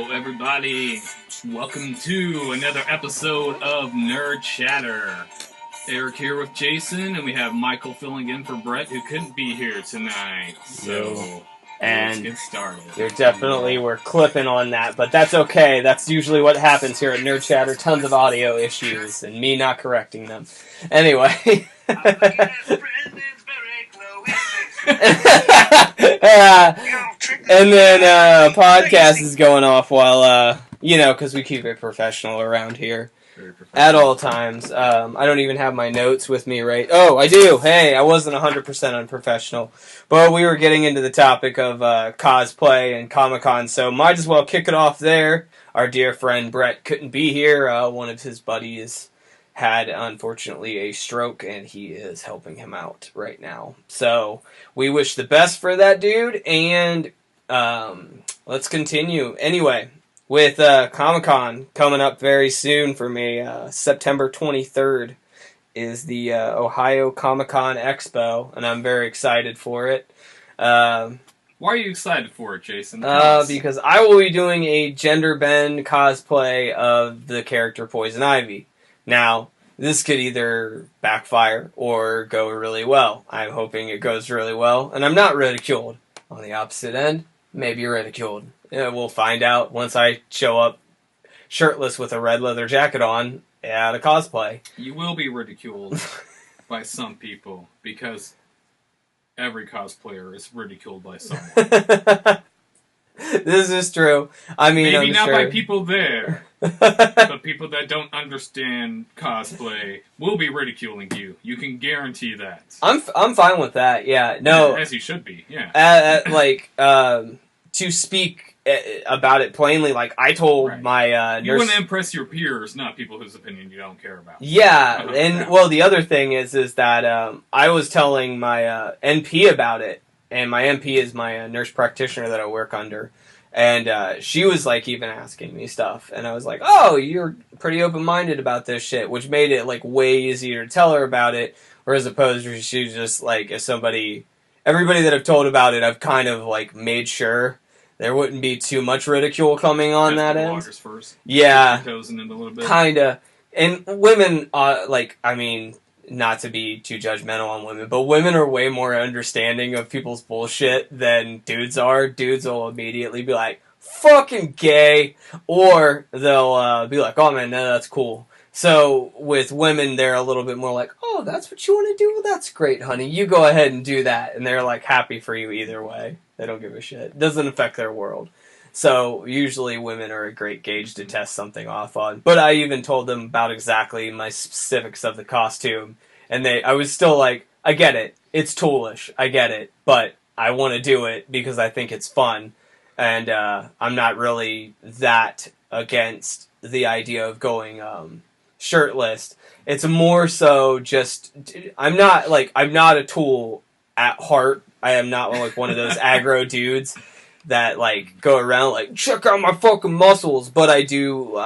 Hello, everybody. Welcome to another episode of Nerd Chatter. Erik here with Jason, and we have Michael filling in for Brett, who couldn't be here tonight. So, let's get started. We're clipping on that, but that's okay. That's usually what happens here at Nerd Chatter. Tons of audio issues, and me not correcting them. Anyway. And then podcast is going off while, because we keep it professional around here. At all times. I don't even have my notes with me, right? Oh, I do! Hey, I wasn't 100% unprofessional. But we were getting into the topic of cosplay and Comic-Con, so might as well kick it off there. Our dear friend Brett couldn't be here. One of his buddies had, unfortunately, a stroke, and he is helping him out right now. So, we wish the best for that dude, and let's continue. Anyway, with Comic-Con coming up very soon for me, September 23rd is the Ohio Comic-Con Expo, and I'm very excited for it. Why are you excited for it, Jason? Because I will be doing a gender bend cosplay of the character Poison Ivy. Now, this could either backfire or go really well. I'm hoping it goes really well, and I'm not ridiculed. On the opposite end, maybe ridiculed. We'll find out once I show up shirtless with a red leather jacket on at a cosplay. You will be ridiculed by some people, because every cosplayer is ridiculed by someone. This is true. I mean, maybe I'm not sure. by people there, but people that don't understand cosplay will be ridiculing you. You can guarantee that. I'm fine with that. Yeah, no, as you should be. Yeah, to speak about it plainly, like I told my you want to impress your peers, not people whose opinion you don't care about. Yeah, well, the other thing is that I was telling my NP about it. And my MP is my nurse practitioner that I work under. And she was, even asking me stuff. And I was like, oh, you're pretty open-minded about this shit. Which made it, way easier to tell her about it. Whereas opposed to she was just, if everybody that I've told about it, I've kind of, made sure there wouldn't be too much ridicule coming on that end. First. Yeah. Toes in it a little bit. Kinda. And women, not to be too judgmental on women, but women are way more understanding of people's bullshit than dudes are. Dudes will immediately be like, fucking gay, or they'll be like, oh man, no, that's cool. So with women, they're a little bit more like, oh, that's what you want to do? Well, that's great, honey. You go ahead and do that. And they're happy for you either way. They don't give a shit. It doesn't affect their world. So, usually women are a great gauge to test something off on. But I even told them about exactly my specifics of the costume. And I was still like, I get it. It's toolish. I get it. But I want to do it because I think it's fun. And I'm not really that against the idea of going shirtless. It's more so just, I'm not a tool at heart. I am not one of those aggro dudes that go around check out my fucking muscles, but I do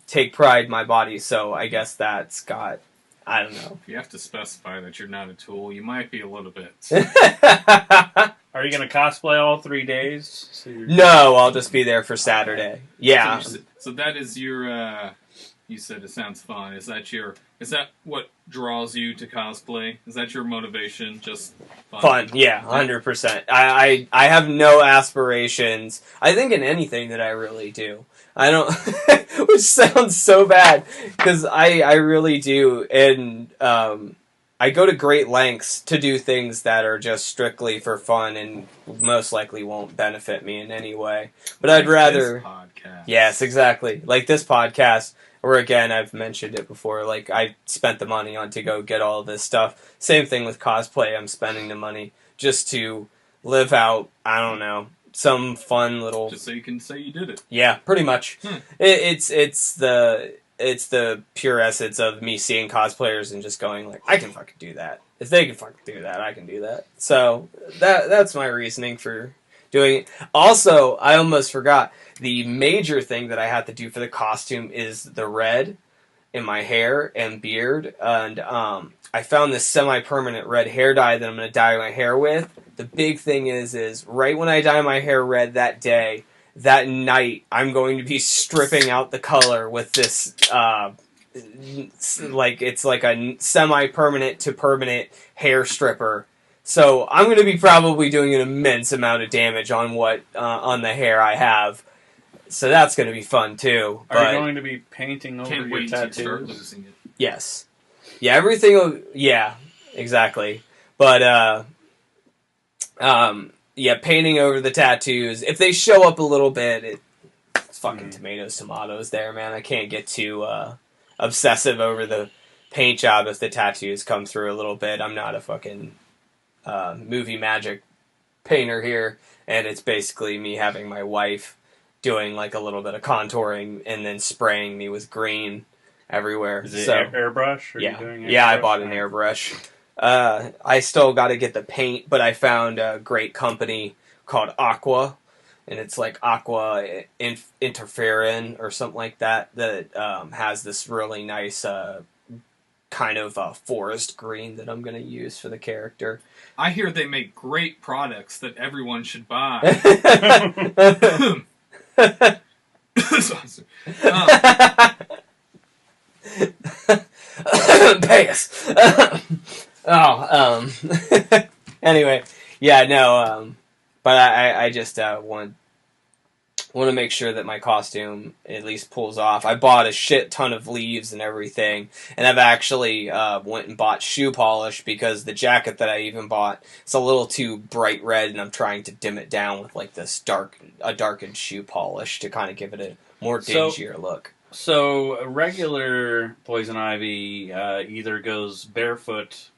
take pride in my body, so I guess that's got, I don't know. If you have to specify that you're not a tool, you might be a little bit. Are you going to cosplay all 3 days? No, I'll just be there for Saturday. Yeah. So that is your, you said it sounds fun. Is that what draws you to cosplay? Is that your motivation? Just fun? Yeah, 100%. I have no aspirations. I think in anything that I really do. I don't, which sounds so bad, because I really do, and I go to great lengths to do things that are just strictly for fun and most likely won't benefit me in any way. But I'd rather... This podcast. Yes, exactly. Like this podcast, where again, I've mentioned it before, I spent the money on to go get all of this stuff. Same thing with cosplay, I'm spending the money just to live out, I don't know, some fun little... Just so you can say you did it. Yeah, pretty much. It's the pure essence of me seeing cosplayers and just going I can fucking do that. If they can fucking do that, I can do that. So that's my reasoning for doing it. Also, I almost forgot, the major thing that I had to do for the costume is the red in my hair and beard, and I found this semi-permanent red hair dye that I'm going to dye my hair with. The big thing is right when I dye my hair red that day, that night I'm going to be stripping out the color with this, it's like a semi-permanent to permanent hair stripper. So I'm going to be probably doing an immense amount of damage on on the hair I have. So that's going to be fun too. Are you going to be painting over Can't your wait to start tattoos? losing it. Yes. Yeah, everything. Yeah, exactly. But painting over the tattoos. If they show up a little bit, it's fucking tomatoes there, man. I can't get too obsessive over the paint job if the tattoos come through a little bit. I'm not a fucking movie magic painter here, and it's basically me having my wife doing like a little bit of contouring and then spraying me with green everywhere. Is it airbrush? Are yeah, you doing airbrush? Yeah, I bought an airbrush. I still got to get the paint, but I found a great company called Aqua, and it's like Aqua Interferon or something like that has this really nice kind of forest green that I'm going to use for the character. I hear they make great products that everyone should buy. Pay us. Anyway, yeah, no, but I just want to make sure that my costume at least pulls off. I bought a shit ton of leaves and everything, and I've actually went and bought shoe polish because the jacket that I even bought is a little too bright red, and I'm trying to dim it down with like this darkened shoe polish to kind of give it a more dingier look. So regular Poison Ivy either goes barefoot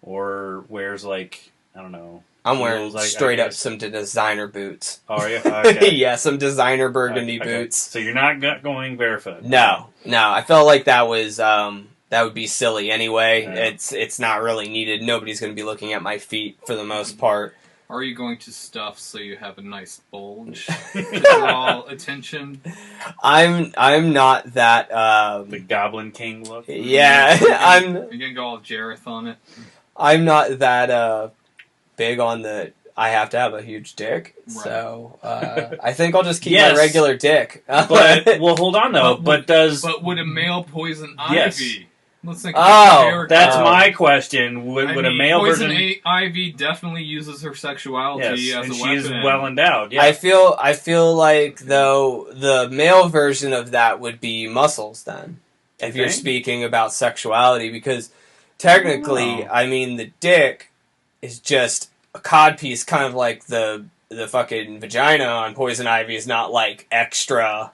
or wears like, I don't know. I'm wearing straight up some designer boots. Oh, yeah? Okay. Yeah, some designer burgundy boots. So you're not going barefoot? No. I felt like that would be silly anyway. Yeah. It's not really needed. Nobody's going to be looking at my feet for the most part. Are you going to stuff so you have a nice bulge to draw attention? I'm not that the Goblin King look. Yeah, you're gonna go all Jareth on it. I'm not that big on the I have to have a huge dick. Right. So I think I'll just keep my regular dick. But well, hold on though. But would a male poison yes. ivy? Let's think that's my question. Would a male Poison version... Ivy definitely uses her sexuality as a weapon. She's well endowed. Yeah. I feel like though the male version of that would be muscles then. If you're speaking about sexuality, because technically, I mean, the dick is just a codpiece, kind of like the fucking vagina on Poison Ivy is not like extra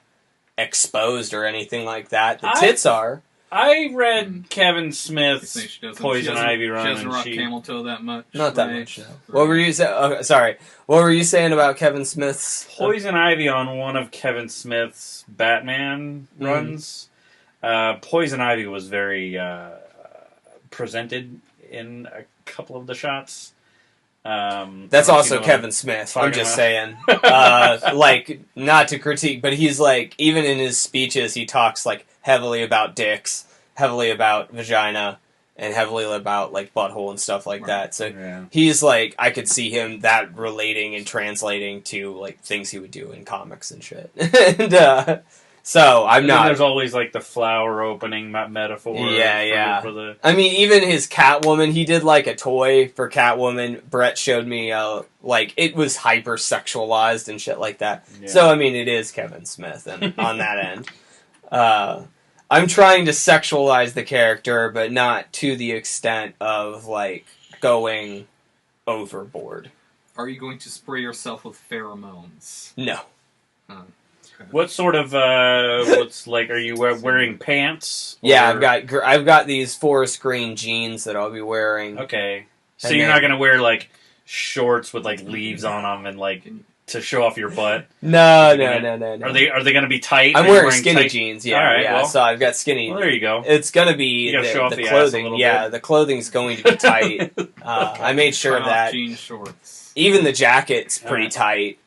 exposed or anything like that. The tits are. I read Kevin Smith's Poison Ivy run. She doesn't rock camel toe that much. Not that much, no. What were you saying? Sorry. What were you saying about Kevin Smith's... Poison Ivy on one of Kevin Smith's Batman runs. Poison Ivy was very presented in a couple of the shots. That's also Kevin Smith. I'm just saying. Like, not to critique, but he's like, even in his speeches, he talks like heavily about dicks, heavily about vagina, and heavily about like butthole and stuff like that. So he's like, I could see him that relating and translating to like things he would do in comics and shit. And so I'm not. There's always like the flower opening metaphor. Yeah. For the... I mean, even his Catwoman, he did like a toy for Catwoman. Brett showed me like it was hyper sexualized and shit like that. Yeah. So I mean, it is Kevin Smith, and on that end. I'm trying to sexualize the character, but not to the extent of, like, going overboard. Are you going to spray yourself with pheromones? No. Okay. What sort of, are you wearing pants? Or... Yeah, I've got these forest green jeans that I'll be wearing. Okay. So you're not going to wear, like, shorts with, like, leaves on them and, like... to show off your butt? No. Are they going to be tight? I'm wearing skinny jeans, yeah. All right, yeah. Well, so I've got skinny. Well, there you go. It's going to be show off the the clothing. Ass a little bit. The clothing's going to be tight. I made sure of that. Jean shorts. Even the jacket's pretty tight.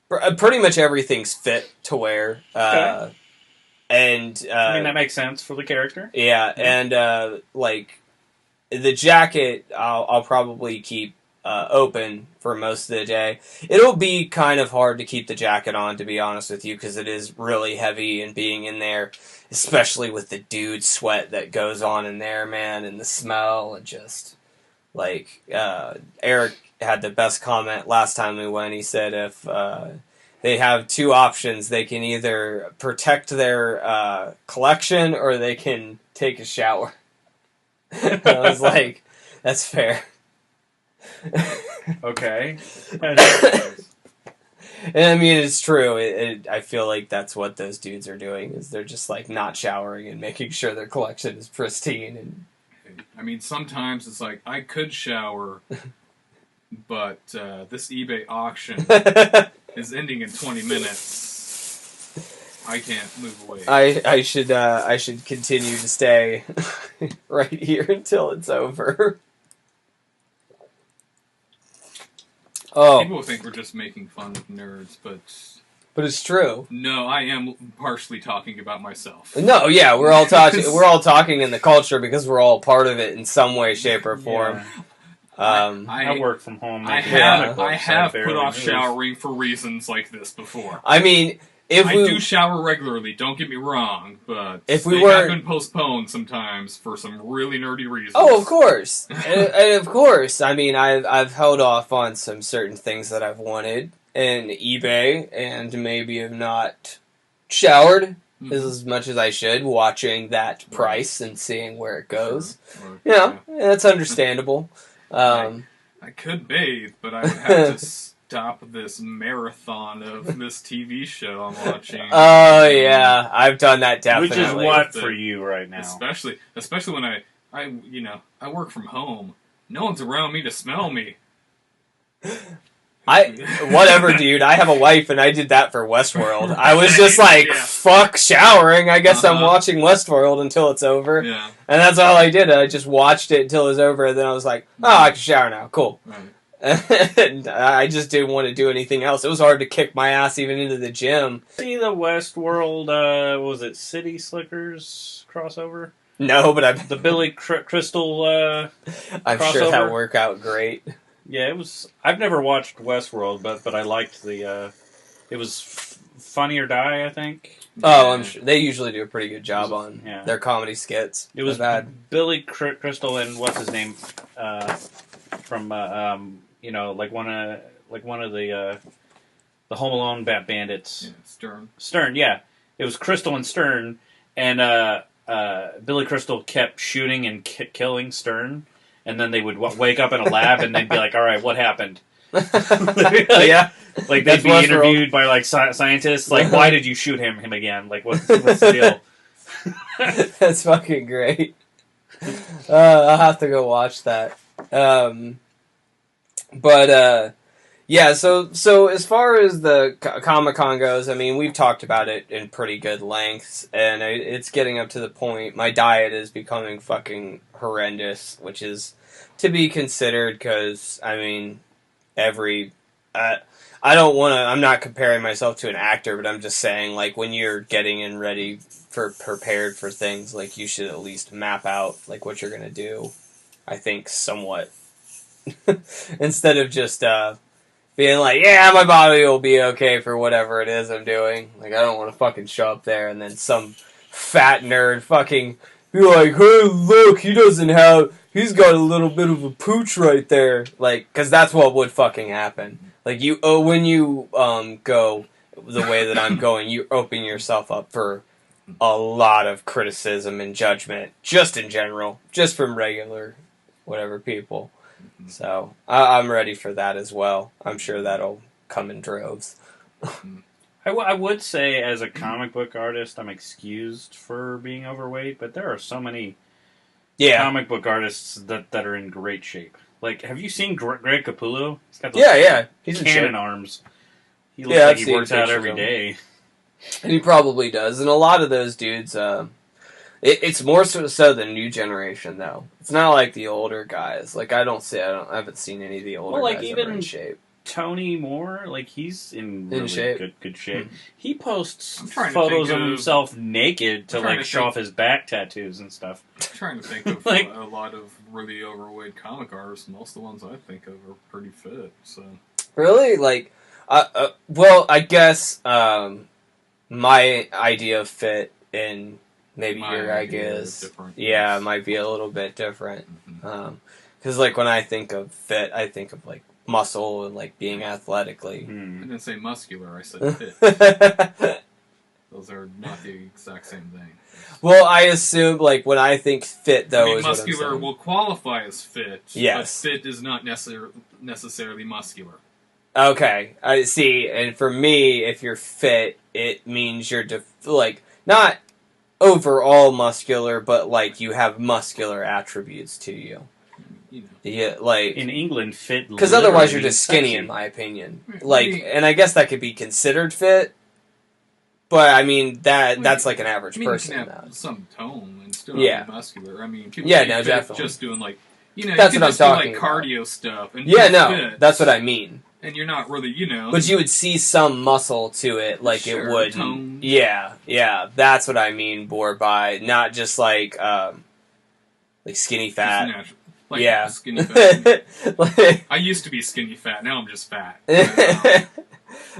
Pretty much everything's fit to wear. Okay. And I mean, that makes sense for the character. Yeah, and like the jacket, I'll probably keep open for most of the day. It'll be kind of hard to keep the jacket on, to be honest with you, because it is really heavy, and being in there, especially with the dude sweat that goes on in there, man, and the smell, and just, like, Erik had the best comment last time we went. He said if they have two options, they can either protect their collection or they can take a shower. I was like, that's fair. Okay. And I mean, it's true. I feel like that's what those dudes are doing, is they're just like not showering and making sure their collection is pristine. And I mean, sometimes it's like, I could shower, but this eBay auction is ending in 20 minutes. I can't move away. I should continue to stay right here until it's over. Oh, people think we're just making fun of nerds, but it's true. No, I am partially talking about myself. No, yeah, we're all talking. We're all talking in the culture because we're all part of it in some way, shape, or form. Yeah. I work from home. I have put off showering for reasons like this before. I mean, I do shower regularly. Don't get me wrong, but if we have been postponed sometimes for some really nerdy reasons. Oh, of course, and of course. I mean, I've held off on some certain things that I've wanted in eBay, and maybe have not showered as much as I should, watching that price and seeing where it goes. Sure. Yeah, that's understandable. I could bathe, but I would have to stop this marathon of this TV show I'm watching. Oh yeah, I've done that definitely. Which is what for you right now? Especially when I work from home. No one's around me to smell me. Whatever, dude. I have a wife, and I did that for Westworld. I was just like, fuck showering. I guess I'm watching Westworld until it's over. Yeah. And that's all I did. I just watched it until it was over, and then I was like, oh, I can shower now. Cool. Right. And I just didn't want to do anything else. It was hard to kick my ass even into the gym. See the Westworld, was it City Slickers crossover? No, but the Billy Crystal I'm crossover? sure that worked out great. Yeah, it was. I've never watched Westworld, but I liked the. It was Funny or Die, I think. Oh, I'm sure they usually do a pretty good job on their comedy skits. It was bad. Billy Crystal and what's his name, from like one of the Home Alone Bandits. Yeah, Stern. Stern, yeah. It was Crystal and Stern, and Billy Crystal kept shooting and killing Stern. And then they would wake up in a lab, and they'd be like, "All right, what happened?" Yeah, like they'd be interviewed by like scientists. Like, why did you shoot him again? Like, what's the deal? That's fucking great. I'll have to go watch that. Yeah. So as far as the Comic-Con goes, I mean, we've talked about it in pretty good lengths, and it's getting up to the point. My diet is becoming fucking horrendous, which is to be considered because, I mean, I don't want to, I'm not comparing myself to an actor, but I'm just saying, like, when you're getting in ready prepared for things, like, you should at least map out, like, what you're going to do, I think, somewhat. Instead of just, being like, yeah, my body will be okay for whatever it is I'm doing. Like, I don't want to fucking show up there and then some fat nerd fucking be like, hey, look, he's got a little bit of a pooch right there. Like, because that's what would fucking happen. Like, when you go the way that I'm going, you open yourself up for a lot of criticism and judgment, just in general, just from regular whatever people. So, I'm ready for that as well. I'm sure that'll come in droves. I would say, as a comic book artist, I'm excused for being overweight, but there are so many comic book artists that are in great shape. Like, have you seen Greg Capullo? He's got those he's cannon arms. He looks like he works out every day. And he probably does. And a lot of those dudes, it's more so the new generation, though. It's not like the older guys. Like, I haven't seen any of the older guys that are in shape. Tony Moore, like, he's in really shape. good shape. Mm-hmm. He posts photos of himself naked to, like, show off his back tattoos and stuff. I'm trying to think of like, a lot of really overweight comic artists. Most of the ones I think of are pretty fit, so... Really? Like, well, I guess, my idea of fit and maybe your idea is might be a little bit different. Because, like, when I think of fit, I think of, like, muscle and, like, being athletically. I didn't say muscular, I said fit. Those are not the exact same thing. Well, I assume, like, when I think fit, though, is muscular will qualify as fit, yes. But fit is not necessarily muscular. Okay, I see. And for me, if you're fit, it means you're, like, not overall muscular, but, like, you have muscular attributes to you. You know. Yeah, like... In England, fit... Because otherwise you're just skinny, in my opinion. Like, and I guess that could be considered fit, but, I mean, that's like an average person. You can have some tone and still be muscular. I mean, people definitely. Just doing, like... You know, that's you what I'm talking like about. cardio stuff. And fit. That's what I mean. And you're not really, you know... But you would see some muscle to it, like it would... Tone. Yeah, that's what I mean more by, not just like skinny fat. Like skinny fat. I used to be skinny fat, now I'm just fat.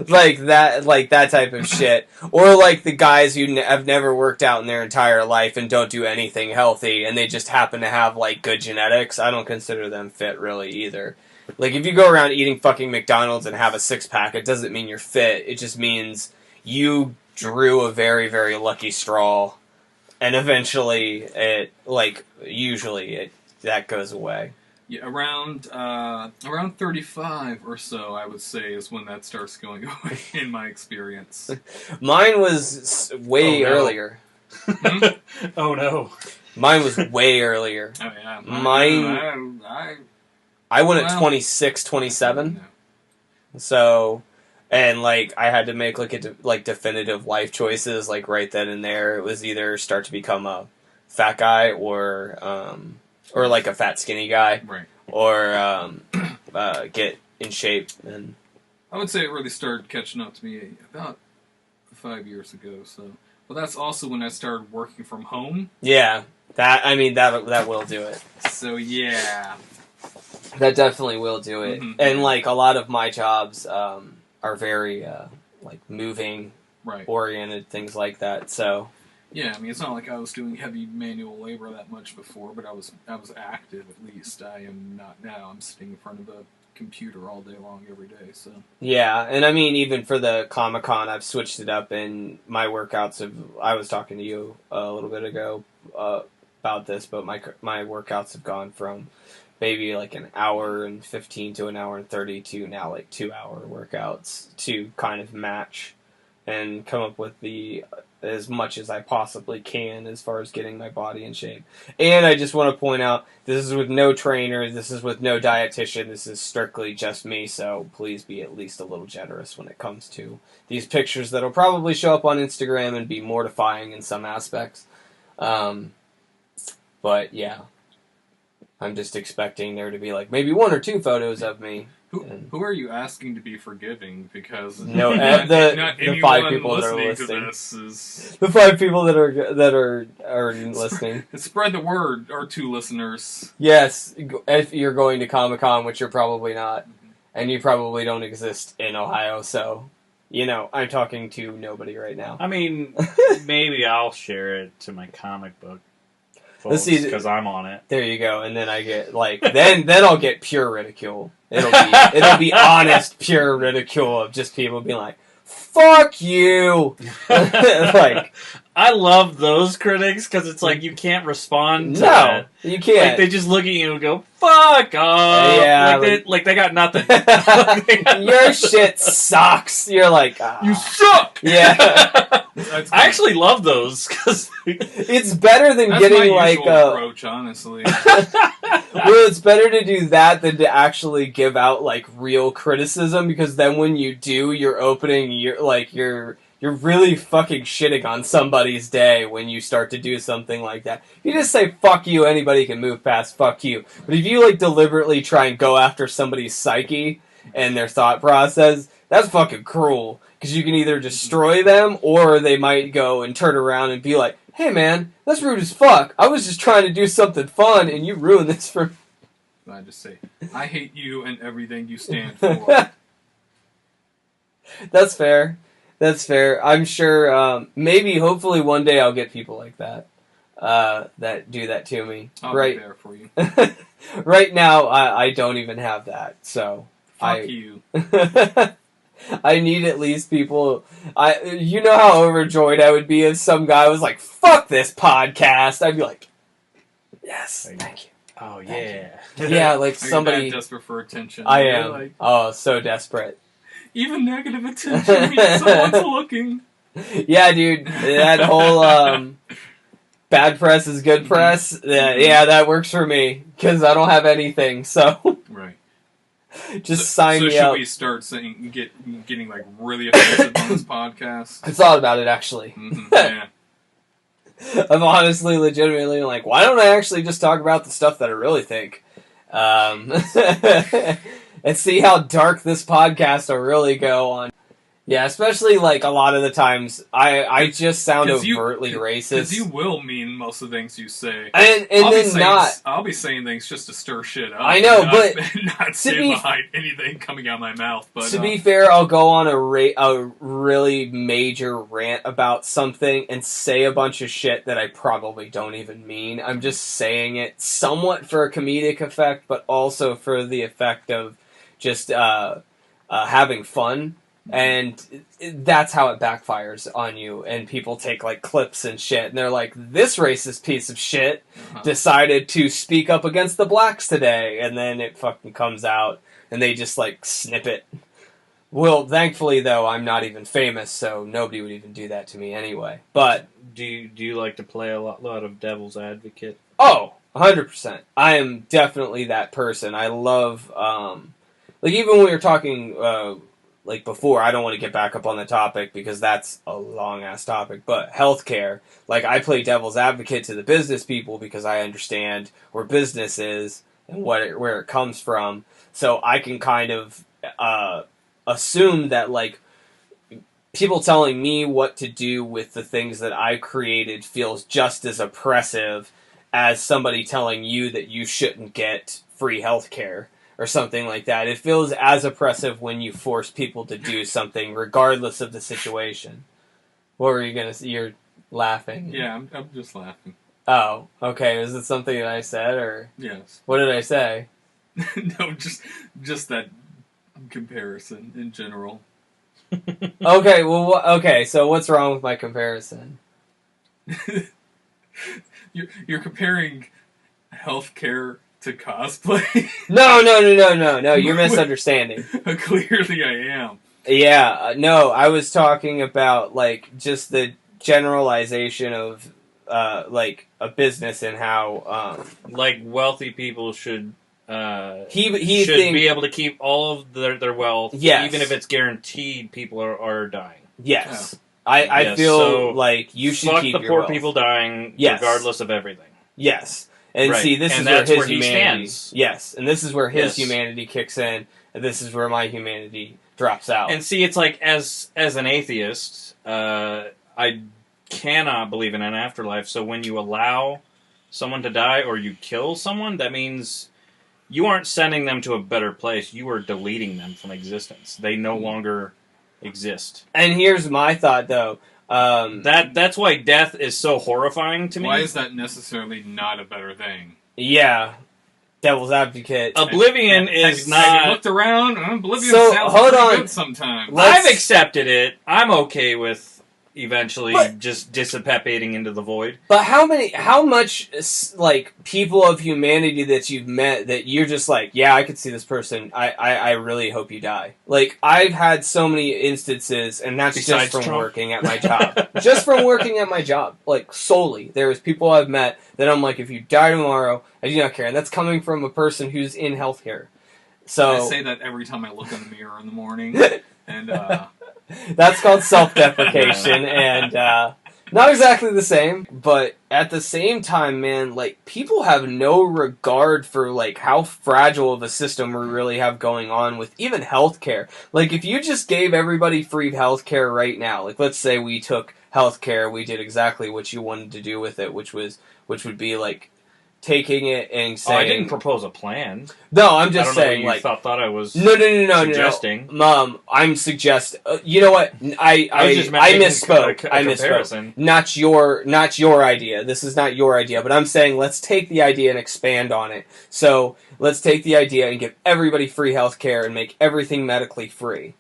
like that type of shit. Or like the guys who have never worked out in their entire life and don't do anything healthy, and they just happen to have, like, good genetics. I don't consider them fit, really, either. Like, if you go around eating fucking McDonald's and have a six-pack, it doesn't mean you're fit. It just means you drew a very, very lucky straw, and eventually that goes away. Yeah, around 35 or so, I would say, is when that starts going away, in my experience. Mine was way earlier. Oh, no. Mine was way earlier. Oh, yeah. I went at 26, 27. No. So, and, like, I had to make, like, definitive life choices, like, right then and there. It was either start to become a fat guy or like, a fat, skinny guy. Right. Or, get in shape. And I would say it really started catching up to me about 5 years ago, so... Well, that's also when I started working from home. Yeah. That will do it. So, yeah... That definitely will do it. Mm-hmm. And, like, a lot of my jobs are very, like, moving oriented, things like that, so... Yeah, I mean, it's not like I was doing heavy manual labor that much before, but I was active, at least. I am not now. I'm sitting in front of a computer all day long, every day, so... Yeah, and I mean, even for the Comic-Con, I've switched it up, and my workouts have... I was talking to you a little bit ago about this, but my workouts have gone from... maybe like an hour and 15 to an hour and 30 to now like 2 hour workouts to kind of match and come up with as much as I possibly can as far as getting my body in shape. And I just want to point out, this is with no trainer, this is with no dietitian, this is strictly just me, so please be at least a little generous when it comes to these pictures that'll probably show up on Instagram and be mortifying in some aspects. But yeah. I'm just expecting there to be, like, maybe 1 or 2 photos of me. Who are you asking to be forgiving? Because no, the 5 people that are listening. The 5 people that are listening. Spread the word, our 2 listeners. Yes, if you're going to Comic-Con, which you're probably not, and you probably don't exist in Ohio, so, you know, I'm talking to nobody right now. I mean, maybe I'll share it to my comic book. Because I'm on it. There you go, and then I get like then I'll get pure ridicule. It'll be honest, pure ridicule of just people being like, "Fuck you!" Like, I love those critics because it's like you can't respond to no, you can't. Like they just look at you and go, "Fuck off!" Yeah, like they got nothing. Your shit sucks. You're like, you suck. Yeah. I actually love those because it's better than getting my like approach, honestly. Well, it's better to do that than to actually give out like real criticism, because then when you do, you're really fucking shitting on somebody's day when you start to do something like that. If you just say fuck you, anybody can move past fuck you. But if you like deliberately try and go after somebody's psyche and their thought process, that's fucking cruel. Because you can either destroy them, or they might go and turn around and be like, hey man, that's rude as fuck. I was just trying to do something fun, and you ruined this for me. I just say, I hate you and everything you stand for. That's fair. That's fair. I'm sure, maybe, hopefully one day I'll get people like that. That do that to me. I'll be there for you. Right now, I don't even have that, so... Fuck you. I need at least people... You know how overjoyed I would be if some guy was like, fuck this podcast! I'd be like, yes, thank you. Oh, yeah. Yeah, like somebody... Are you that desperate for attention? I am. Like, oh, so desperate. Even negative attention means someone's looking. Yeah, dude. That whole, bad press is good press. Yeah, that works for me. Because I don't have anything, so... Right. Just sign me up. So should up. we start saying, getting like really offensive on this podcast? I thought about it, actually. Mm-hmm, yeah. I'm honestly, legitimately like, why don't I actually just talk about the stuff that I really think? And see how dark this podcast will really go on. Yeah, especially, like, a lot of the times, I just sound overtly racist. Because you will mean most of the things you say. And I'll be saying things just to stir shit up. I know, but... Not stand behind anything coming out of my mouth. But to be fair, I'll go on a really major rant about something and say a bunch of shit that I probably don't even mean. I'm just saying it somewhat for a comedic effect, but also for the effect of just having fun. And that's how it backfires on you, and people take, like, clips and shit, and they're like, this racist piece of shit decided to speak up against the blacks today, and then it fucking comes out, and they just, like, snip it. Well, thankfully, though, I'm not even famous, so nobody would even do that to me anyway. But... Do you like to play a lot of devil's advocate? Oh, 100%. I am definitely that person. I love, like, even when we were talking... like before, I don't want to get back up on the topic because that's a long-ass topic, but healthcare, like I play devil's advocate to the business people because I understand where business is and where it comes from, so I can kind of assume that, like, people telling me what to do with the things that I created feels just as oppressive as somebody telling you that you shouldn't get free healthcare. Or something like that. It feels as oppressive when you force people to do something, regardless of the situation. What were you gonna say? You're laughing. Yeah, I'm just laughing. Oh, okay. Is it something that I said, or yes? What did I say? No, just that comparison in general. Okay. Well, okay. So what's wrong with my comparison? You're comparing healthcare to cosplay? No, you're misunderstanding. Clearly I am. Yeah, no, I was talking about, like, just the generalization of, like, a business and how, like, wealthy people should, he should be able to keep all of their wealth, yes. Even if it's guaranteed people are dying. Yes. Oh. I feel like you should keep your fuck the poor wealth. people dying, yes. Regardless of everything. Yes. And right. see, this and is where his he humanity... stands. Yes, and this is where his humanity kicks in, and this is where my humanity drops out. And see, it's like, as an atheist, I cannot believe in an afterlife, so when you allow someone to die or you kill someone, that means you aren't sending them to a better place, you are deleting them from existence. They no longer exist. And here's my thought, though. That's why death is so horrifying to me. Why is that necessarily not a better thing? Yeah. Devil's advocate. Oblivion is not... Have you looked around? Oblivion sounds hold pretty on. good sometimes. I've accepted it. I'm okay with eventually just dissipating into the void. But how much, like, people of humanity that you've met that you're just like, yeah, I could see this person, I really hope you die. Like, I've had so many instances, and that's Besides just from Trump. working at my job. Just from working at my job. Like, solely. There's people I've met that I'm like, if you die tomorrow, I do not care. And that's coming from a person who's in healthcare. So I say that every time I look in the mirror in the morning, and that's called self-deprecation, and Not exactly the same, but at the same time, man, like, people have no regard for, like, how fragile of a system we really have going on with even healthcare. Like, if you just gave everybody free healthcare right now, like, let's say we took healthcare, we did exactly what you wanted to do with it, which would be, like, taking it and saying... I didn't propose a plan. No, I'm just saying, like... thought I was no, suggesting. No. I'm suggesting... you know what? I misspoke. I misspoke. Not your idea. This is not your idea, but I'm saying let's take the idea and expand on it. So, let's take the idea and give everybody free healthcare and make everything medically free.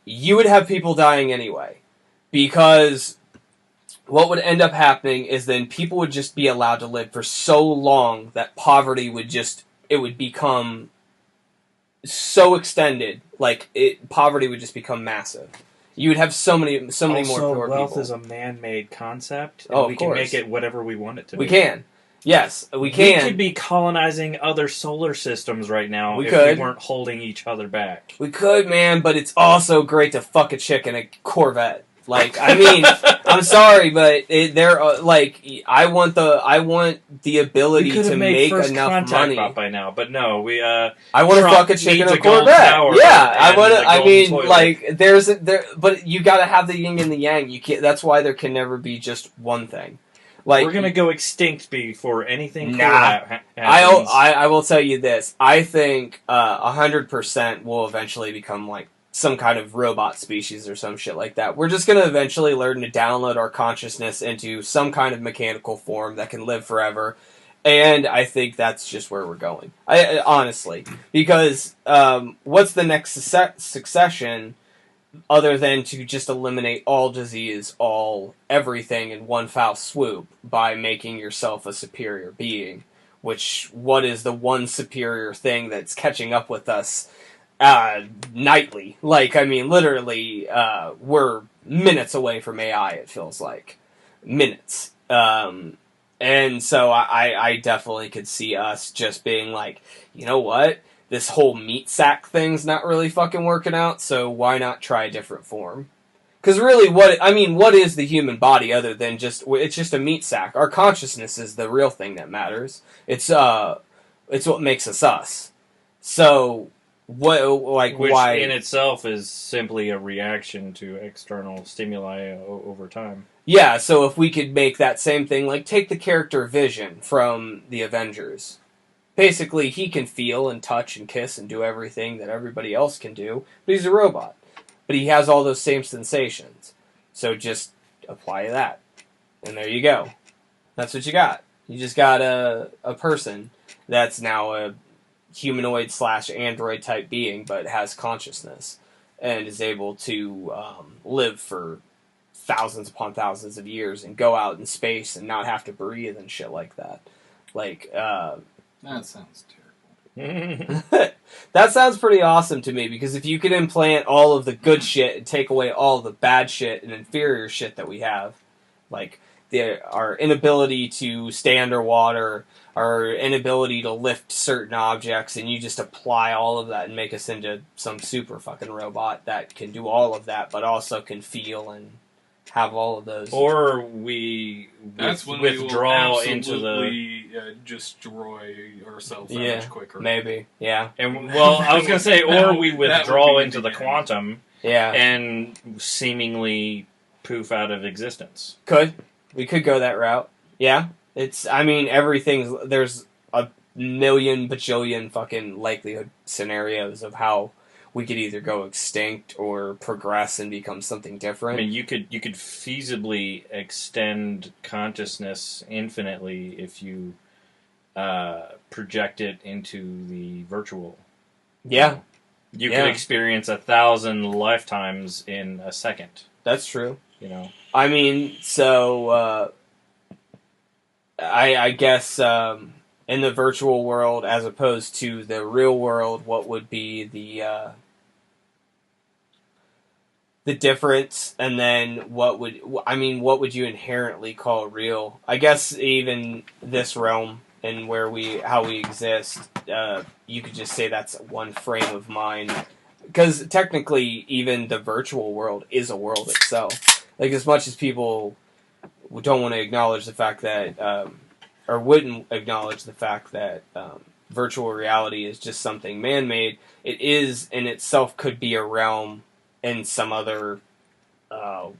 You would have people dying anyway. Because... what would end up happening is then people would just be allowed to live for so long that poverty would become so extended, like poverty would just become massive. You would have so many more poor people. Wealth is a man-made concept, and we can make it whatever we want it to be. We can. Yes, we can. We could be colonizing other solar systems right now if we weren't holding each other back. We could, man, but it's also great to fuck a chick in a Corvette. Like, I mean, I'm sorry, but I want the ability to make enough money. By now, but no, I want to fuck a chick in a Corvette. Yeah, I want to. I mean, toilet. Like, but you got to have the yin and the yang. You can't. That's why there can never be just one thing. Like, we're gonna go extinct before anything cool happens. I will tell you this. I think 100% will eventually become like some kind of robot species or some shit like that. We're just going to eventually learn to download our consciousness into some kind of mechanical form that can live forever. And I think that's just where we're going. Honestly. Because what's the next succession other than to just eliminate all disease, everything in one foul swoop by making yourself a superior being? What is the one superior thing that's catching up with us nightly? Like, I mean, literally, we're minutes away from AI, it feels like. Minutes. And so I definitely could see us just being like, you know what? This whole meat sack thing's not really fucking working out, so why not try a different form? Because really, what is the human body other than it's just a meat sack? Our consciousness is the real thing that matters. It's what makes us us. So... Which why in itself is simply a reaction to external stimuli over time. Yeah, so if we could make that same thing, like take the character Vision from the Avengers. Basically, he can feel and touch and kiss and do everything that everybody else can do, but he's a robot. But he has all those same sensations. So just apply that. And there you go. That's what you got. You just got a person that's now a humanoid / android type being, but has consciousness and is able to live for thousands upon thousands of years and go out in space and not have to breathe and shit like that. Like, that sounds terrible. That sounds pretty awesome to me, because if you could implant all of the good shit and take away all of the bad shit and inferior shit that we have, like our inability to stay underwater, our inability to lift certain objects, and you just apply all of that and make us into some super fucking robot that can do all of that, but also can feel and have all of those. Or we withdraw into the... destroy ourselves that much quicker. Maybe, yeah. And well, I was going to say, or we withdraw into the quantum, yeah, and seemingly poof out of existence. We could go that route. Yeah. There's a million bajillion fucking likelihood scenarios of how we could either go extinct or progress and become something different. I mean, you could feasibly extend consciousness infinitely if you project it into the virtual. Yeah. You could experience 1,000 lifetimes in a second. That's true. You know. I mean, so I guess in the virtual world, as opposed to the real world, what would be the difference? And then what would you inherently call real? I guess even this realm and how we exist, you could just say that's one frame of mind. Because technically, even the virtual world is a world itself. like, as much as people don't want to acknowledge the fact that, or wouldn't acknowledge the fact that virtual reality is just something man-made, it is in itself could be a realm in some other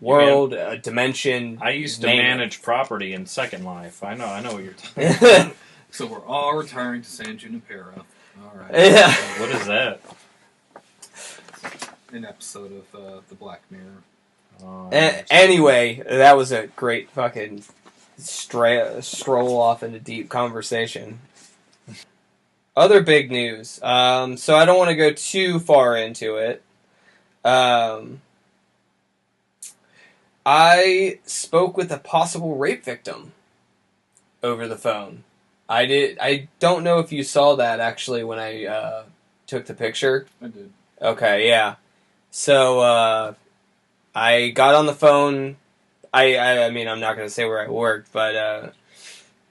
world, a dimension. I used to manage property in Second Life. I know what you're talking about. So we're all retiring to San Junipero. All right. Yeah. What is that? An episode of The Black Mirror. Anyway, that was a great fucking stroll off into deep conversation. Other big news. So I don't want to go too far into it. I spoke with a possible rape victim over the phone. I don't know if you saw that actually when I took the picture. I did. Okay, yeah. So I got on the phone. I mean, I'm not going to say where I worked, but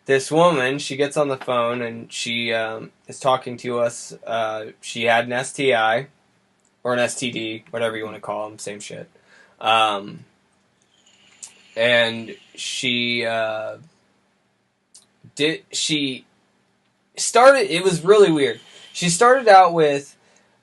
this woman, she gets on the phone and she is talking to us. She had an STI or an STD, whatever you want to call them, same shit. And she started, it was really weird. She started out with,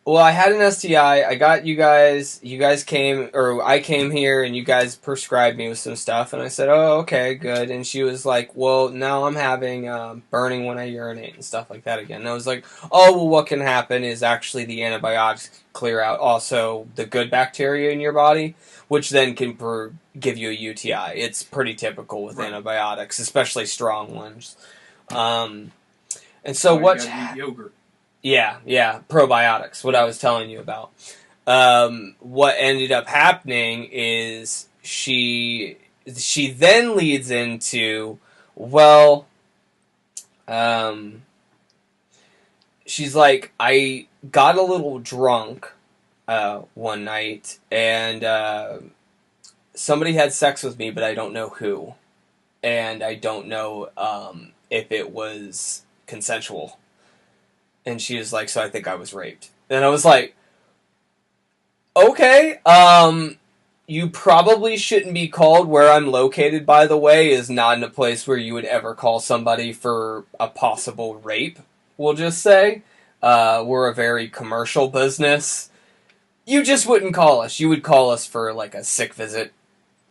well, I had an STI, I got you guys came, or I came here and you guys prescribed me with some stuff, and I said, oh, okay, good. And she was like, well, now I'm having burning when I urinate and stuff like that again. And I was like, oh, well, what can happen is actually the antibiotics clear out also the good bacteria in your body, which then can give you a UTI. It's pretty typical with antibiotics, especially strong ones. And so what's... Yogurt. Yeah, probiotics, what I was telling you about. What ended up happening is she then leads into, well, she's like, I got a little drunk one night, and somebody had sex with me, but I don't know who. And I don't know if it was consensual. And she was like, so I think I was raped. And I was like, okay, you probably shouldn't be called. Where I'm located, by the way, is not in a place where you would ever call somebody for a possible rape, we'll just say. We're a very commercial business. You just wouldn't call us. You would call us for, like, a sick visit,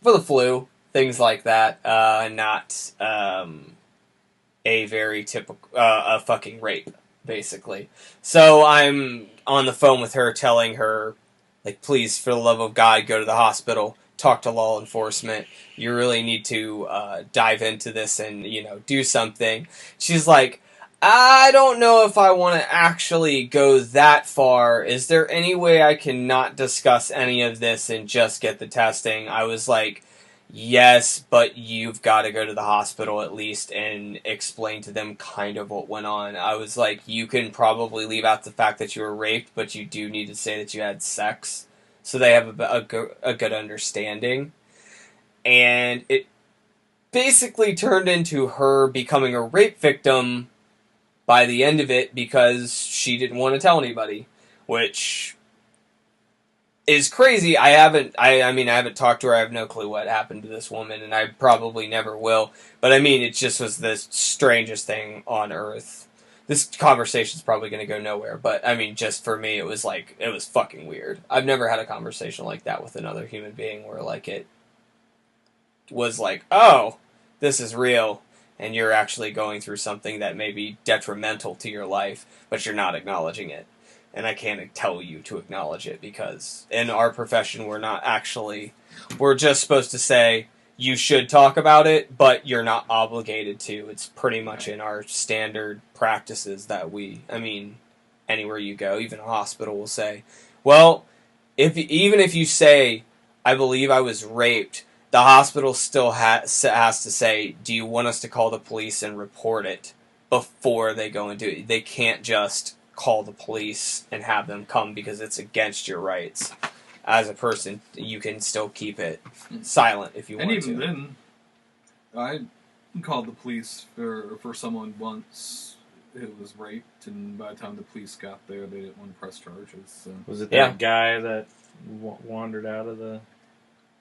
for the flu, things like that, not a very typical, a fucking rape. Basically. So I'm on the phone with her telling her, like, please, for the love of God, go to the hospital, talk to law enforcement. You really need to dive into this and, do something. She's like, I don't know if I want to actually go that far. Is there any way I can not discuss any of this and just get the testing? I was like, yes, but you've got to go to the hospital at least and explain to them kind of what went on. I was like, you can probably leave out the fact that you were raped, but you do need to say that you had sex, so they have a good understanding. And it basically turned into her becoming a rape victim by the end of it because she didn't want to tell anybody, which is crazy. I haven't talked to her. I have no clue what happened to this woman, and I probably never will. But I mean, it just was the strangest thing on earth. This conversation's probably going to go nowhere, but I mean, just for me, it was fucking weird. I've never had a conversation like that with another human being where, like, it was like, oh, this is real, and you're actually going through something that may be detrimental to your life, but you're not acknowledging it. And I can't tell you to acknowledge it because in our profession, we're just supposed to say, you should talk about it, but you're not obligated to. It's pretty much in our standard practices that anywhere you go, even a hospital will say, well, even if you say, I believe I was raped, the hospital still has to say, do you want us to call the police and report it before they go and do it? They can't just call the police and have them come because it's against your rights. As a person, you can still keep it silent if you want to. And even then, I called the police for someone once who was raped, and by the time the police got there, they didn't want to press charges. So. Was it that guy that wandered out of the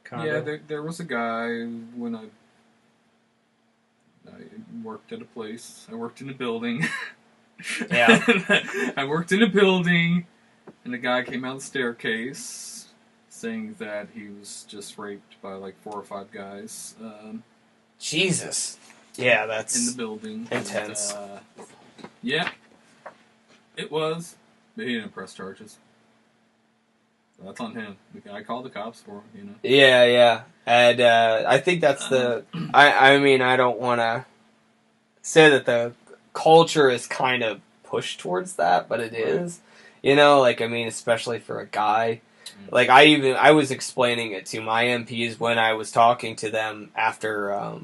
condo? Yeah, there was a guy when I worked at a place. I worked in a building. Yeah. I worked in a building, and a guy came out the staircase saying that he was just raped by like 4 or 5 guys. Jesus. Yeah, that's in the building. intense. And, yeah, it was. But he didn't press charges. So that's on him. I called the cops for him, you know. Yeah. And I think that's the... I mean, I don't want to say that the culture is kind of pushed towards that, but it is. You know, like, I mean, especially for a guy. Like, I was explaining it to my MPs when I was talking to them after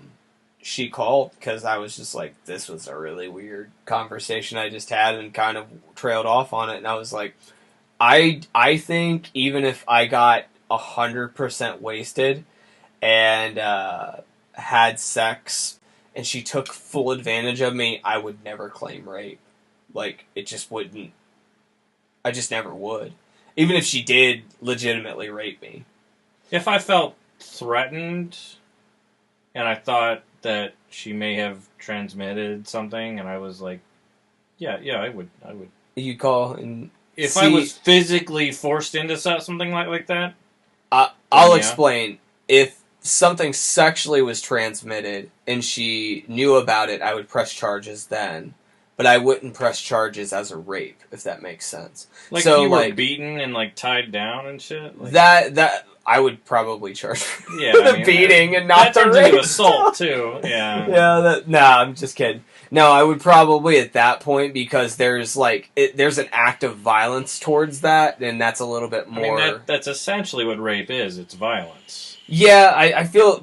she called, because I was just like, this was a really weird conversation I just had and kind of trailed off on it, and I was like, I think even if I got 100% wasted and had sex and she took full advantage of me, I would never claim rape. Like, it just wouldn't. I just never would. Even if she did legitimately rape me. If I felt threatened and I thought that she may have transmitted something and I was like, yeah, I would. You call and... If I was physically forced into something like that? I'll explain. If something sexually was transmitted and she knew about it, I would press charges then. But I wouldn't press charges as a rape, if that makes sense. Like, so, if you were beaten and, like, tied down and shit? Like, that I would probably charge yeah, the beating and not the rape. That turns into assault, too. Yeah. I'm just kidding. No, I would probably at that point, because there's there's an act of violence towards that, and that's a little bit more... I mean, that's essentially what rape is. It's violence. Yeah, I feel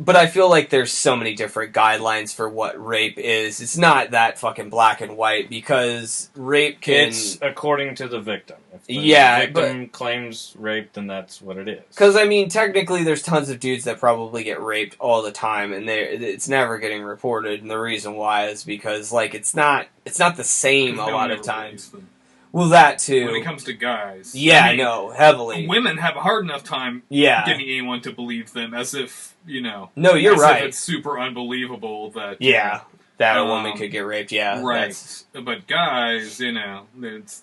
like there's so many different guidelines for what rape is. It's not that fucking black and white, because rape can... It's according to the victim. If the victim claims rape, then that's what it is. Because, I mean, technically there's tons of dudes that probably get raped all the time, and it's never getting reported, and the reason why is because, like, it's not the same a lot of times. Well, that too. When it comes to guys. Yeah, I know, heavily. Women have a hard enough time getting anyone to believe them, as if, you know... No, you're right. If it's super unbelievable that... Yeah, that a woman could get raped, yeah. Right. But guys, you know, there's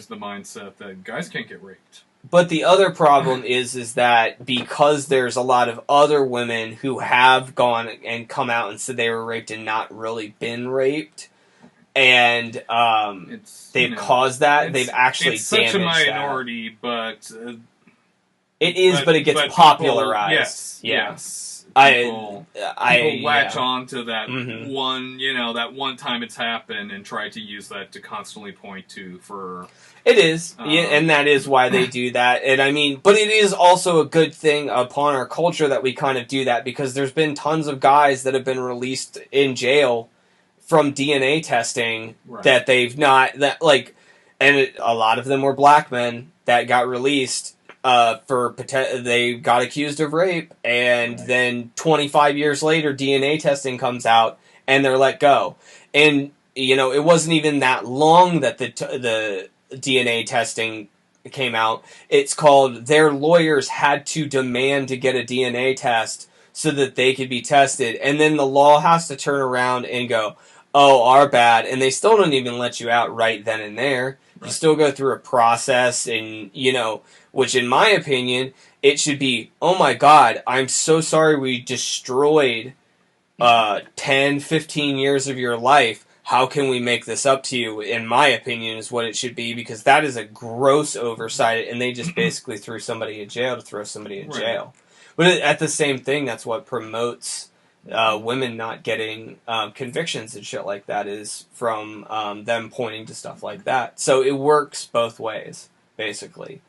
the mindset that guys can't get raped. But the other problem is that because there's a lot of other women who have gone and come out and said they were raped and not really been raped... And they've caused that. They've actually damaged that. It's such a minority, but... it is, but it gets popularized. Yes. People latch on to that one, that one time it's happened and try to use that to constantly point to for... It is, and that is why they do that. And I mean, but it is also a good thing upon our culture that we kind of do that, because there's been tons of guys that have been released in jail from DNA testing that they've not and a lot of them were black men that got released they got accused of rape, and then 25 years later DNA testing comes out and they're let go. And it wasn't even that long that the DNA testing came out. It's called their lawyers had to demand to get a DNA test so that they could be tested, and then the law has to turn around and go, oh, our bad, and they still don't even let you out right then and there. Right. You still go through a process, and, which in my opinion, it should be, oh my god, I'm so sorry we destroyed 10, 15 years of your life. How can we make this up to you? In my opinion, is what it should be, because that is a gross oversight, and they just basically threw somebody in jail to throw somebody in jail. But at the same thing, that's what promotes... women not getting convictions and shit like that, is from them pointing to stuff like that. So it works both ways, basically.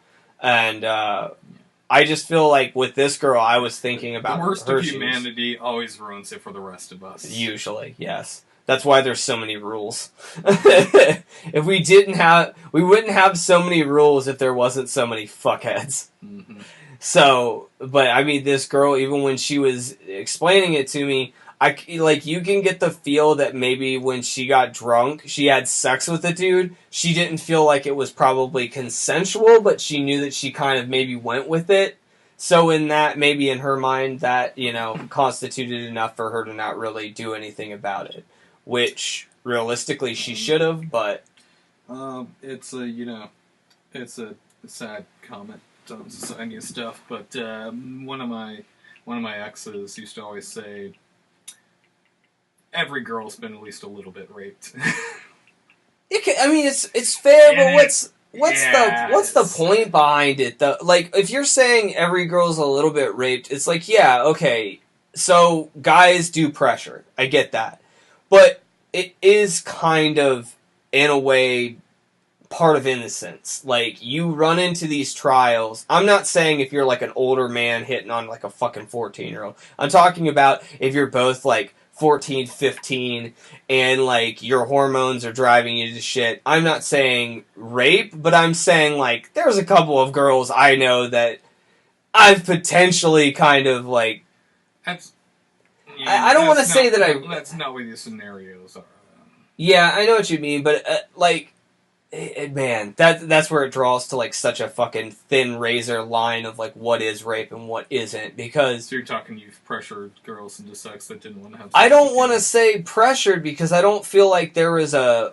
And I just feel like with this girl, I was thinking about the worst of humanity always ruins it for the rest of us. Usually, yes. That's why there's so many rules. If we wouldn't have so many rules if there wasn't so many fuckheads. Mm-hmm. So, but I mean, this girl, even when she was explaining it to me, you can get the feel that maybe when she got drunk, she had sex with a dude. She didn't feel like it was probably consensual, but she knew that she kind of maybe went with it. So in that, maybe in her mind, that, constituted enough for her to not really do anything about it. Which, realistically, she should have, but... It's a sad comment on society and stuff, but one of my exes used to always say, every girl's been at least a little bit raped. It's fair, but what's the point behind it though? Like, if you're saying every girl's a little bit raped, it's like, yeah, okay, so guys do pressure, I get that, but it is kind of, in a way, part of innocence. Like, you run into these trials. I'm not saying if you're like an older man hitting on like a fucking 14-year-old. I'm talking about if you're both like 14, 15, and like your hormones are driving you to shit. I'm not saying rape, but I'm saying like there's a couple of girls I know that I've potentially kind of like... That's... I don't want to say that I... That's not what these scenarios are. Yeah, I know what you mean, but man, that's where it draws to like such a fucking thin razor line of like what is rape and what isn't, because... So you're talking you've pressured girls into sex that didn't want to have sex. I don't want to say pressured, because I don't feel like there was I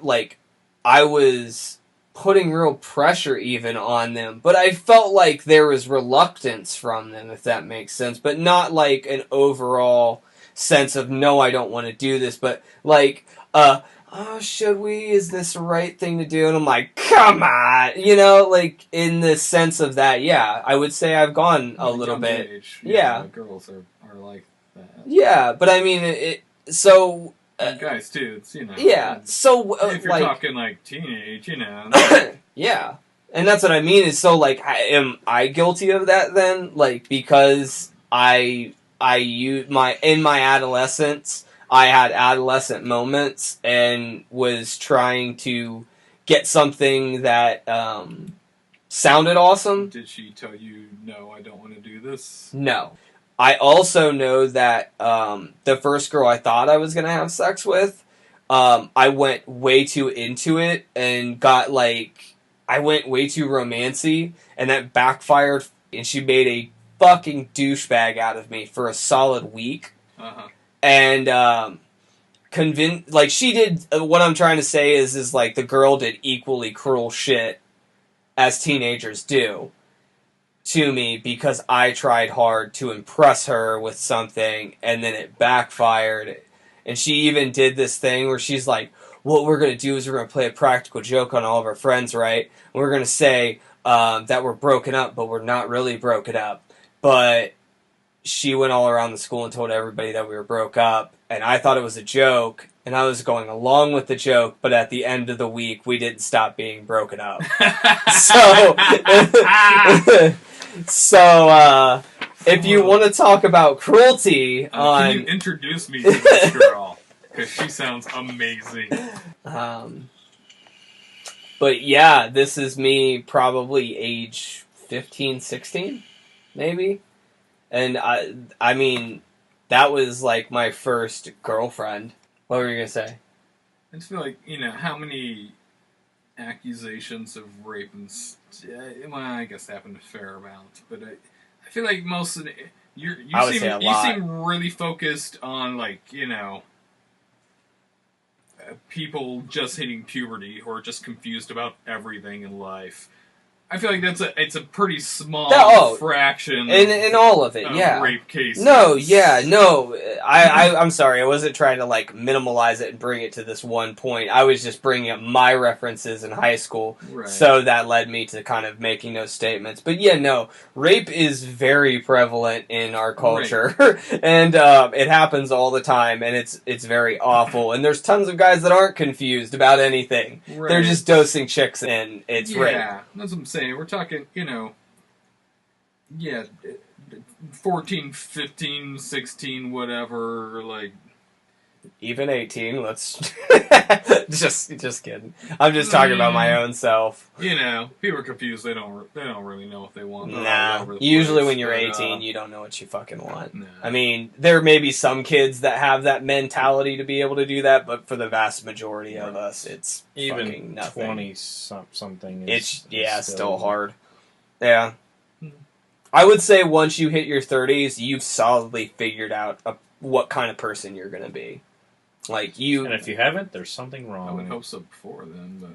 was putting real pressure even on them, but I felt like there was reluctance from them, if that makes sense, but not like an overall sense of, no, I don't want to do this, but like, oh, should we? Is this the right thing to do? And I'm like, come on! Like, in the sense of that, yeah, I would say I've gone a little bit. Age, yeah. Girls are like that. Yeah, but I mean, so... and guys, too, it's, Yeah, so... if you're talking, like, teenage, Yeah. And that's what I mean, is so, like, am I guilty of that, then? Like, because in my adolescence... I had adolescent moments and was trying to get something that sounded awesome. Did she tell you, no, I don't want to do this? No. I also know that the first girl I thought I was going to have sex with, I went way too into it and got I went way too romancy, and that backfired, and she made a fucking douchebag out of me for a solid week. Uh-huh. And, she did, what I'm trying to say is like, the girl did equally cruel shit as teenagers do to me, because I tried hard to impress her with something, and then it backfired. And she even did this thing where she's like, what we're going to do is we're going to play a practical joke on all of our friends, right? And we're going to say, that we're broken up, but we're not really broken up. But... she went all around the school and told everybody that we were broke up, and I thought it was a joke, and I was going along with the joke, but at the end of the week, we didn't stop being broken up. So, if you want to talk about cruelty on... Can you introduce me to this girl? Because she sounds amazing. But yeah, this is me probably age 15, 16, maybe? And I mean, that was like my first girlfriend. What were you gonna say? I just feel like, how many accusations of rape and I guess happened a fair amount, but I feel like most of the, you seem really focused on like, people just hitting puberty or just confused about everything in life. I feel like it's a pretty small fraction in all of it, yeah. Rape cases. No, yeah, no. I'm sorry, I wasn't trying to like minimalize it and bring it to this one point. I was just bringing up my references in high school, right. So that led me to kind of making those statements. But yeah, no, rape is very prevalent in our culture, right. And it happens all the time, and it's very awful. And there's tons of guys that aren't confused about anything. Right. They're just dosing chicks, and it's rape. Yeah, that's what I'm saying. We're talking, 14, 15, 16, whatever, like... Even 18, let's... just kidding. I'm just talking about my own self. People are confused. They don't really know what they want. Usually when you're 18, you don't know what you fucking want. Nah. I mean, there may be some kids that have that mentality to be able to do that, but for the vast majority of us, it's even fucking nothing. 20 something. It's still hard. Yeah. I would say once you hit your 30s, you've solidly figured out what kind of person you're going to be. Like you, and if you haven't, there's something wrong. I would hope so before then, but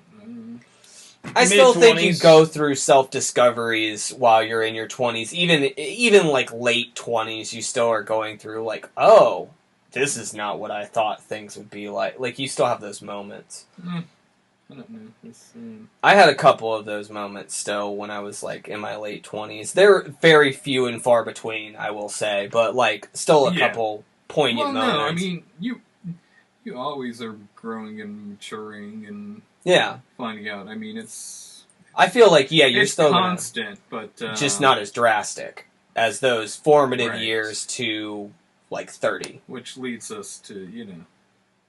I still think you go through self-discoveries while you're in your 20s. Even like late 20s, you still are going through like, oh, this is not what I thought things would be like. Like, you still have those moments. I don't know. I had a couple of those moments still when I was like in my late 20s. They're very few and far between, I will say, but like still a couple poignant moments. No, I mean, you always are growing and maturing and finding out. I mean, I feel like you're still constant, but just not as drastic as those formative years to like 30. Which leads us to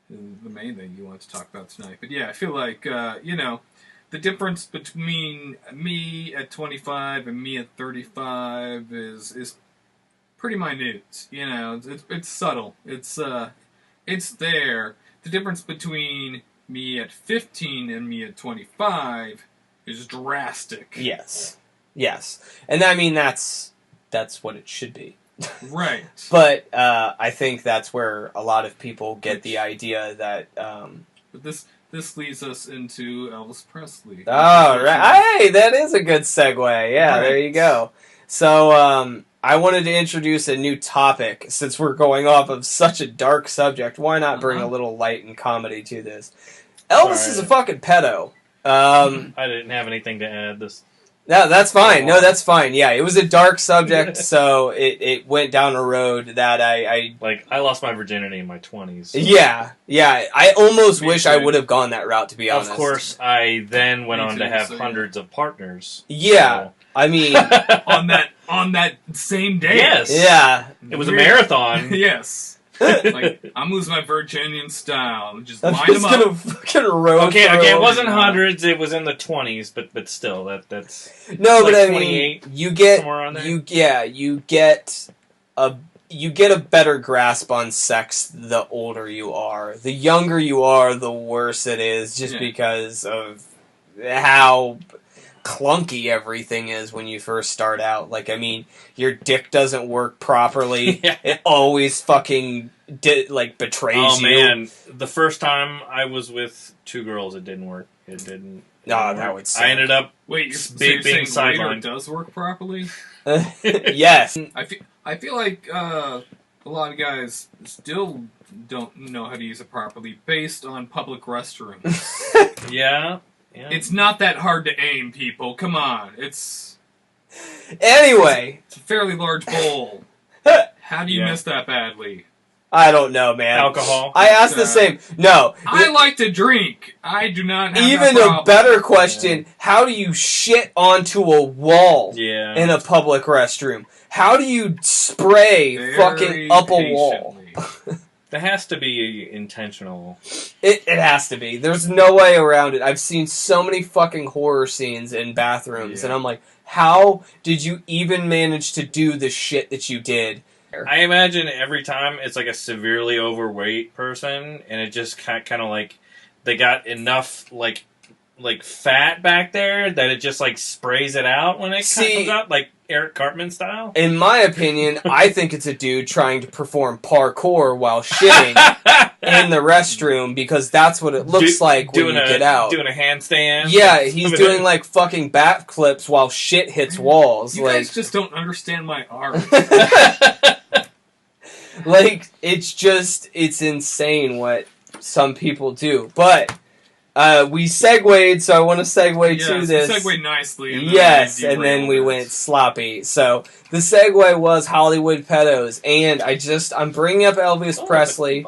the main thing you want to talk about tonight. But yeah, I feel like the difference between me at 25 and me at 35 is pretty minute. It's subtle. It's there. The difference between me at 15 and me at 25 is drastic. Yes. And I mean, that's what it should be. Right. But I think that's where a lot of people get the idea that... But this leads us into Elvis Presley. Oh, right. Hey, that is a good segue. Yeah, There you go. So, I wanted to introduce a new topic. Since we're going off of such a dark subject, why not bring a little light and comedy to this? Elvis is a fucking pedo. I didn't have anything to add. No, that's fine. No, that's fine. Yeah, it was a dark subject, so it went down a road that I lost my virginity in my 20s. Yeah. I almost wish I would have gone that route, to be honest. Of course, I then went on to have hundreds of partners. Yeah, so. I mean... on that same day. Yes. Yeah. It was a marathon. Yes. Like, I'm losing my virginity in style. Just line them up. Okay, it wasn't hundreds, it was in the 20s, but still, that's... No, but I mean, you get a better grasp on sex the older you are. The younger you are, the worse it is, just because of how clunky everything is when you first start out. Like, I mean, your dick doesn't work properly. It always fucking betrays you. Oh man, the first time I was with 2 girls, it didn't work. It didn't. That would suck. I ended up being sidelined. Does work properly? Yes. I feel like a lot of guys still don't know how to use it properly based on public restrooms. Yeah. It's not that hard to aim, people. Come on. Anyway. It's a fairly large bowl. How do you miss that badly? I don't know, man. Alcohol. I asked the same. No. I like to drink. I do not have even a better question, how do you shit onto a wall in a public restroom? How do you spray fucking up a wall? That has to be intentional. It has to be. There's no way around it. I've seen so many fucking horror scenes in bathrooms, and I'm like, how did you even manage to do the shit that you did? I imagine every time it's like a severely overweight person, and it just kind of like they got enough like fat back there that it just like sprays it out when it comes out, like Eric Cartman style. In my opinion, I think it's a dude trying to perform parkour while shitting in the restroom, because that's what it looks like when you get out. Doing a handstand. Yeah, he's doing like fucking backflips while shit hits walls. You guys just don't understand my art. Like, it's insane what some people do. But we segued, so I want to segue to this. We segued nicely. And then we went sloppy. So the segue was Hollywood pedos, and I'm bringing up Elvis Presley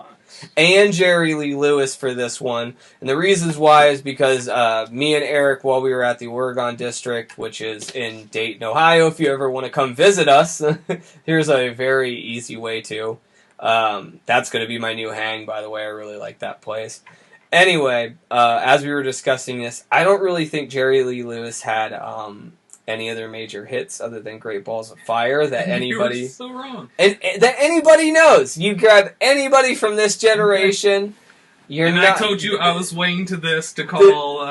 and Jerry Lee Lewis for this one. And the reasons why is because me and Erik, while we were at the Oregon District, which is in Dayton, Ohio, if you ever want to come visit us, here's a very easy way to. That's going to be my new hang, by the way. I really like that place. Anyway, as we were discussing this, I don't really think Jerry Lee Lewis had any other major hits other than Great Balls of Fire that anybody... You're so wrong. And that anybody knows. You grab anybody from this generation, I told you I was waiting to this to call.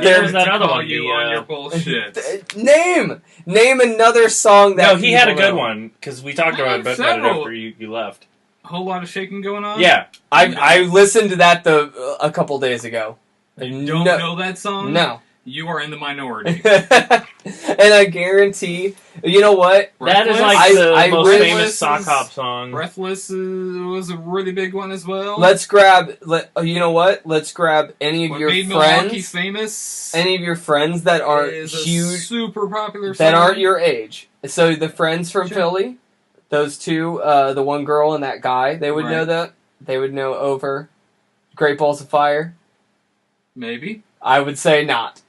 There's that other one. You on your bullshit. Name another song that. No, he had a good one because we talked about it after you left. A whole lot of shaking going on. Yeah, I listened to that a couple days ago. You don't know that song? No. You are in the minority. And I guarantee, you know what? That is like the most famous sock hop song. Breathless was a really big one as well. Let's grab, you know what? Let's grab any of your friends. Milwaukee famous. Any of your friends that aren't huge. Super popular song. That aren't your age. So the friends from Philly, those two, the one girl and that guy, they would know that. They would know over Great Balls of Fire. Maybe. I would say not.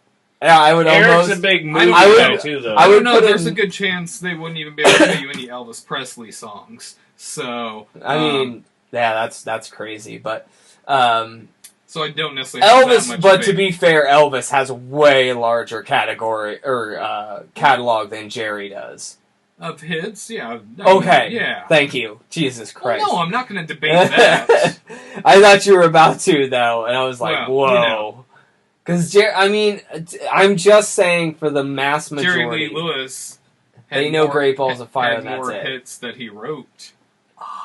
Yeah, I would Eric's almost. a big movie guy too, though. I don't know. There's a good chance they wouldn't even be able to play you any Elvis Presley songs. So I mean, yeah, that's crazy, but so I don't necessarily have Elvis. That much But faith. to be fair, Elvis has a way larger category or catalog than Jerry does. Of hits, yeah. Okay, yeah. Thank you, Jesus Christ. Well, no, I'm not going to debate that. I thought you were about to though, and I was like, well, whoa. You know. Because I'm just saying for the mass majority. Jerry Lee Lewis. They know Great Balls of Fire. Had and more that's it. hits that he wrote.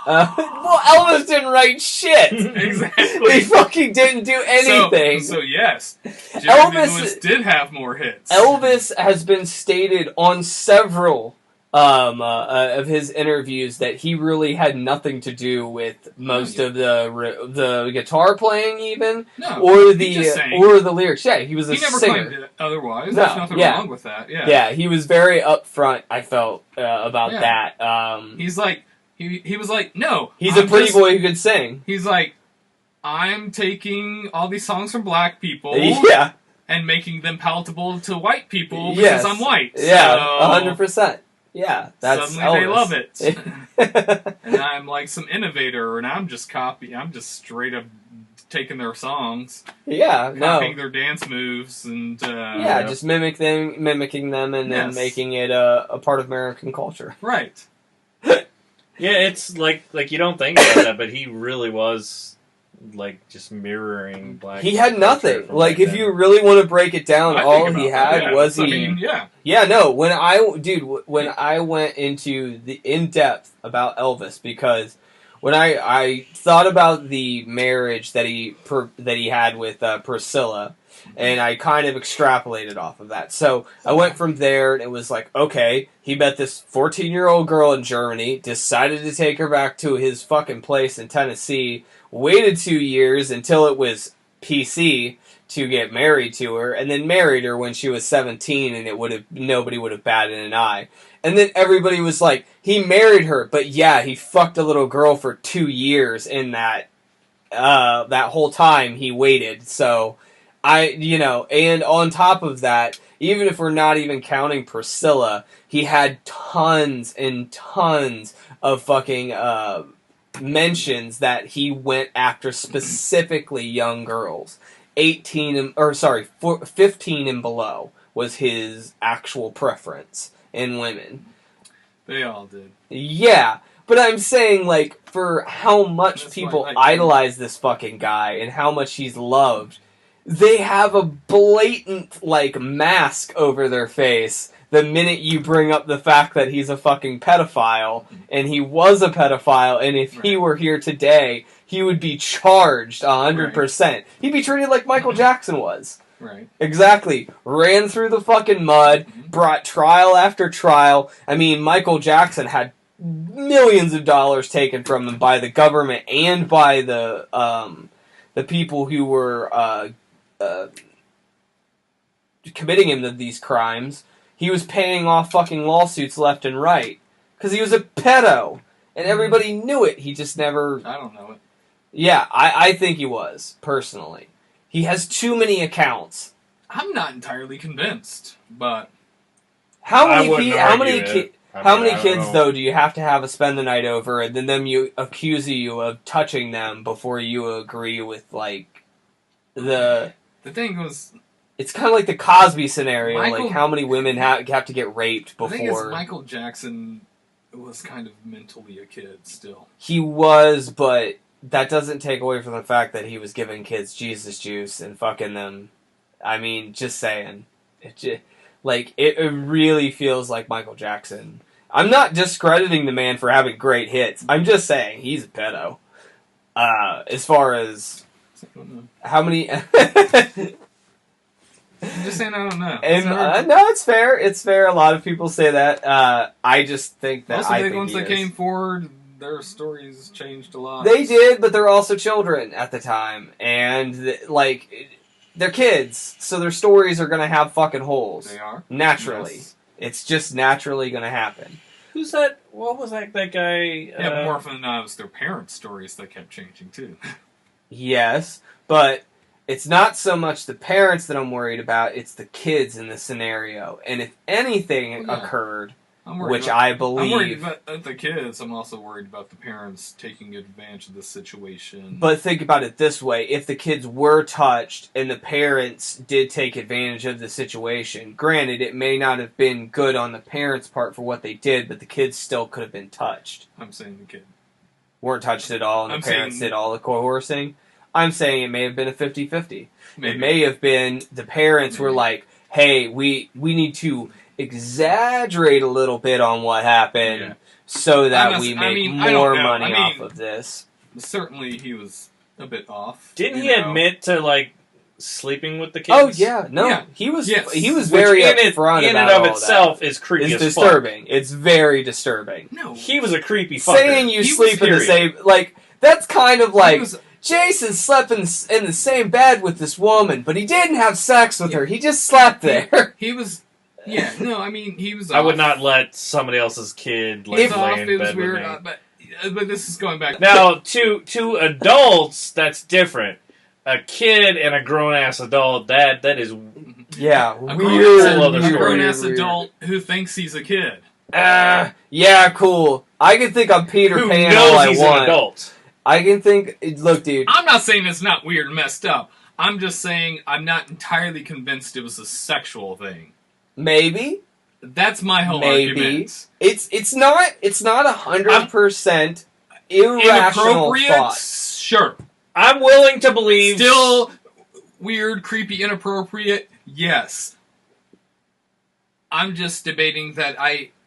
Well, Elvis didn't write shit. Exactly. He fucking didn't do anything. So yes, Jerry Elvis Lee Lewis did have more hits. Elvis has been stated on several of his interviews that he really had nothing to do with most of the guitar playing, even or the lyrics. Yeah, he was a singer. He never claimed it otherwise. No, There's nothing wrong with that. Yeah, yeah, he was very upfront. I felt about that. He's like. He was like, no. He's a pretty boy who could sing. He's like, I'm taking all these songs from black people and making them palatable to white people because I'm white. Yeah, 100%. Yeah, that's suddenly Elvis. They love it. And I'm like some innovator, and I'm just straight up taking their songs. Yeah, copying their dance moves and just mimicking them, and then making it a part of American culture. Right. Yeah, it's like you don't think about that, but he really was like just mirroring black. He had nothing. Like if you really want to break it down, all he had was when I went into the in depth about Elvis, because when I thought about the marriage that he had with Priscilla. And I kind of extrapolated off of that. So I went from there, and it was like, okay, he met this 14-year-old girl in Germany, decided to take her back to his fucking place in Tennessee, waited 2 years until it was PC to get married to her, and then married her when she was 17, and nobody would have batted an eye. And then everybody was like, he married her, but yeah, he fucked a little girl for 2 years in that whole time he waited, so... and on top of that, even if we're not even counting Priscilla, he had tons and tons of fucking mentions that he went after specifically young girls. 15 and below was his actual preference in women. They all did. Yeah. But I'm saying, like, for how much people idolize this fucking guy and how much he's loved... They have a blatant, like, mask over their face the minute you bring up the fact that he's a fucking pedophile, and he was a pedophile, and if he were here today, he would be charged 100%. Right. He'd be treated like Michael Jackson was. Right. Exactly. Ran through the fucking mud, brought trial after trial. I mean, Michael Jackson had millions of dollars taken from him by the government and by the people who were... committing him to these crimes. He was paying off fucking lawsuits left and right because he was a pedo, and everybody knew it. He just never. I don't know it. Yeah, I think he was personally. He has too many accounts. I'm not entirely convinced, but how many kids though do you have to have a spend the night over, and then them you accuse you of touching them before you agree with like the. The thing was... It's kind of like the Cosby scenario, like how many women have to get raped before... The thing is, Michael Jackson was kind of mentally a kid still. He was, but that doesn't take away from the fact that he was giving kids Jesus juice and fucking them. I mean, just saying. It really feels like Michael Jackson. I'm not discrediting the man for having great hits. I'm just saying he's a pedo. As far as how many... I'm just saying I don't know. And, no, it's fair. It's fair. A lot of people say that. I just think that... Most of the ones that came forward, their stories changed a lot. They did, but they're also children at the time. And, they're kids, so their stories are going to have fucking holes. They are. Naturally. Yes. It's just naturally going to happen. Who's that? What was that guy? Yeah, but more often than not, it was their parents' stories that kept changing, too. Yes, but it's not so much the parents that I'm worried about, it's the kids in the scenario. And if anything occurred, which I believe... I'm worried about the kids, I'm also worried about the parents taking advantage of the situation. But think about it this way, if the kids were touched and the parents did take advantage of the situation, granted, it may not have been good on the parents' part for what they did, but the kids still could have been touched. I'm saying the kid. Weren't touched at all, and the parents did all the coercing. I'm saying it may have been a 50-50. It may have been the parents were like, hey, we need to exaggerate a little bit on what happened so that we make more money off of this. Certainly he was a bit off. Didn't he admit to, sleeping with the kids? Oh, yeah. No, yeah. He was very upfront about in and of itself is creepy as disturbing. Fuck. It's very disturbing. No. He was a creepy fucker. Saying you sleep in the same... that's kind of like... Jason slept in the same bed with this woman, but he didn't have sex with her. He just slept there. He was... Yeah, no, I mean, he was off. I would not let somebody else's kid lay in bed with me. But this is going back... Now, to adults, that's different. A kid and a grown-ass adult, that is... Yeah, a grown-ass adult who thinks he's a kid. Yeah, cool. I can think I'm Peter Pan all I want. Who knows he's an adult. I can think... Look, dude. I'm not saying it's not weird and messed up. I'm just saying I'm not entirely convinced it was a sexual thing. Maybe. That's my whole argument. It's not 100% irrational thought. Sure. I'm willing to believe... Still weird, creepy, inappropriate? Yes. I'm just debating that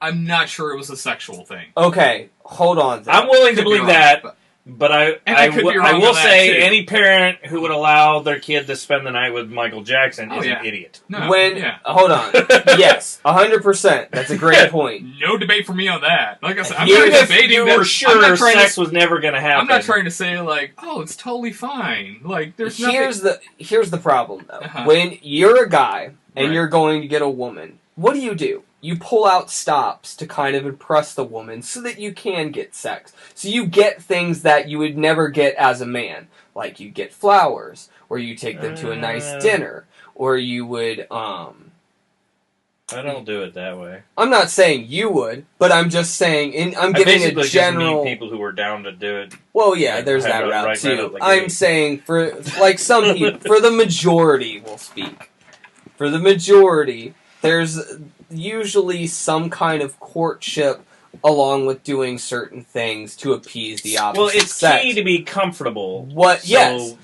I'm not sure it was a sexual thing. Okay, hold on. I'm willing to believe that, but I will say any parent who would allow their kid to spend the night with Michael Jackson is an idiot. No, hold on. Yes, 100%. That's a great point. No debate for me on that. Like I said, I'm not debating you were sure sex was never going to happen. I'm not trying to say it's totally fine. There's nothing. Here's the problem though. When you're a guy and you're going to get a woman, what do? You pull out stops to kind of impress the woman so that you can get sex. So you get things that you would never get as a man. Like you get flowers, or you take them to a nice dinner, or you would, I don't do it that way. I'm not saying you would, but I'm just saying, I'm giving a general... Just meet people who are down to do it. Well, yeah, there's that route too. I'm saying for, some people, for the majority, we'll speak. For the majority, there's usually some kind of courtship along with doing certain things to appease the opposite sex. Well, it's key to be comfortable.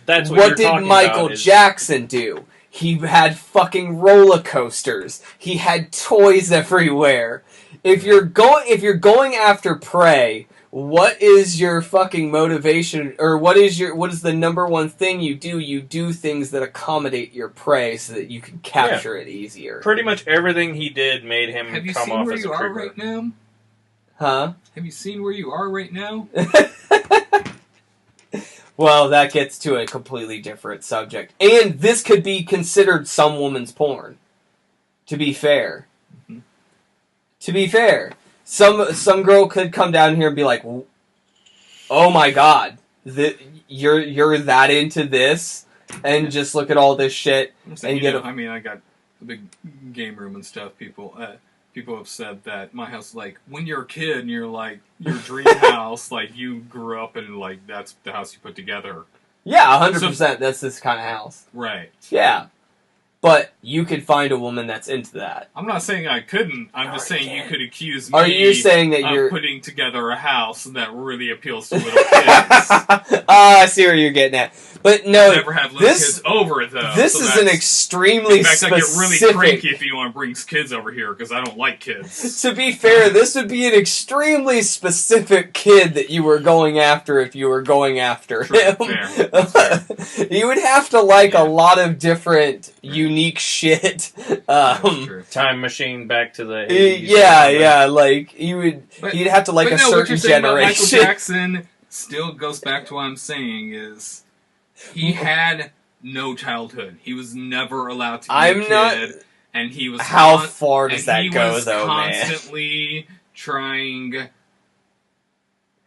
That's what did Michael Jackson do? He had fucking roller coasters. He had toys everywhere. If you're going after prey, what is your fucking motivation, or what is the number one thing you do? You do things that accommodate your prey so that you can capture it easier. Pretty much everything he did made him come off as a creeper. Have you seen where you are right now? Huh? Have you seen where you are right now? Well, that gets to a completely different subject. And this could be considered some woman's porn. To be fair. Mm-hmm. To be fair. Some girl could come down here and be like, oh my god, you're that into this? And just look at all this shit and get I got a big game room and stuff. People have said that my house, when you're a kid and you're your dream house, you grew up and that's the house you put together. Yeah, 100%. That's this kind of house. Right. Yeah. But you could find a woman that's into that. I'm not saying I couldn't. I'm just saying you could accuse me Are you saying that you're putting together a house that really appeals to little kids. I see where you're getting at. But no, I've never had little kids over, though. This is an extremely specific... In fact, I get really cranky if anyone brings kids over here, because I don't like kids. To be fair, this would be an extremely specific kid that you were going after if you were going after him. Fair. You would have to like a lot of different, unique shit. Time machine back to the 80s. Yeah, like, you'd have to like a certain generation. Michael Jackson still goes back to what I'm saying is... He had no childhood. He was never allowed to be a kid. And he was... How far does that go, though, man? He was constantly trying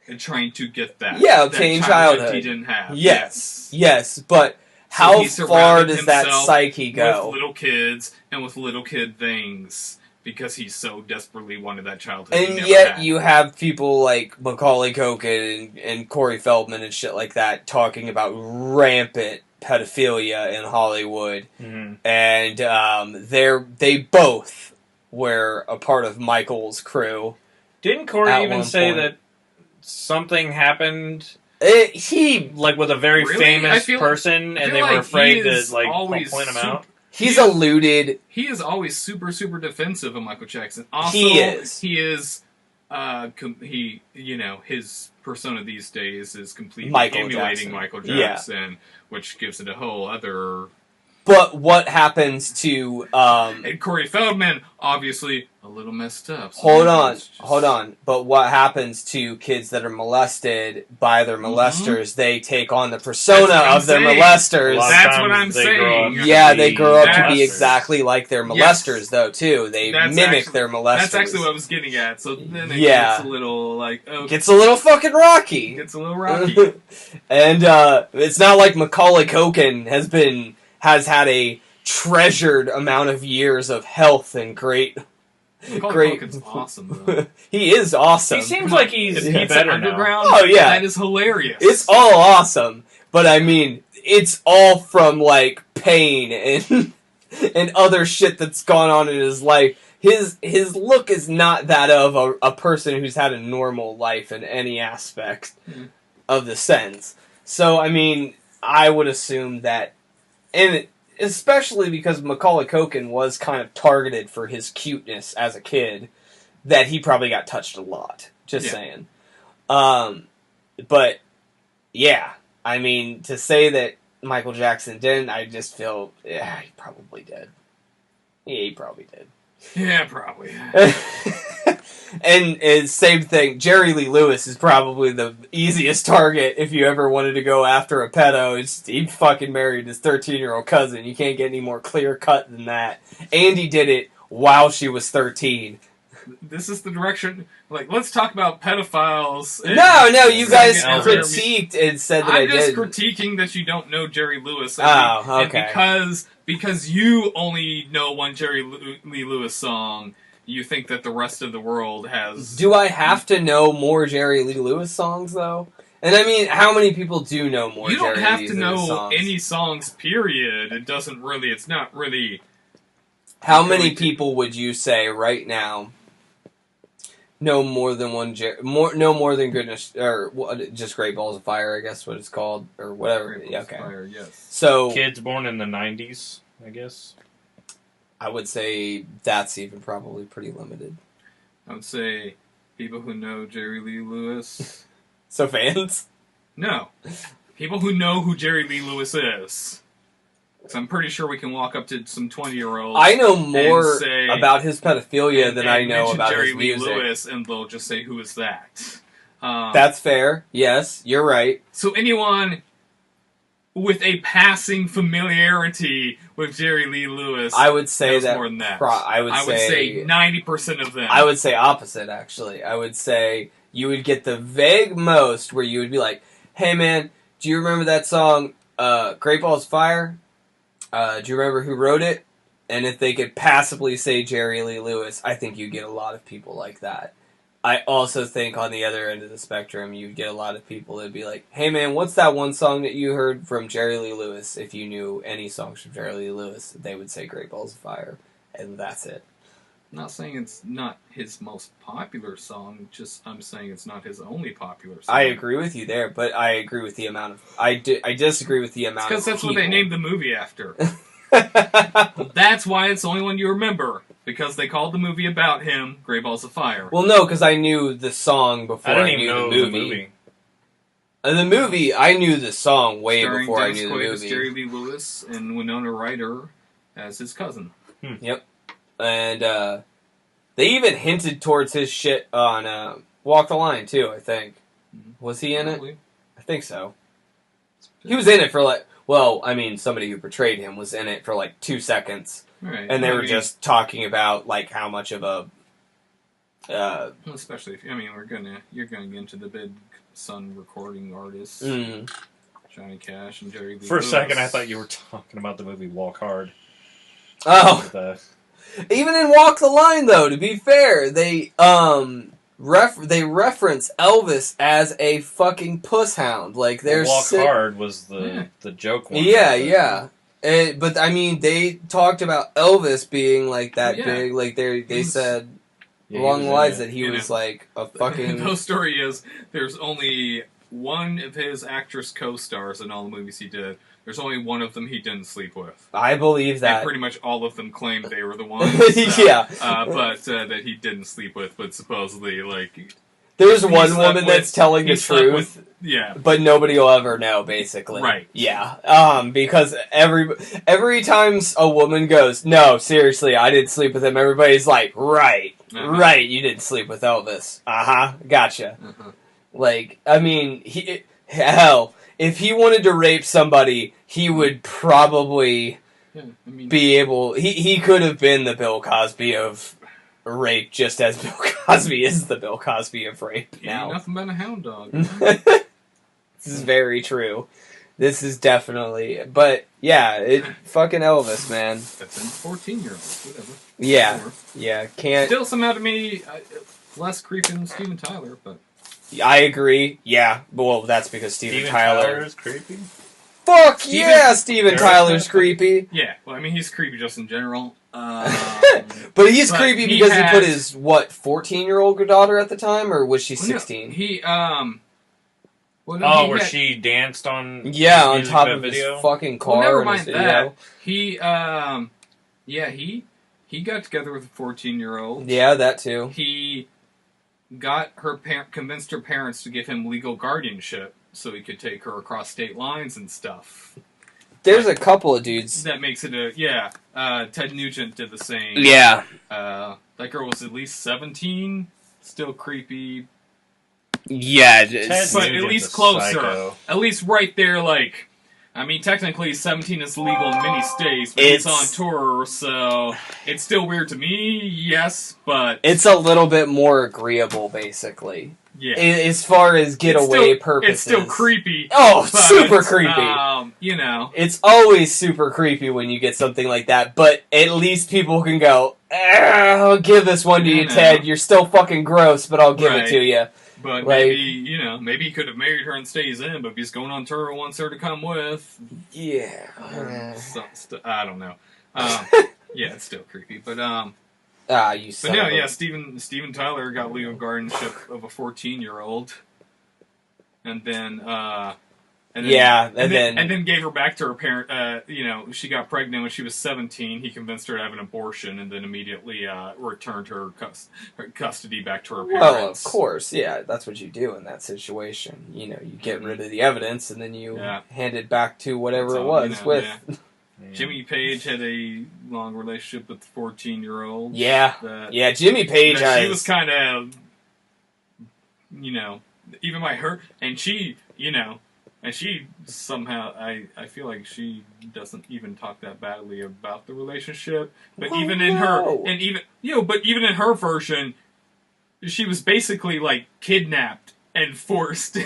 to get that. Yeah, obtain childhood. He didn't have. Yes, but how far does that psyche go? With little kids and with little kid things. Because he so desperately wanted that childhood. And yet you have people like Macaulay Culkin and Corey Feldman and shit like that talking about rampant pedophilia in Hollywood. Mm-hmm. And they both were a part of Michael's crew. Didn't Corey even say that something happened... Like with a very famous person, and they were afraid to point him out? He's alluded. He is always super, super defensive of Michael Jackson. Also, he is. His persona these days is completely emulating Michael Jackson, which gives it a whole other... But what happens to... and Corey Feldman, obviously, a little messed up. So hold on. But what happens to kids that are molested by their molesters? They take on the persona of their molesters. That's what I'm saying. They grow up to be exactly like their molesters, though, too. They mimic their molesters. That's actually what I was getting at. So then it gets a little, like... Gets a little fucking rocky. Gets a little rocky. And it's not like Macaulay Culkin has had a treasured amount of years of health and great... Culkin's awesome, though. He is awesome. He seems like he's better Underground. Oh, yeah. That is hilarious. It's all awesome. But, I mean, it's all from, like, pain and other shit that's gone on in his life. His look is not that of a person who's had a normal life in any aspect of the sense. So, I mean, I would assume that... And especially because Macaulay Culkin was kind of targeted for his cuteness as a kid, that he probably got touched a lot. Just saying. But, yeah. I mean, to say that Michael Jackson didn't, I just feel, he probably did. Yeah, he probably did. Yeah, probably. And same thing, Jerry Lee Lewis is probably the easiest target if you ever wanted to go after a pedo. He fucking married his 13-year-old cousin. You can't get any more clear cut than that. And he did it while she was 13. This is the direction... Like, let's talk about pedophiles. No, you guys critiqued and said that I'm just critiquing that you don't know Jerry Lewis. Okay. And because you only know one Jerry Lee Lewis song... You think that the rest of the world has... Do I have to know more Jerry Lee Lewis songs, though? And I mean, how many people do know more Jerry Lee Lewis songs? You don't have to know any songs, period. It doesn't really... It's not really... How many people would you say right now know more than one... No more than Goodness... Or just Great Balls of Fire, I guess what it's called. Or whatever. Great Balls of Fire, yes. So... Kids born in the 90s, I guess. I would say that's even probably pretty limited. I would say people who know Jerry Lee Lewis. So fans? No. People who know who Jerry Lee Lewis is. So I'm pretty sure we can walk up to some 20-year-olds. I know more about his pedophilia than I know about Jerry his music. Lee Lewis, and they'll just say, who is that? That's fair. Yes, you're right. So anyone with a passing familiarity with Jerry Lee Lewis, I would say that more than that. I would say 90% of them. I would say opposite, actually. I would say you would get the vague most where you would be like, "Hey, man, do you remember that song, Great Balls of Fire? Do you remember who wrote it?" And if they could passably say Jerry Lee Lewis, I think you get a lot of people like that. I also think on the other end of the spectrum, you get a lot of people that'd be like, hey man, what's that one song that you heard from Jerry Lee Lewis? If you knew any songs from Jerry Lee Lewis, they would say Great Balls of Fire. And that's it. I'm not saying it's not his most popular song, just I'm saying it's not his only popular song. I agree with you there, but I agree with the amount of... I disagree with the amount of because that's people. what they named the movie after. That's why it's the only one you remember. Because they called the movie about him Great Balls of Fire. Well, no, because I knew the song before I knew the movie. The movie, I knew the song way starring before Dennis I knew Quaid the as movie. Jerry Lee Lewis and Winona Ryder as his cousin. Yep. And they even hinted towards his shit on Walk the Line, too, I think. Was he in it? I think so. He was in it for like... Well, I mean, somebody who portrayed him was in it for like 2 seconds. Right. And they were just talking about like how much of a... well, especially if... I mean, you're gonna get into the Big Sun recording artists. Johnny Cash and Jerry Lee For a Lewis. second, I thought you were talking about the movie Walk Hard. Oh! Even in Walk the Line, though, to be fair, they reference Elvis as a fucking puss hound. Like, Walk Hard was the joke one. Yeah. But, I mean, they talked about Elvis being, like, that big. Like, they said along the lines that he was, like, a fucking... The whole story is, there's only one of his actress co-stars in all the movies he did. There's only one of them he didn't sleep with. I believe that. And pretty much all of them claimed they were the ones. Yeah. But that he didn't sleep with, but supposedly, like... There's one woman that's telling the truth. Yeah. But nobody will ever know, basically. Right. Yeah. Because every time a woman goes, no, seriously, I didn't sleep with him, everybody's like, right, you didn't sleep with Elvis. Gotcha. Like, I mean, hell, if he wanted to rape somebody, he would probably be able... He could have been the Bill Cosby of rape, just as Bill Cosby is the Bill Cosby of rape now. Ain't nothing but a hound dog. This is very true. This is definitely... But, yeah, fucking Elvis, man. That's in 14-year-olds, whatever. Yeah, can't... Still, somehow to me, less creepy than Steven Tyler, but... I agree. Yeah. Well, that's because Steven Tyler is creepy. Fuck yeah, Steven Tyler's creepy. Yeah. Well, I mean, he's creepy just in general. But he's creepy because he put his 14-year-old daughter at the time, or was she 16? Where she danced on on top of his fucking car. Well, never in mind his video. that. He got together with a 14-year-old. Yeah, that too. He got convinced her parents to give him legal guardianship so he could take her across state lines and stuff. There's a couple of dudes. That makes it Ted Nugent did the same. Yeah. That girl was at least 17. Still creepy. Yeah. But at least closer. Psycho. At least right there, like... I mean, technically, 17 is legal in many states, but he's on tour, so it's still weird to me, yes, but... It's a little bit more agreeable, basically. Yeah. As far as getaway purposes. It's still creepy. Oh, super creepy. You know. It's always super creepy when you get something like that, but at least people can go, I'll give this one to you, Ted. You're still fucking gross, but I'll give it to you. But maybe he could have married her and stays in, but if he's going on tour and wants her to come with... Yeah. I don't know. Yeah, it's still creepy, but... Steven Tyler got legal guardianship of a 14-year-old, and then gave her back to her parent. She got pregnant when she was 17. He convinced her to have an abortion, and then immediately returned her custody back to her parents. Well, of course, yeah, that's what you do in that situation. You get rid of the evidence, and then you hand it back to whatever it was with. Yeah. Jimmy Page had a long relationship with the 14-year-old. Yeah, Jimmy Page has... She was kind of, even by her, and she somehow, I feel like she doesn't even talk that badly about the relationship. But even in her version, she was basically, like, kidnapped and forced,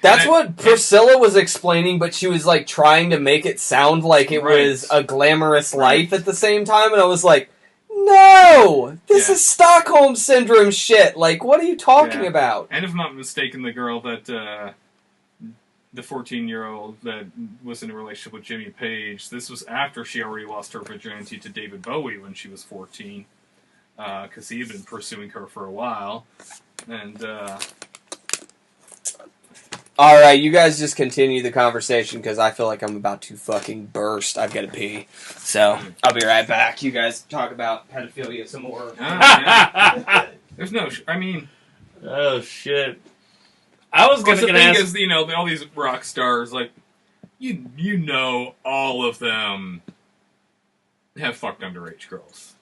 That's what Priscilla was explaining, but she was, like, trying to make it sound like it was a glamorous life at the same time, and I was like, no, No! This is Stockholm Syndrome shit. Like, what are you talking about? And if I'm not mistaken, the girl that, the 14-year-old that was in a relationship with Jimmy Page, this was after she already lost her virginity to David Bowie when she was 14. Because he had been pursuing her for a while. And, Alright, you guys just continue the conversation because I feel like I'm about to fucking burst. I've got to pee. So, I'll be right back. You guys talk about pedophilia some more. There's no... I mean... Oh, shit. I was going to ask... The thing is, you know, all these rock stars, like, you know all of them have fucked underage girls.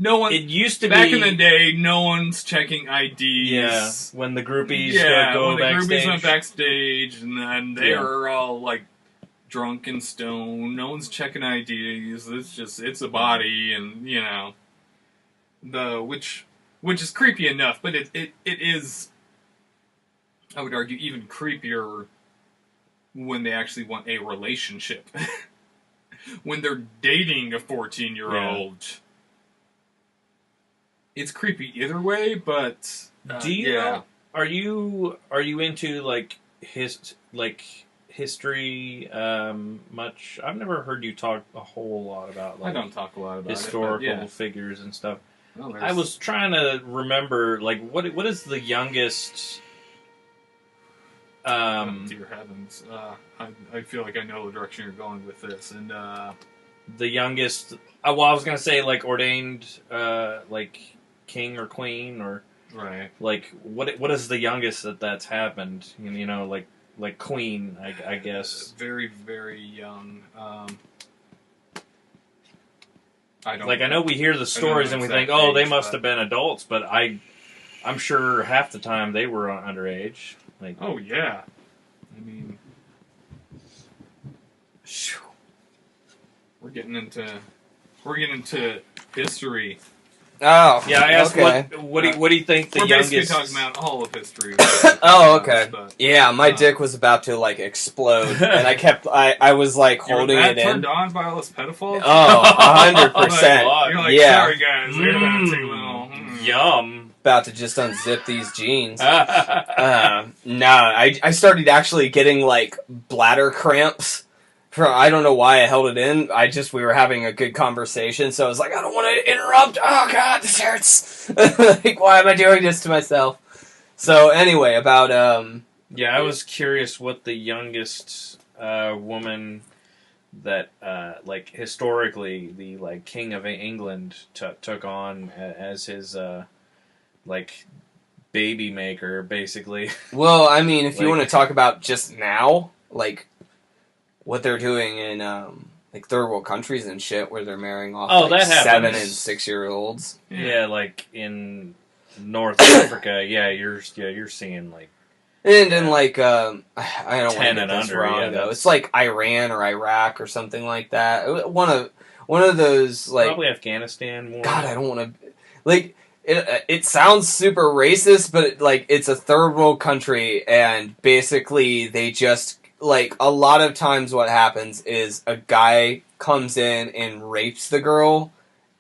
No one. It used to back be in the day. No one's checking IDs. Yeah, when the groupies go when the groupies went backstage, and then they were all like drunk and stoned. No one's checking IDs. It's a body, and you know, which is creepy enough, but it is. I would argue even creepier when they actually want a relationship. When they're dating a 14-year-old. Yeah. It's creepy either way, but do you know, are you into like history much? I've never heard you talk a whole lot about like I don't talk a lot about historical figures and stuff. Well, I was trying to remember like what is the youngest dear heavens. I feel like I know the direction you're going with this, and the youngest I was gonna say like ordained like king or queen or right. Like what is the youngest that's happened? You know, like queen, I guess. Very, very young. I don't. Like I know we hear the stories and we think, oh, they must have been adults, but I'm sure half the time they were underage. Like, oh yeah, I mean, we're getting into history. Oh, yeah. I asked okay. what do you think the youngest? We're basically talking about all of history. Oh, okay. Yeah, my dick was about to like explode, and I was like holding it in. Turned on by all this pedophiles? Oh, 100%. You're like, yeah. Sorry guys, we're about to take a little. Yum. About to just unzip these jeans. I started actually getting like bladder cramps. I don't know why I held it in. We were having a good conversation, so I was like, I don't want to interrupt. Oh god, this hurts. Like, why am I doing this to myself? So anyway, about yeah, I was curious what the youngest woman that like historically the like King of England took on as his like baby maker, basically. Well, I mean, if you want to talk about just now, like what they're doing in like third world countries and shit, where they're marrying off like 7 and 6 year olds. Yeah, like in North Africa. Yeah, you're seeing like. And then like I don't want to get this under, wrong though. It's like Iran or Iraq or something like that. One of those like probably Afghanistan. More. God, I don't want to like. It sounds super racist, but like it's a third world country, and basically they just. Like, a lot of times what happens is a guy comes in and rapes the girl,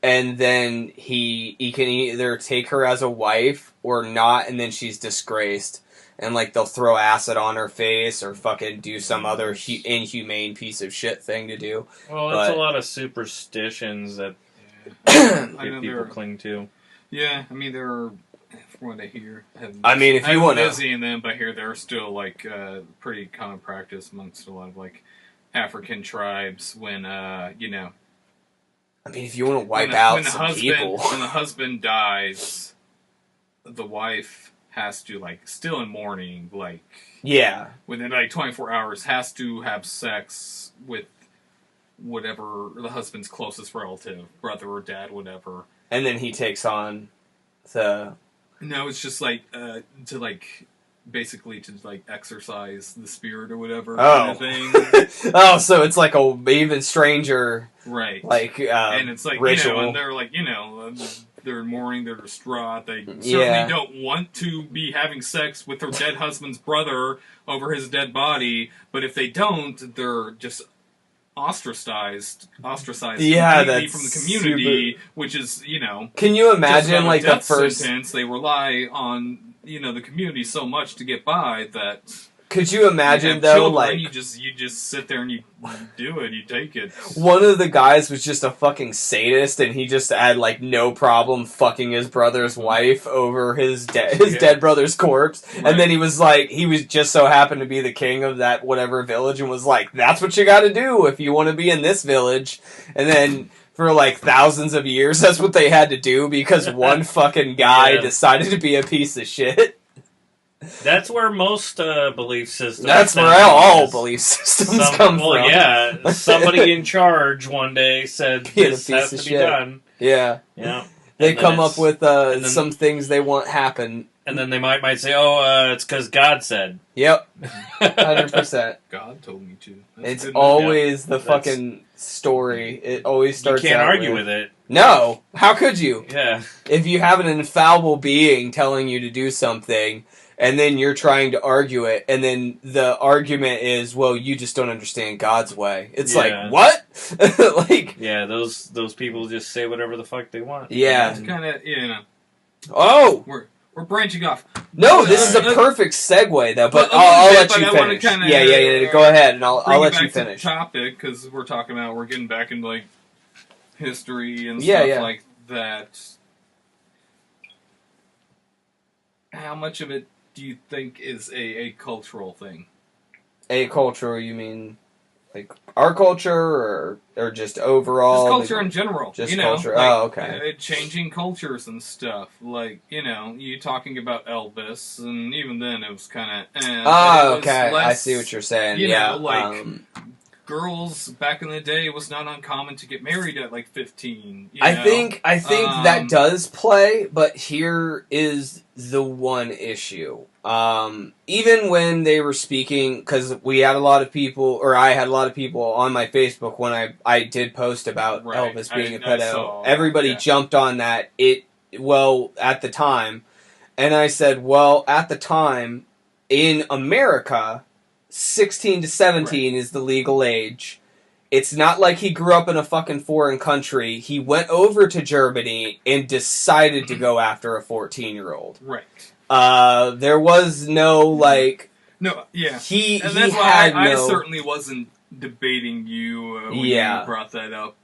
and then he can either take her as a wife or not, and then she's disgraced. And, like, they'll throw acid on her face or fucking do some other inhumane piece of shit thing to do. Well, it's a lot of superstitions that people cling to. Yeah, I mean, there are... From what I hear, if you want to seeing them, but here they're still like pretty common practice amongst a lot of like African tribes when you know. I mean, if you want to wipe out some people, when the husband dies, the wife has to like still in mourning, like within like 24 hours, has to have sex with whatever the husband's closest relative, brother or dad, whatever, and then he takes on the. No, it's just like to like basically to like exercise the spirit or whatever kind of thing. Oh, so it's like a even stranger, right? Like and it's like ritual. You know, and they're like they're mourning, they're distraught. They certainly don't want to be having sex with their dead husband's brother over his dead body. But if they don't, they're just ostracized yeah, completely that's from the community, super... which is, Can you imagine, like, the first sentence? They rely on, the community so much to get by that... Could you imagine, you though, children, like... You just sit there and you do it, you take it. One of the guys was just a fucking sadist, and he just had, like, no problem fucking his brother's wife over his dead brother's corpse. Right. And then he was just so happened to be the king of that whatever village, and was like, that's what you gotta do if you want to be in this village. And then... For, like, thousands of years, that's what they had to do, because one fucking guy decided to be a piece of shit. That's where most belief systems... That's where all belief systems come from. Well, yeah. Somebody in charge one day said, this has to be done. Yeah. Yeah. They come up with some things they want happen. And then they might say, it's because God said. Yep. 100%. God told me to. It's always the fucking story. It always starts out You can't argue with it. No. How could you? Yeah. If you have an infallible being telling you to do something, and then you're trying to argue it, and then the argument is, well, you just don't understand God's way. It's like, what? Like... Yeah, those people just say whatever the fuck they want. Yeah. It's kind of, Oh! We're branching off. No, this is a perfect segue, though. But I'll let you finish. Yeah. Go ahead, and I'll let you finish. To the topic, because we're getting back into like history and stuff like that. How much of it do you think is a cultural thing? A cultural, you mean like our culture, or just overall? Just culture in general. Just culture. Like, okay. Changing cultures and stuff. Like, you talking about Elvis, and even then it was kind of... okay. I see what you're saying. Girls back in the day, it was not uncommon to get married at like 15. I think that does play, but here is the one issue. Even when they were speaking, because I had a lot of people on my Facebook when I did post about Elvis being a pedo. Everybody jumped on that. At the time, and I said, well, at the time in America, 16 to 17 is the legal age. It's not like he grew up in a fucking foreign country. He went over to Germany and decided to go after a 14-year-old. Right. There was no, like... No, yeah. And that's why I certainly wasn't debating you when you brought that up.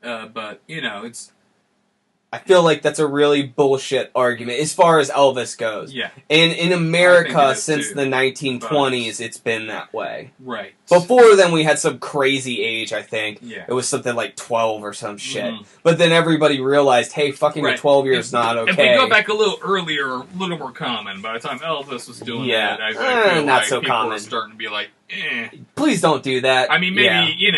But, it's... I feel like that's a really bullshit argument as far as Elvis goes. Yeah. And in America, since the 1920s, it's been that way. Right. Before then, we had some crazy age, I think. Yeah. It was something like 12 or some shit. But then everybody realized, hey, fucking a 12-year is not okay. If we go back a little earlier, a little more common. By the time Elvis was doing that, I feel not like so people common. were starting to be like, Please don't do that. I mean, maybe,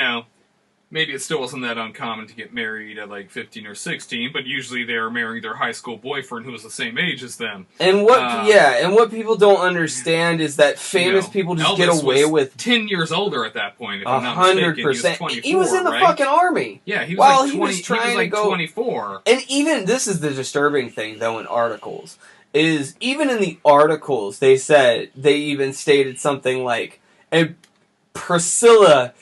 maybe it still wasn't that uncommon to get married at like 15 or 16, but usually they were marrying their high school boyfriend who was the same age as them. And what people don't understand is that famous people just Elvis get away was with 10 years older at that point. If I'm not mistaken, he was 24. He was in the fucking army. Yeah, he was While like 20, he was trying to go 24. And even this is the disturbing thing, though, in articles is even in the articles they even stated something like, and Priscilla.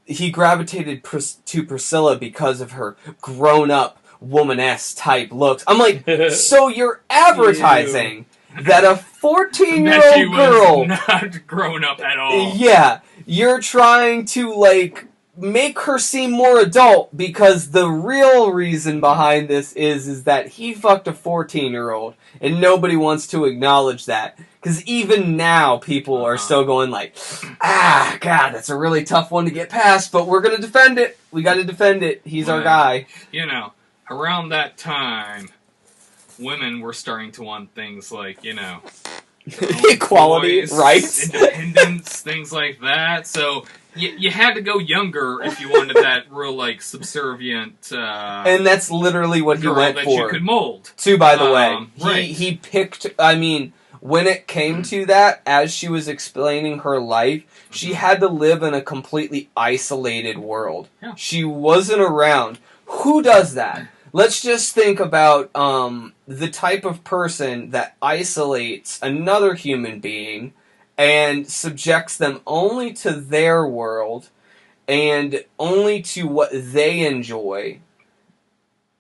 He gravitated to Priscilla because of her grown-up, woman-esque type looks. I'm like, so you're advertising that a 14-year-old girl... was not grown up at all. Yeah, you're trying to, like, make her seem more adult because the real reason behind this is that he fucked a 14-year-old, and nobody wants to acknowledge that. Because even now, people are still going like, God, that's a really tough one to get past, but we're going to defend it. We got to defend it. He's our guy. Around that time, women were starting to want things like, equality, rights, independence, things like that. So you had to go younger if you wanted that real, like, subservient. And that's literally what he went that for. You could mold. Too, by the way, right. He picked. I mean, when it came to that, as she was explaining her life, she had to live in a completely isolated world. Yeah. She wasn't around. Who does that? Let's just think about the type of person that isolates another human being and subjects them only to their world and only to what they enjoy.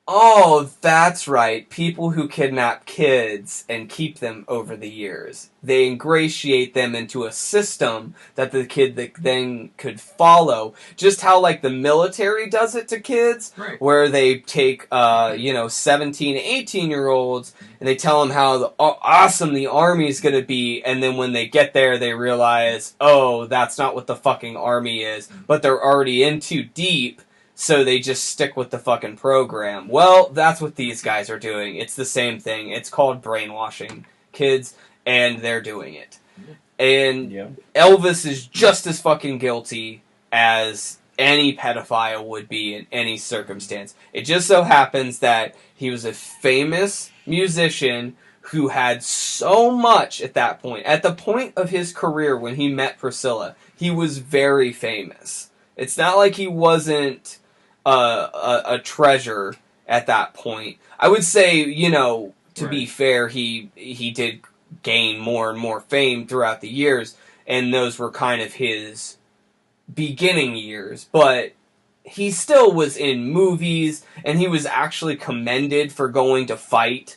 Oh, that's right. People who kidnap kids and keep them over the years. They ingratiate them into a system that the kid then could follow. Just how, like, the military does it to kids. Right. Where they take, 17, 18-year-olds and they tell them how awesome the army's gonna be. And then when they get there, they realize, oh, that's not what the fucking army is. But they're already in too deep. So they just stick with the fucking program. Well, that's what these guys are doing. It's the same thing. It's called brainwashing kids, and they're doing it. And Elvis is just as fucking guilty as any pedophile would be in any circumstance. It just so happens that he was a famous musician who had so much at that point. At the point of his career when he met Priscilla, he was very famous. It's not like he wasn't a treasure at that point. I would say, to be fair, he did gain more and more fame throughout the years, and those were kind of his beginning years, but he still was in movies, and he was actually commended for going to fight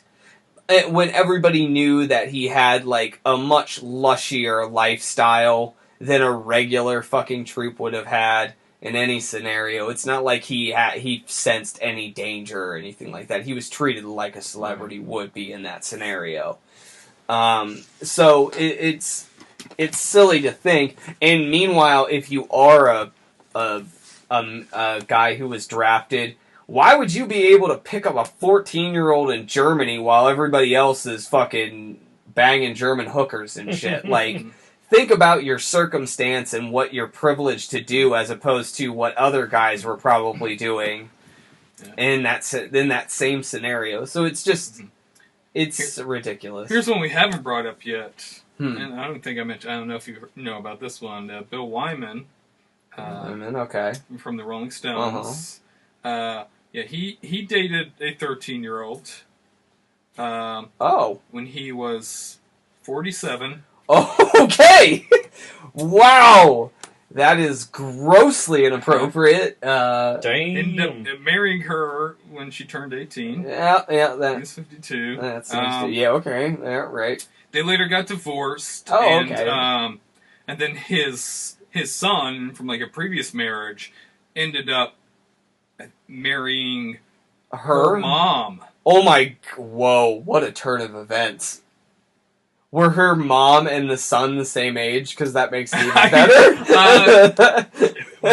when everybody knew that he had, like, a much lushier lifestyle than a regular fucking troop would have had. In any scenario, it's not like he sensed any danger or anything like that. He was treated like a celebrity would be in that scenario. So it's silly to think. And meanwhile, if you are a guy who was drafted, why would you be able to pick up a 14-year-old in Germany while everybody else is fucking banging German hookers and shit? Like. Think about your circumstance and what you're privileged to do as opposed to what other guys were probably doing in that same scenario. So it's just, it's ridiculous. Here's one we haven't brought up yet. And I don't think I mentioned, I don't know if you know about this one. Bill Wyman. Okay. From the Rolling Stones. He dated a 13-year-old. When he was 47. Okay! Wow! That is grossly inappropriate. Ended up marrying her when she turned 18. Yeah, that. He's 52. That seems okay. Yeah, right. They later got divorced. Okay. And then his son, from, like, a previous marriage, ended up marrying her mom. Oh my... Whoa, what a turn of events. Were her mom and the son the same age? Because that makes it even better.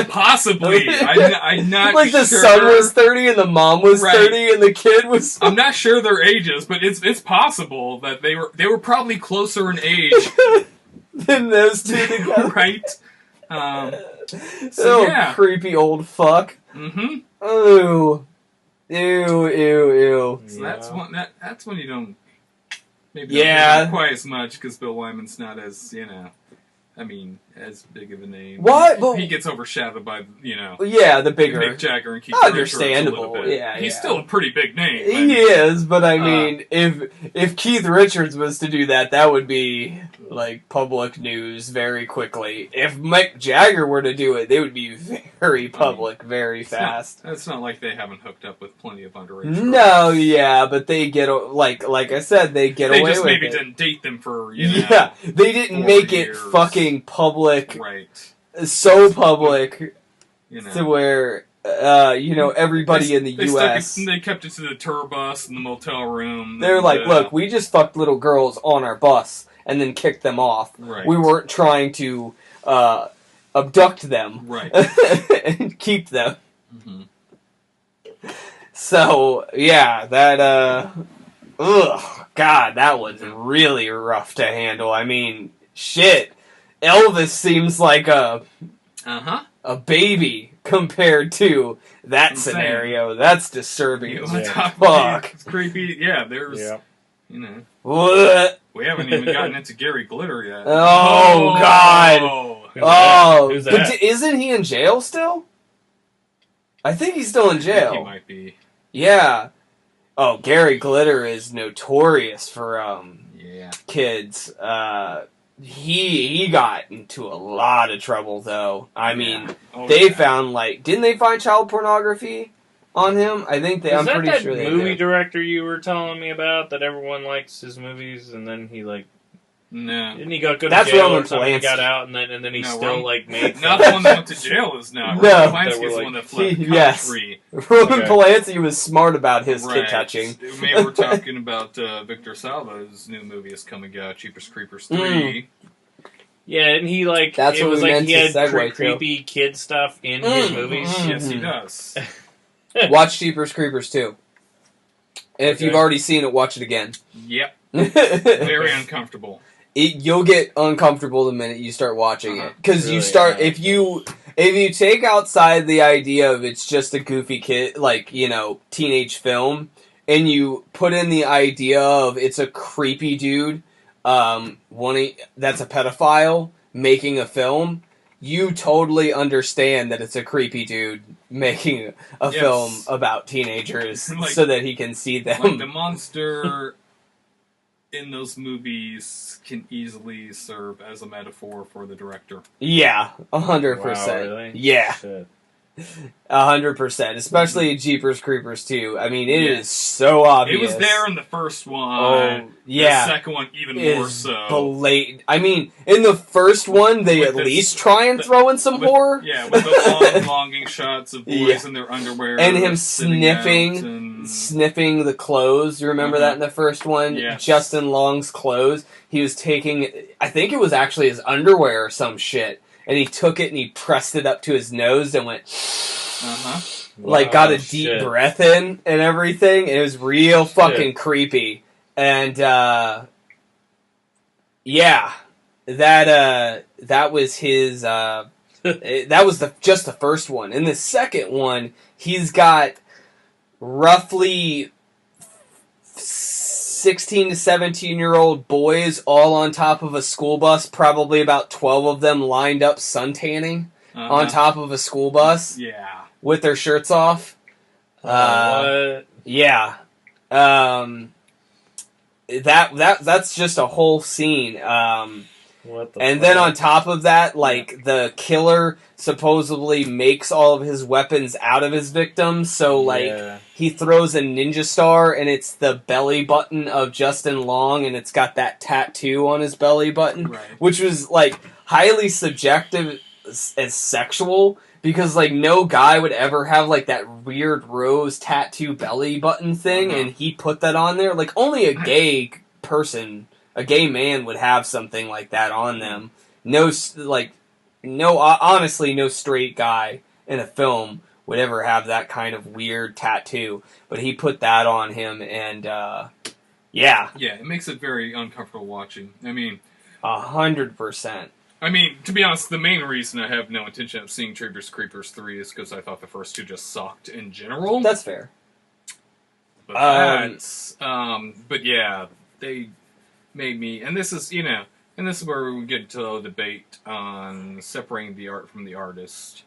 Possibly. I'm not like sure. The son was 30 and the mom was 30 and the kid was... I'm not sure their ages, but it's possible that they were probably closer in age than those two together. Right. So creepy old fuck. Mm-hmm. Ooh. Ew. So that's one you don't... Maybe not quite as much because Bill Wyman's not as, as big of a name. What? But he gets overshadowed by, the bigger Mick Jagger and Keith Understandable. Richards a little bit. He's still a pretty big name. He is, but I mean, if Keith Richards was to do that, that would be like public news very quickly. If Mick Jagger were to do it, they would be very public, very fast. It's not like they haven't hooked up with plenty of underage girls. No, yeah, but they get like I said, they get away with it. They just maybe didn't date them for they didn't make it fucking public, right? So public, to where everybody in the U.S. They kept it to the tour bus and the motel room. They're like, look, we just fucked little girls on our bus and then kicked them off. Right. We weren't trying to abduct them, right, and keep them. Mm-hmm. So that God, that was really rough to handle. I mean, shit. Elvis seems like a baby compared to that scenario. That's disturbing as fuck. It's creepy. Yeah, there's, What? We haven't even gotten into Gary Glitter yet. Oh, God. Who's that? But isn't he in jail still? I think he's still in jail. I think he might be. Yeah. Oh, Gary Glitter is notorious for kids. he got into a lot of trouble, though. I mean, they found, like... Didn't they find child pornography on him? I think they... I'm pretty sure they did. Is that movie director you were telling me about, that everyone likes his movies, and then he, like... No. Didn't he go to jail or something? He got out, and then he made... Not the one that went to jail is not. No. Roman Polanski's the one that fled the country. Roman Polanski was smart about his kid touching. Maybe we're talking about Victor Salva's new movie is coming out, Jeepers Creepers 3. Yeah, and he, like... That's what we meant he had to segue creepy kid stuff in his movies. Yes, he does. Watch Jeepers Creepers 2. And if you've already seen it, watch it again. Yep. Very uncomfortable. You'll get uncomfortable the minute you start watching it, because really, you start if you take outside the idea of it's just a goofy kid, like, you know, teenage film, and you put in the idea of it's a creepy dude, that's a pedophile making a film. You totally understand that it's a creepy dude making a film about teenagers, like, so that he can see them. Like the monster in those movies can easily serve as a metaphor for the director. Yeah, 100%. Wow, really? Yeah. Shit. 100%, especially Jeepers Creepers 2. I mean, it is so obvious. It was there in the first one. Oh, yeah. The second one, even more so. Blatant. I mean, in the first one, they at least try and throw in some horror. Yeah, with the longing shots of boys in their underwear. And him sniffing the clothes. You remember that in the first one? Yes. Justin Long's clothes. He was taking, I think it was actually his underwear or some shit. And he took it and he pressed it up to his nose and went, like, got a deep breath in and everything. It was real fucking creepy. And, yeah, that was his, that was just the first one. In the second one, he's got roughly 16 to 17-year-old boys all on top of a school bus, probably about 12 of them lined up suntanning on top of a school bus. Yeah. With their shirts off. What? Yeah. That's just a whole scene. What the and then on top of that, like, the killer supposedly makes all of his weapons out of his victims, so, like, he throws a ninja star, and it's the belly button of Justin Long, and it's got that tattoo on his belly button, which was, like, highly subjective as sexual, because, like, no guy would ever have, like, that weird rose tattoo belly button thing, and he put that on there. Like, only a gay person... A gay man would have something like that on them. Honestly, no straight guy in a film would ever have that kind of weird tattoo. But he put that on him, and, yeah. Yeah, it makes it very uncomfortable watching. I mean... 100%. I mean, to be honest, the main reason I have no intention of seeing Jeepers Creepers 3 is because I thought the first two just sucked in general. That's fair. But but yeah, they... made me, and this is, and this is where we get to a debate on separating the art from the artist,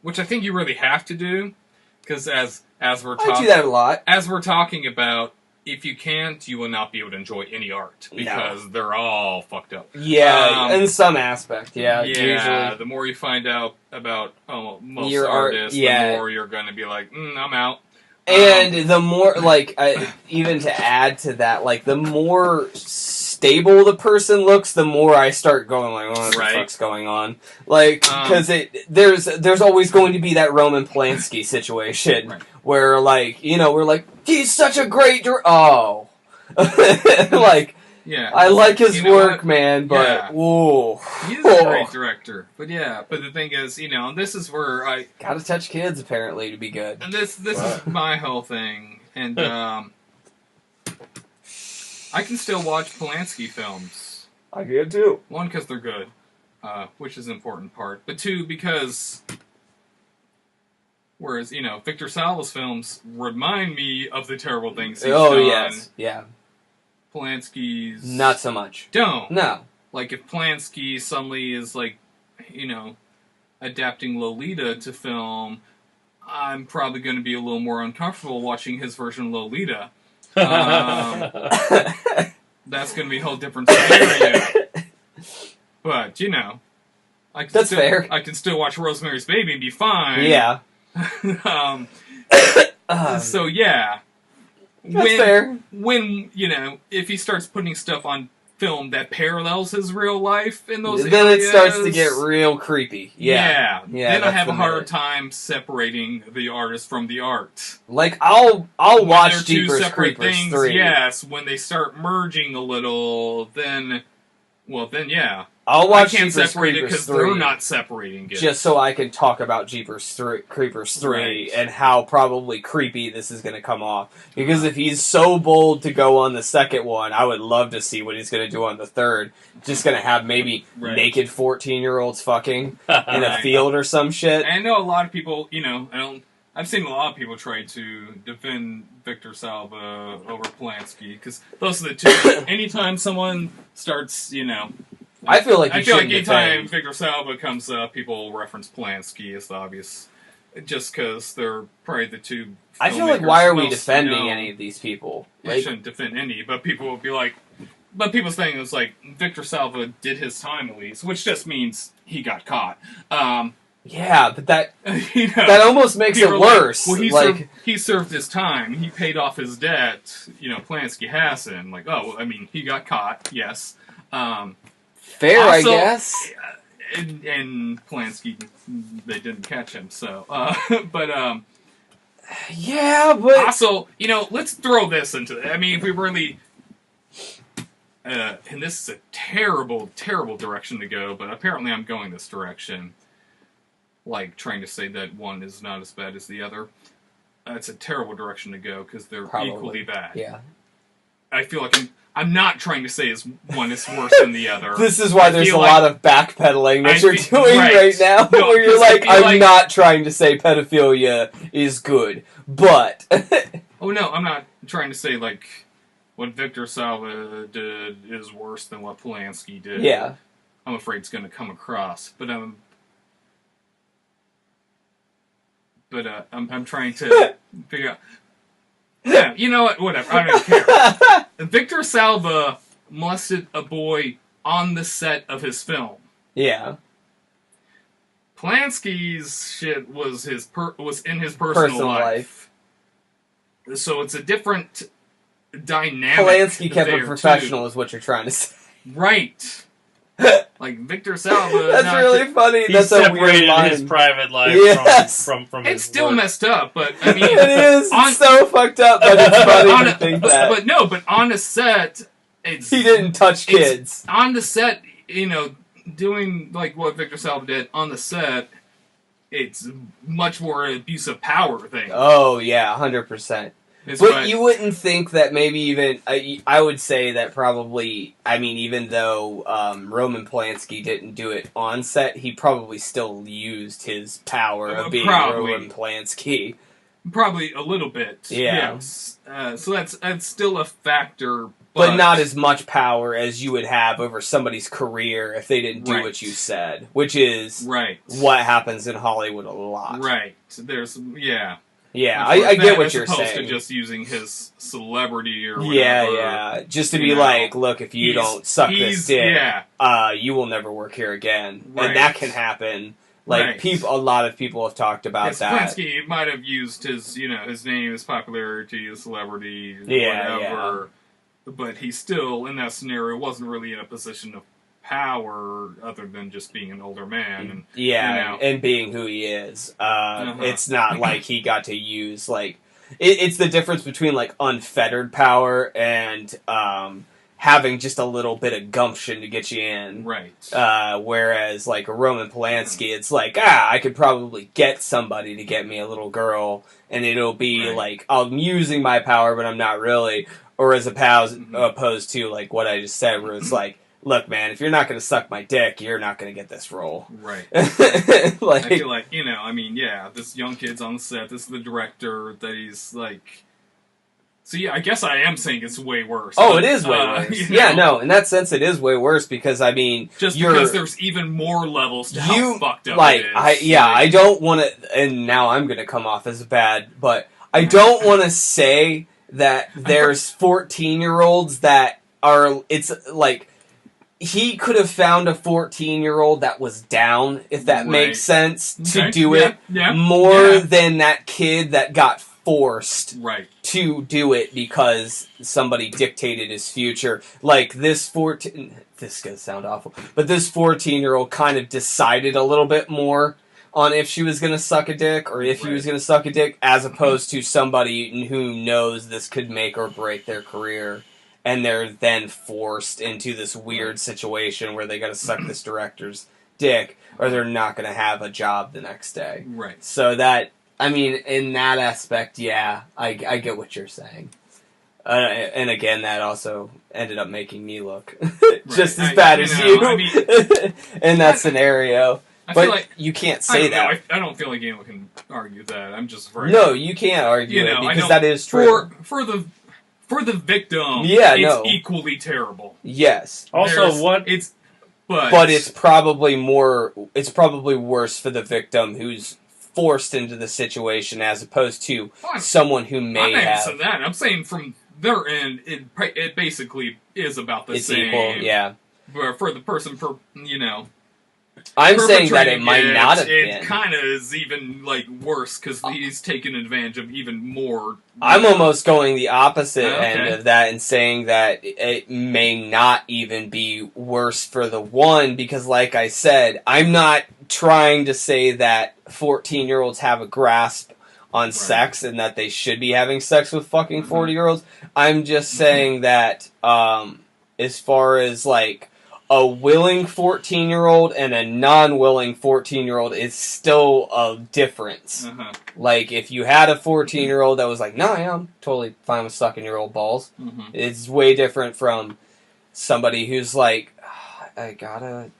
which I think you really have to do, because as we're talking, I do that a lot. As we're talking about, if you can't, you will not be able to enjoy any art because they're all fucked up. Yeah, in some aspect. Yeah, usually. The more you find out about most your artists, the more you're going to be like, I'm out. And the more, like, even to add to that, like, the more stable the person looks, the more I start going, like, what the fuck's going on? Like, because there's always going to be that Roman Polanski situation, where, like, we're like, he's such a great like, I like his work, man, but, whoa. He's a great director. But the thing is, and this is where I... Gotta touch kids, apparently, to be good. And this is my whole thing. And, I can still watch Polanski films. I can, too. One, because they're good, which is an important part. But two, because... Whereas, Victor Salva's films remind me of the terrible things he's done. Yes. Yeah. Polanski's... Not so much. Don't. No. Like, if Polanski suddenly is, like, adapting Lolita to film, I'm probably going to be a little more uncomfortable watching his version of Lolita. That's going to be a whole different scenario. But, I can That's still, fair. I can still watch Rosemary's Baby and be fine. Yeah. So, yeah. That's fair. When, if he starts putting stuff on film that parallels his real life in those then areas, it starts to get real creepy. Yeah. Then I have a harder time separating the artist from the art. Like, I'll watch Two Jeepers separate Creepers things, 3. yes. When they start merging a little, then yeah. I'll watch I can't Jeepers separate it Creepers because 3 they're not separating it. just so I can talk about Jeepers Creepers 3 Right. and how probably creepy this is going to come off. Because if he's so bold to go on the second one, I would love to see what he's going to do on the third. Just going to have maybe naked 14-year-olds fucking in a field or some shit. And I know a lot of people, I've seen a lot of people try to defend Victor Salva over Polanski, because those are the two. Anytime someone starts, I feel like anytime Victor Salva comes up, people reference Polanski as the obvious, just because they're probably the two. I feel like, why are we defending any of these people? I shouldn't defend any, but people will be like, but people's thing is like, Victor Salva did his time at least, which just means he got caught. Yeah, but that that almost makes it worse. Well, he served his time. He paid off his debt. Polanski hasn't. Like, he got caught. Yes. Fair, also, I guess. And Polanski, they didn't catch him. So, yeah, but also, let's throw this into it. I mean, if we really. And this is a terrible, terrible direction to go, but apparently I'm going this direction. Like, trying to say that one is not as bad as the other. It's a terrible direction to go, because they're equally bad. Yeah. I feel like I'm not trying to say one is worse than the other. This is why there's a lot of backpedaling that you're doing right now, where you're like, I'm not trying to say pedophilia is good, but... Oh, no, I'm not trying to say, like, what Victor Salva did is worse than what Polanski did. Yeah. I'm afraid it's going to come across, but I'm trying to figure out... Yeah, you know what? Whatever. I don't even care. Victor Salva molested a boy on the set of his film. Yeah. Polanski's shit was in his personal life. So it's a different dynamic. Polanski kept it professional, is what you're trying to say. Right. Like Victor Salva. That's really funny. That's a weird line. His private life from his It's still work. messed up, but I mean, it is. It's so fucked up, but it's funny to think that. But on the set, he didn't touch kids. On the set, doing like what Victor Salva did on the set, it's much more an abuse of power thing. Oh yeah, 100%. But you wouldn't think that maybe even... I would say that probably... I mean, even though Roman Polanski didn't do it on set, he probably still used his power of being Roman Polanski. Probably a little bit. Yeah. Yes. So that's still a factor. But not as much power as you would have over somebody's career if they didn't do what you said. Which is what happens in Hollywood a lot. Right. Yeah, I get what you're saying. As opposed to just using his celebrity or whatever. Yeah. Just to be like, look, if you don't suck this dick, you will never work here again. Right. And that can happen. Like, a lot of people have talked about that. Polanski might have used his name, his popularity, his celebrity, whatever. But he still, in that scenario, wasn't really in a position of power other than just being an older man. And, and being who he is. It's not like he got to use, like... It's the difference between, like, unfettered power and having just a little bit of gumption to get you in. Right. Whereas, like, a Roman Polanski, it's like, I could probably get somebody to get me a little girl, and it'll be, like, I'm using my power, but I'm not really. Or as opposed to, like, what I just said, where it's like, look, man, if you're not going to suck my dick, you're not going to get this role. Right. I feel like, this young kid's on the set, this is the director, that he's like... So, I guess I am saying it's way worse. Oh, it is way worse. In that sense, it is way worse, because, I mean... Just because there's even more levels to how fucked up it is. I don't want to... And now I'm going to come off as bad, but I don't want to say that there's 14-year-olds that are... It's, like... he could have found a 14-year-old that was down, if that makes sense, to do it more than that kid that got forced to do it because somebody dictated his future. Like, this is going to sound awful, but this 14-year-old kind of decided a little bit more on if she was going to suck a dick or if he was going to suck a dick, as opposed to somebody who knows this could make or break their career, and they're then forced into this weird situation where they got to suck this director's dick, or they're not going to have a job the next day. Right. So that, I mean, in that aspect, yeah, I get what you're saying. And again, that also ended up making me look just as bad as you in that scenario. But like, you can't say that. I don't feel like anyone can argue that. I'm just afraid. No, you can't argue it because that is true. For the victim, it's equally terrible. Yes. Also, but it's probably worse for the victim who's forced into the situation as opposed to someone who may have. I'm not saying that. I'm saying from their end, it basically is about the same. It's equal, yeah. But for the person, I'm saying that it might not have been. It kind of is even worse because he's taken advantage of even more. I'm almost going the opposite end of that and saying that it may not even be worse for the one because, like I said, I'm not trying to say that 14-year-olds have a grasp on sex and that they should be having sex with fucking 40-year-olds. I'm just saying that as far as a willing 14-year-old and a non-willing 14-year-old is still a difference. Like, if you had a 14-year-old that was like, no, yeah, I'm totally fine with sucking your old balls, it's way different from somebody who's like, I gotta,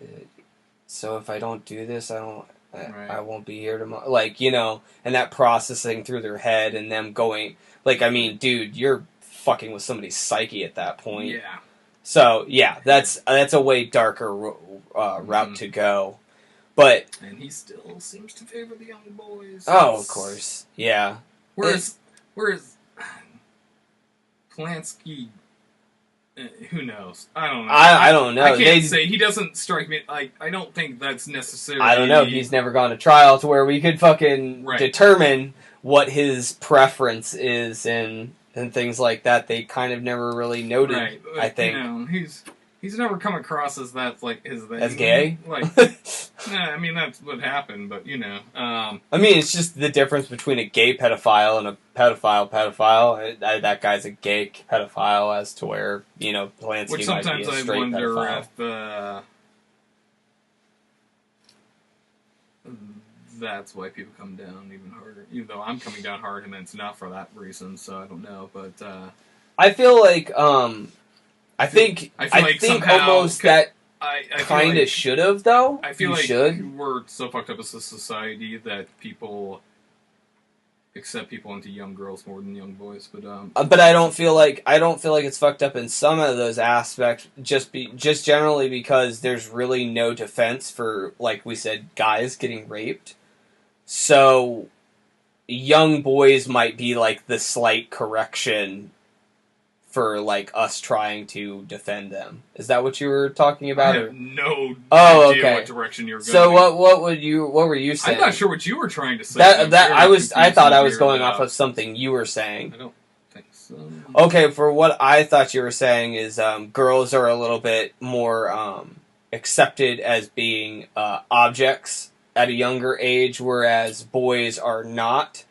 so if I don't do this, I won't be here tomorrow. Like, and that processing through their head and them going, I mean, dude, you're fucking with somebody's psyche at that point. Yeah. So, yeah, that's a way darker route to go. But and he still seems to favor the young boys. Oh, of course. Yeah. Whereas Polanski, who knows? I don't know. I don't know. I can't say. He doesn't strike me I don't think that's necessarily. I don't know. He's never gone to trial to where we could fucking determine what his preference is and things like that. They kind of never really noted. Right. I think he's never come across as that his thing. As gay. I mean that's what happened, but I mean, it's just the difference between a gay pedophile and a pedophile. That guy's a gay pedophile, as to where Polanski which might sometimes be a straight I wonder pedophile. If that's why people come down even harder. Even though I'm coming down hard, and it's not for that reason. So I don't know, but I feel like I think somehow, almost that. I kind of should have, though. I feel we're so fucked up as a society that people accept people into young girls more than young boys. But I don't feel like it's fucked up in some of those aspects. Just generally because there's really no defense for, like we said, guys getting raped. So young boys might be the slight correction for us trying to defend them. Is that what you were talking about? I have no idea what direction you're going. So what were you saying? I'm not sure what you were trying to say. I thought I was going off of something you were saying. I don't think so. Okay, for what I thought you were saying is girls are a little bit more accepted as being objects at a younger age, whereas boys are not.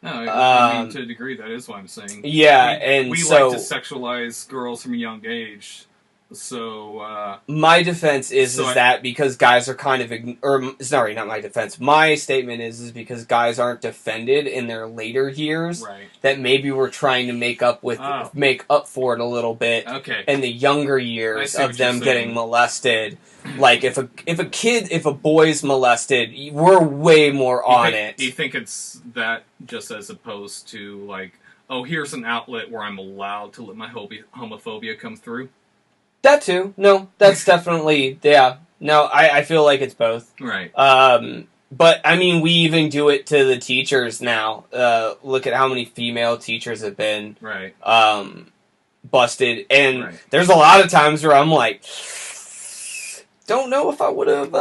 No, I mean, to a degree, that is what I'm saying. Yeah, we like to sexualize girls from a young age. So, my defense is that because guys are kind of... sorry, not my defense. My statement is because guys aren't defended in their later years. Right. That maybe we're trying to make up for it a little bit. Okay. In the younger years of them getting molested. If a boy's molested, we're way more on it. Do you think it's that just as opposed to, here's an outlet where I'm allowed to let my homophobia come through? That too. No, that's definitely, yeah. No, I feel like it's both. Right. But, I mean, we even do it to the teachers now. Look at how many female teachers have been busted. And there's a lot of times where I'm like, don't know if I would have,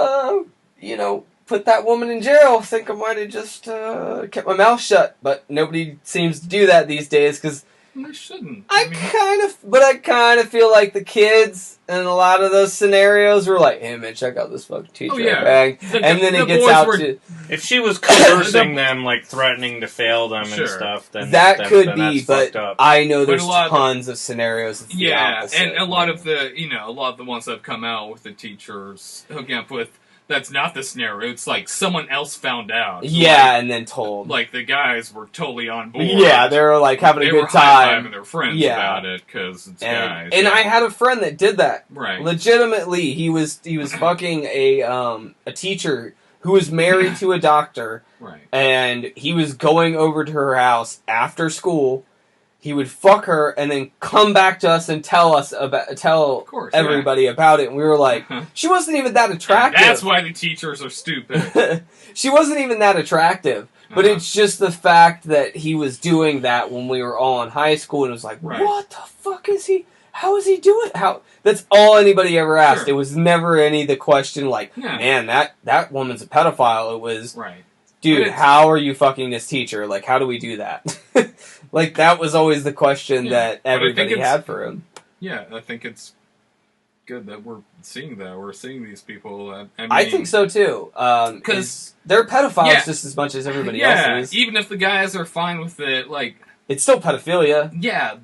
put that woman in jail. I think I might have just kept my mouth shut. But nobody seems to do that these days because they shouldn't. I kind of feel like the kids in a lot of those scenarios were like, "Hey man, check out this fucking teacher." Oh, yeah. Bang. And then it gets out to if she was coercing them, like threatening to fail them and stuff, then that could be. But up. I know there's tons of scenarios. It's the opposite. And a lot of the ones that have come out with the teachers hooking up with. That's not the scenario. It's like someone else found out. And then told. Like the guys were totally on board. Yeah, they were like having a good time. They were high-fiving their friends about it because it's guys. And I had a friend that did that. Right. Legitimately, he was fucking a teacher who was married to a doctor. Right. And he was going over to her house after school. He would fuck her and then come back to us and tell everybody about it. And we were like, she wasn't even that attractive. And that's why the teachers are stupid. She wasn't even that attractive. But it's just the fact that he was doing that when we were all in high school, and it was like, what the fuck is he? How is he doing? That's all anybody ever asked. Sure. It was never the question like, man, that woman's a pedophile. It was, dude, how are you fucking this teacher? Like, how do we do that? Like, that was always the question that everybody had for him. Yeah, I think it's good that we're seeing that. We're seeing these people. I think so, too. Because they're pedophiles just as much as everybody else is. Even if the guys are fine with it, like... It's still pedophilia. Yeah,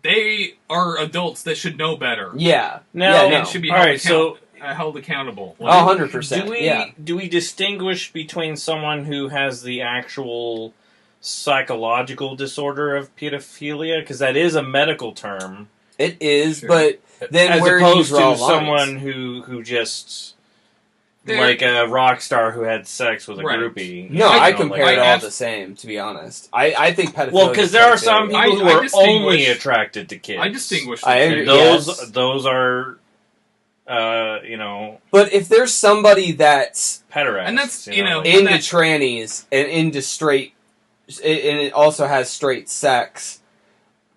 they are adults that should know better. Yeah. And should be held accountable. Like, 100%. Do we distinguish between someone who has the actual psychological disorder of pedophilia? Because that is a medical term. It is, but then as where opposed do you draw to lines? someone who just like a rock star who had sex with a groupie. No, I compare it all the same. To be honest, I think pedophilia. Well, because there are some people who are only attracted to kids. I distinguish. I agree. Those are. But if there's somebody that's pederast, and that's into trannies and into straight, and it also has straight sex,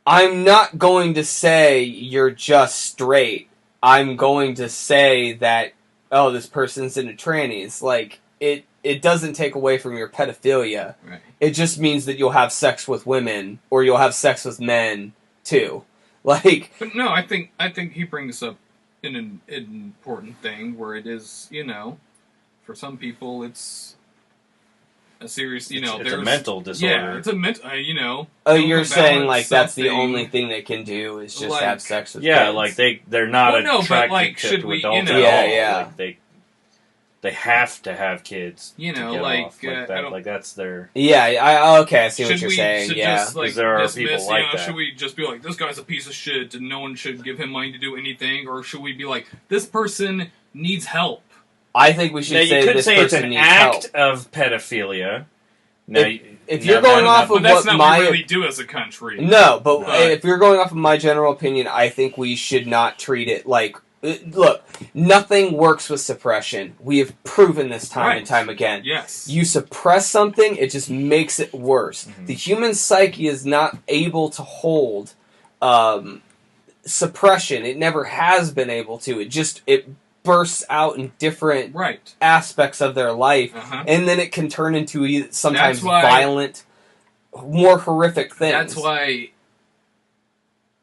I'm not going to say you're just straight. I'm going to say that this person's into trannies. Like it doesn't take away from your pedophilia. Right. It just means that you'll have sex with women or you'll have sex with men too. Like, but no, I think he brings up an important thing where it is, for some people it's a serious, it's a mental disorder. Yeah, it's a mental, you're saying like that's the only thing they can do is just have sex with kids. Like they're not attracted to adults at all. Yeah. Like they have to have kids. To get like off like that. Like that's their. Yeah, I see what you're saying. Yeah, because there are people like that. Should we just be like, this guy's a piece of shit and no one should give him money to do anything, or should we be like, this person needs help? I think we should say this person needs help. It's an act of pedophilia. Now, if you're going off of that's what not what we really do as a country. No, but if you're going off of my general opinion, I think we should not treat it like. Look, nothing works with suppression. We have proven this time and time again. Yes. You suppress something, it just makes it worse. Mm-hmm. The human psyche is not able to hold suppression. It never has been able to. It bursts out in different aspects of their life, and then it can turn into sometimes violent, more horrific things. That's why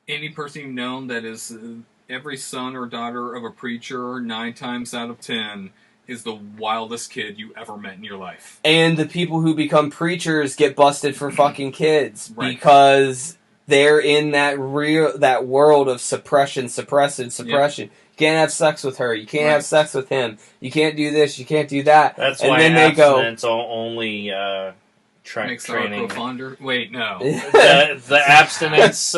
any person you've known that is... every son or daughter of a preacher, 9 times out of 10, is the wildest kid you ever met in your life. And the people who become preachers get busted for fucking kids because they're in that world of suppression. You can't have sex with her. You can't have sex with him. You can't do this. You can't do that. That's why abstinence only training. Wait, no. the abstinence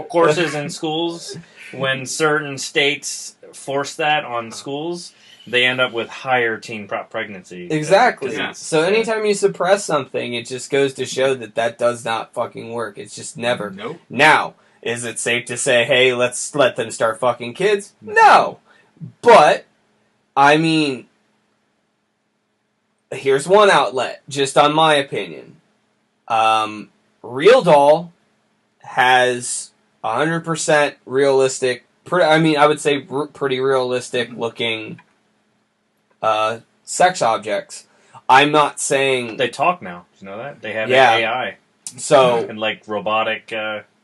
courses in schools. When certain states force that on schools, they end up with higher teen pregnancy. Exactly. So anytime you suppress something, it just goes to show that does not fucking work. It's just never. Nope. Now, is it safe to say, hey, let's let them start fucking kids? No. But, I mean, here's one outlet, just on my opinion. Real Doll has 100% realistic, I would say pretty realistic looking sex objects. I'm not saying... They talk now. You know that? They have AI. So... And, like, robotic...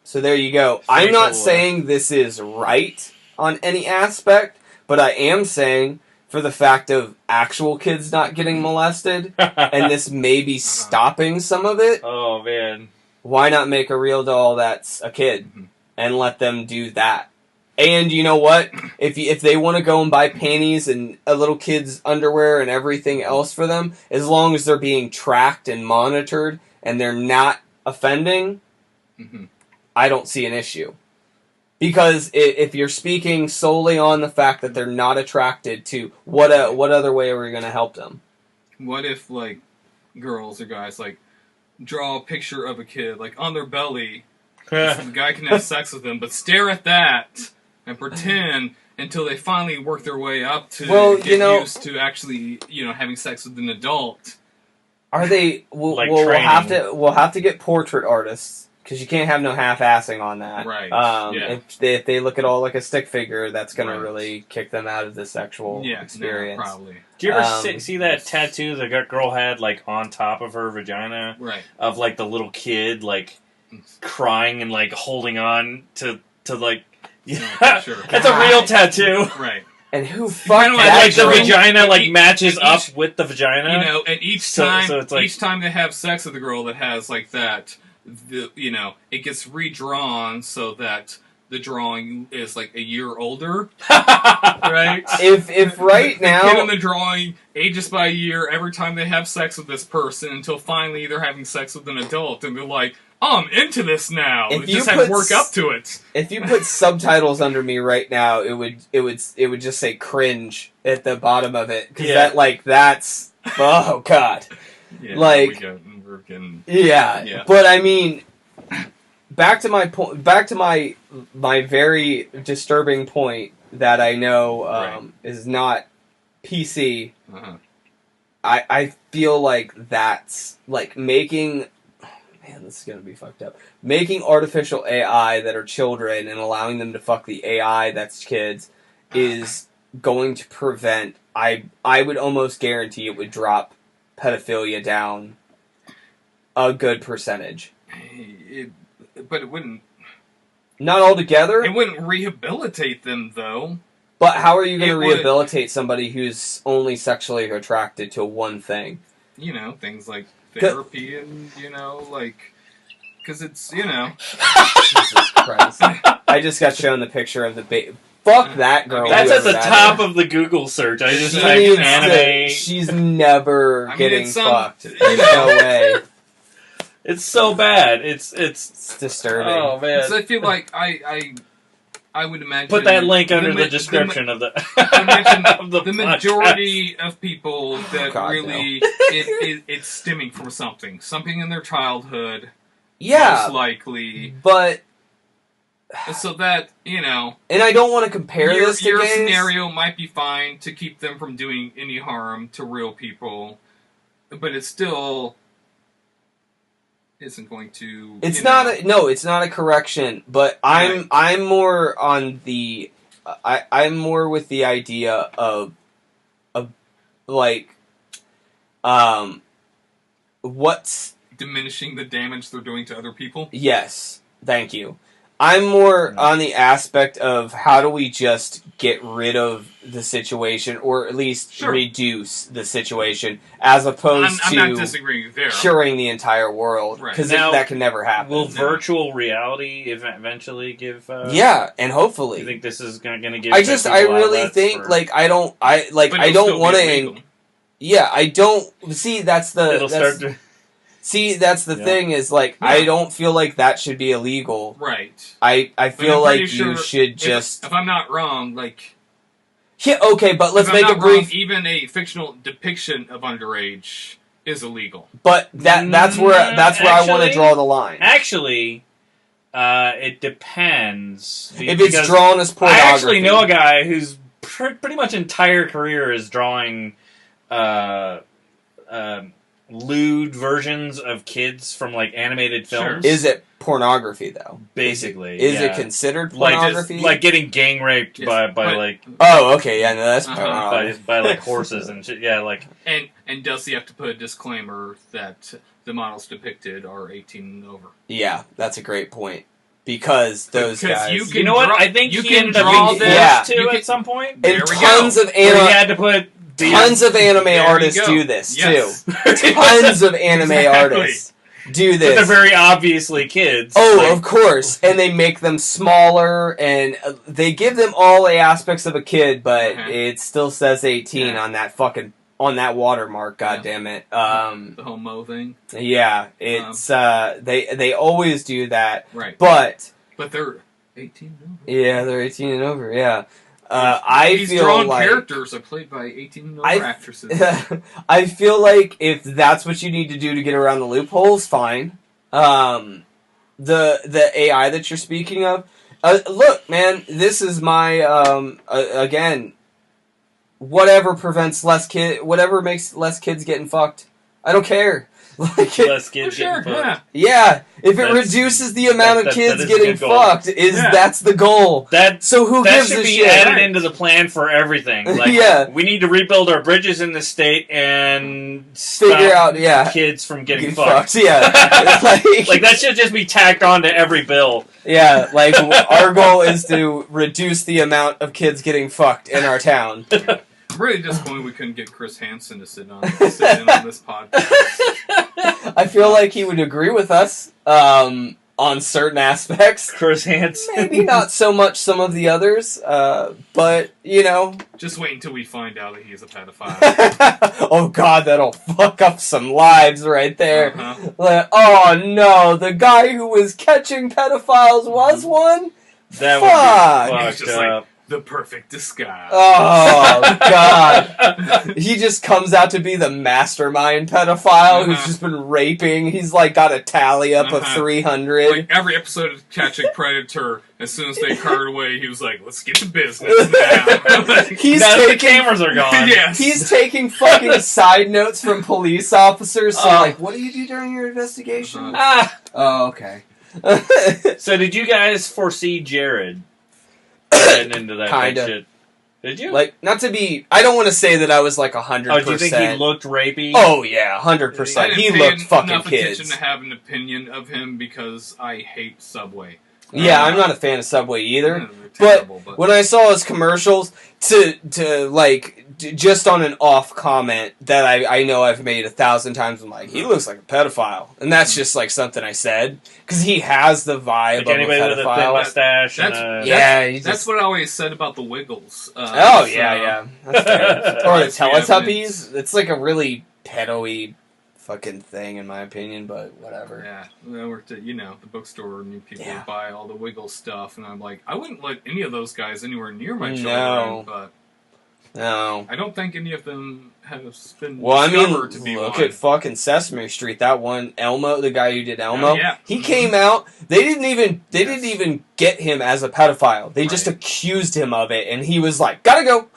so there you go. I'm not saying this is right on any aspect, but I am saying for the fact of actual kids not getting molested, and this may be stopping some of it. Oh, man. Why not make a real doll that's a kid and let them do that? And you know what? If they want to go and buy panties and a little kid's underwear and everything else for them, as long as they're being tracked and monitored and they're not offending, I don't see an issue. Because if you're speaking solely on the fact that they're not attracted to, what other way are we going to help them? What if, like, girls or guys, like, draw a picture of a kid, like, on their belly, so the guy can have sex with them, but stare at that and pretend until they finally work their way up to get used to actually, having sex with an adult. Are they? We'll have to get portrait artists. Because you can't have no half-assing on that. Right. If they look at all like a stick figure, that's going to really kick them out of the sexual experience. No, probably. Do you ever see that tattoo the girl had, like, on top of her vagina? Right. Of, like, the little kid, like, crying and, like, holding on to like... Yeah, sure. That's a real tattoo. Right. And who fucked that? Like, the vagina, like, matches up with the vagina. And each time they have sex with a girl that has, like, that... it gets redrawn so that the drawing is like a year older, right? If right now the kid in the drawing ages by a year every time they have sex with this person until finally they're having sex with an adult and they're like, oh, I'm into this now. If you just have to work up to it. If you put subtitles under me right now, it would just say cringe at the bottom of it because that's oh god, like. Yeah, but I mean, back to my point. Back to my very disturbing point that I know is not PC. I feel like that's like making. Man, this is gonna be fucked up. Making artificial AI that are children and allowing them to fuck the AI that's kids is going to prevent. I would almost guarantee it would drop pedophilia down a good percentage. But it wouldn't... Not altogether? It wouldn't rehabilitate them, though. But how are you going to rehabilitate somebody who's only sexually attracted to one thing? Things like therapy and, because it's, Jesus Christ. I just got shown the picture of the baby. Fuck that girl. That's at the top of the Google search. I just typed anime. She's never getting fucked. There's no way. It's so bad. It's disturbing. Oh man! So I feel like I would imagine. Put that link under the description of the. The majority of people that it's stemming from something in their childhood. Yeah, most likely. But so that and I don't want to compare this to your gays. scenario might be fine to keep them from doing any harm to real people, but it's still. Isn't going to. It's not a correction. But I'm more on the. I'm more with the idea of like, what's diminishing the damage they're doing to other people. Yes, thank you. I'm more on the aspect of how do we just get rid of the situation, or at least reduce the situation, as opposed I'm not disagreeing there. Curing the entire world, because that can never happen. Will virtual reality eventually give? Yeah, and hopefully. You think this is going to give? I really think I don't want to. Yeah, I don't see. That's the. See, that's the thing is, like, I don't feel like that should be illegal. Right. I feel like you should just... If I'm not wrong, like... Yeah, okay, but let's make a brief... Even a fictional depiction of underage is illegal. But that's where I want to draw the line. Actually, it depends. If it's drawn as pornography. I actually know a guy whose pretty much entire career is drawing... lewd versions of kids from like animated films. Sure. Is it pornography, though. Basically, is it considered pornography? Like getting gang raped by like. Oh, okay, yeah, no, that's pornography. by like horses and shit. Yeah, like. And does he have to put a disclaimer that the models depicted are 18 and over? Yeah, that's a great point. Because those guys... You know what? I think he ended up being forced to at some point. And tons of he had to put... Tons of anime artists do this, too. Tons of anime artists do this. But they're very obviously kids. Oh, of course. And they make them smaller, and they give them all the aspects of a kid, but it still says 18 on that fucking... On that watermark, goddammit. The homo thing? Yeah, it's, they always do that. Right. But they're 18 and over. Yeah, they're 18 and over, yeah. I feel drawn like... characters are played by 18 and over actresses. I feel like if that's what you need to do to get around the loopholes, fine. The AI that you're speaking of... look, man, this is my, again... Whatever whatever makes less kids getting fucked. I don't care. Less kids getting fucked. Yeah, if it reduces the amount of kids getting fucked, that's the goal. So who gives a shit? That should be added into the plan for everything. Like, we need to rebuild our bridges in the state and figure out kids from getting fucked. Yeah, like that should just be tacked on to every bill. Yeah, like our goal is to reduce the amount of kids getting fucked in our town. I'm really disappointed we couldn't get Chris Hansen to sit in on this podcast. I feel like he would agree with us on certain aspects. Chris Hansen. Maybe not so much some of the others, but, you know. Just wait until we find out that he's a pedophile. Oh, God, that'll fuck up some lives right there. Like, oh, no, the guy who was catching pedophiles was one? That would be fucked up. Like, the perfect disguise. Oh, God. He just comes out to be the mastermind pedophile who's just been raping. He's, like, got a tally up of 300. Like, every episode of Catching Predator, as soon as they carted away, he was like, let's get to business now. The cameras are gone. Yes. He's taking fucking side notes from police officers. So, like, what do you do during your investigation? Oh, okay. So, did you guys foresee Jared getting into that kind of shit? Did you? Like, not to be... I don't want to say that I was like 100%. Oh, do you think he looked rapey? Oh, yeah, 100%. He looked fucking enough kids. Attention to have an opinion of him because I hate Subway. Yeah, I'm not a fan of Subway either. But when I saw his commercials, just on an off comment that I know I've made 1,000 times, I'm like, he looks like a pedophile. And that's just like something I said. Because he has the vibe of a pedophile. With a thin mustache. That's what I always said about the Wiggles. Yeah. That's fair. Or the Teletubbies. It's like a really pedo-y fucking thing, in my opinion, but whatever. Yeah, I worked at, the bookstore, and people would buy all the Wiggles stuff, and I'm like, I wouldn't let any of those guys anywhere near my children, but... No. I don't think any of them have been discovered to be look at fucking Sesame Street. That one, Elmo, the guy who did Elmo, yeah. He came out. They didn't even get him as a pedophile. They just accused him of it, and he was like, "Gotta go."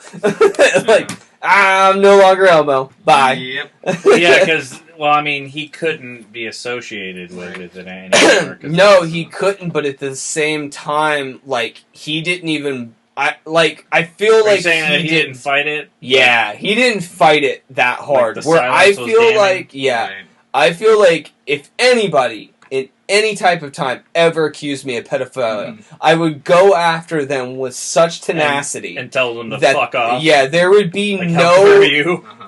Like, I'm no longer Elmo. Bye. Yep. Yeah, because he couldn't be associated with it anymore. No, he couldn't. But at the same time, like, he didn't even. I feel like saying that he didn't fight it. Yeah, he didn't fight it that hard. Like where I feel like, I feel like if anybody in any type of time ever accused me of pedophilia, I would go after them with such tenacity and tell them to fuck off. Yeah, there would be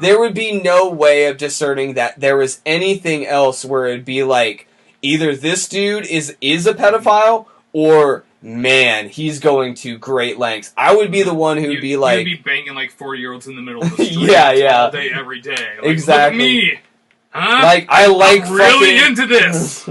there would be no way of discerning that there was anything else where it'd be like either this dude is a pedophile or. Man, he's going to great lengths. I would be the one who'd be like... You'd be banging like 40-year-olds in the middle of the street all day, every day. Like, exactly. Look at me! Huh? Like, I'm really into this!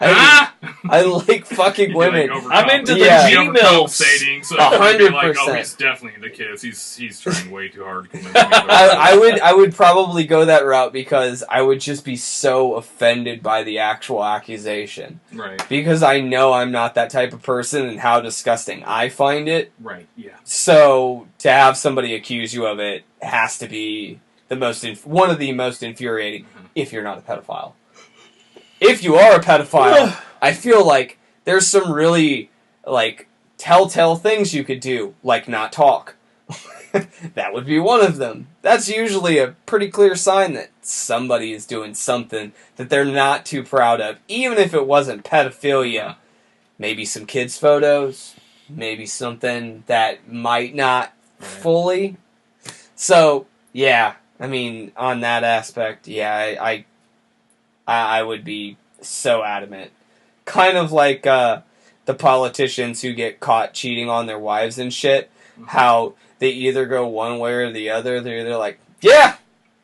I like fucking women. I'm into the G-milfs. So 100%. He's definitely into kids. He's trying way too hard to convince me. I would probably go that route because I would just be so offended by the actual accusation. Right. Because I know I'm not that type of person and how disgusting I find it. Right, yeah. So, to have somebody accuse you of it has to be one of the most infuriating if you're not a pedophile. If you are a pedophile, I feel like there's some really, like, telltale things you could do, like not talk. That would be one of them. That's usually a pretty clear sign that somebody is doing something that they're not too proud of, even if it wasn't pedophilia. Maybe some kids' photos, maybe something that might not fully. So, yeah, I mean, on that aspect, yeah, I would be so adamant. Kind of like the politicians who get caught cheating on their wives and shit, how they either go one way or the other. They're either like, yeah,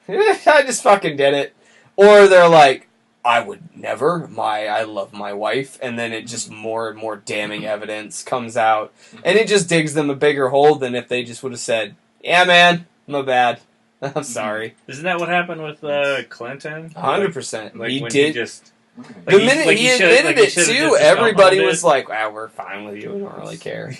I just fucking did it. Or they're like, I would never, I love my wife. And then it just more and more damning evidence comes out. And it just digs them a bigger hole than if they just would have said, yeah, man, my bad. I'm sorry. Isn't that what happened with Clinton? 100%. Like he when did. he just... The minute he admitted it too, everybody was like, we're fine with you. We don't really care.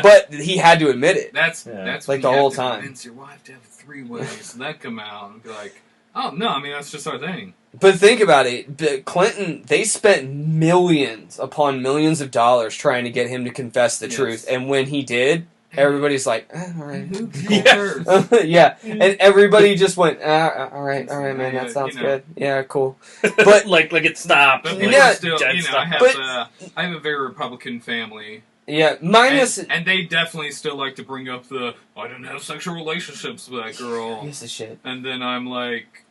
But he had to admit it. That's like the whole time. Convince your wife to have 3 ways. And that come out and be like, oh, no, I mean, that's just our thing. But think about it. Clinton, they spent millions upon millions of dollars trying to get him to confess the truth. And when he did, everybody's like, all right. Who cares? Yeah. And everybody just went, all right, man, that sounds good. Yeah, cool. But like it stopped. But yeah, still, I have a very Republican family. Yeah, minus... And they definitely still like to bring up the, I didn't have sexual relationships with that girl. Piece of shit. And then I'm like,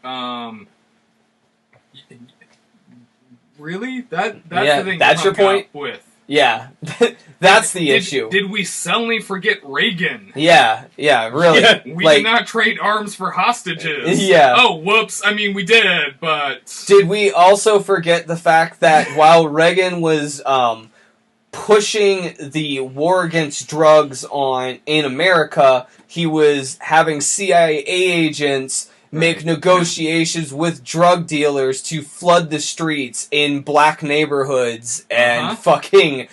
really? That's the thing. That's your point? With. Yeah, that's the issue. Did we suddenly forget Reagan? Yeah, really. Yeah, we did not trade arms for hostages. Yeah. Oh, whoops. I mean, we did, but... Did we also forget the fact that while Reagan was pushing the war against drugs in America, he was having CIA agents make negotiations with drug dealers to flood the streets in black neighborhoods and fucking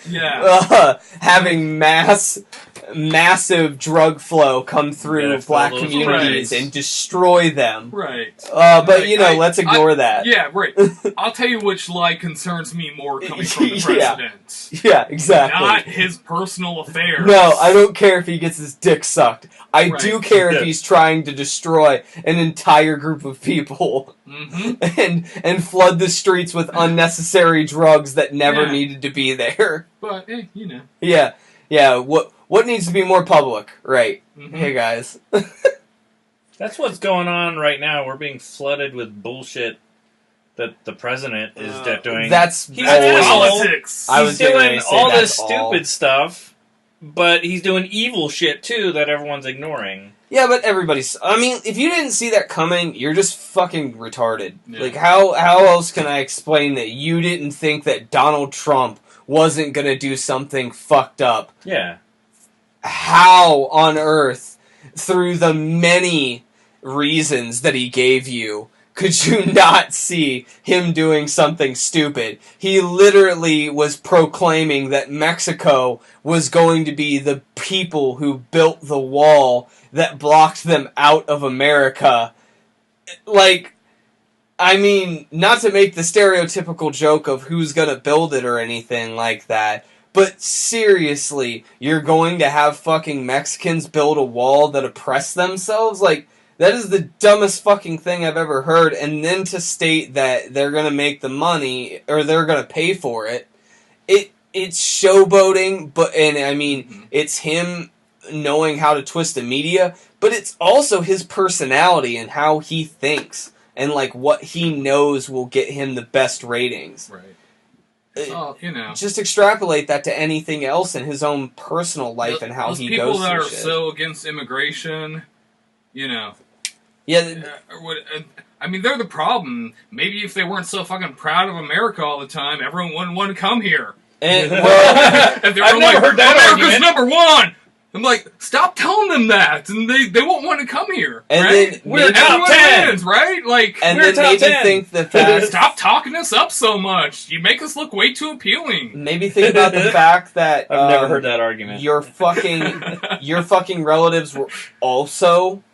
having massive drug flow come through black communities and destroy them. Right. But, let's ignore that. Yeah, right. I'll tell you which lie concerns me more coming from the president. Yeah, exactly. Not his personal affairs. No, I don't care if he gets his dick sucked. I do care if he's trying to destroy an entire group of people and flood the streets with unnecessary drugs that never needed to be there. But, Yeah. What needs to be more public? Right. Hey, guys. That's what's going on right now. We're being flooded with bullshit that the president is doing. That's politics. He's doing all this stupid stuff. But he's doing evil shit, too, that everyone's ignoring. Yeah, but everybody's... I mean, if you didn't see that coming, you're just fucking retarded. Yeah. Like, how else can I explain that you didn't think that Donald Trump wasn't gonna do something fucked up? Yeah. How on earth, through the many reasons that he gave you, could you not see him doing something stupid? He literally was proclaiming that Mexico was going to be the people who built the wall that blocked them out of America. Like, I mean, not to make the stereotypical joke of who's gonna build it or anything like that, but seriously, you're going to have fucking Mexicans build a wall that oppress themselves? Like, that is the dumbest fucking thing I've ever heard. And then to state that they're going to make the money, or they're going to pay for it, it's showboating, it's him knowing how to twist the media, but it's also his personality and how he thinks, and like what he knows will get him the best ratings. Right. Well, just extrapolate that to anything else in his own personal life and how he goes through shit. People that are so against immigration, Yeah, I mean, they're the problem. Maybe if they weren't so fucking proud of America all the time, everyone wouldn't want to come here. And, if they were like, America's #1! I'm like, stop telling them that, and they won't want to come here. And right? Then we're top 10, wins, right? Like, and we're then maybe 10. Think the fact stop talking us up so much. You make us look way too appealing. Maybe think about the fact that I've never heard that argument. Your fucking relatives were also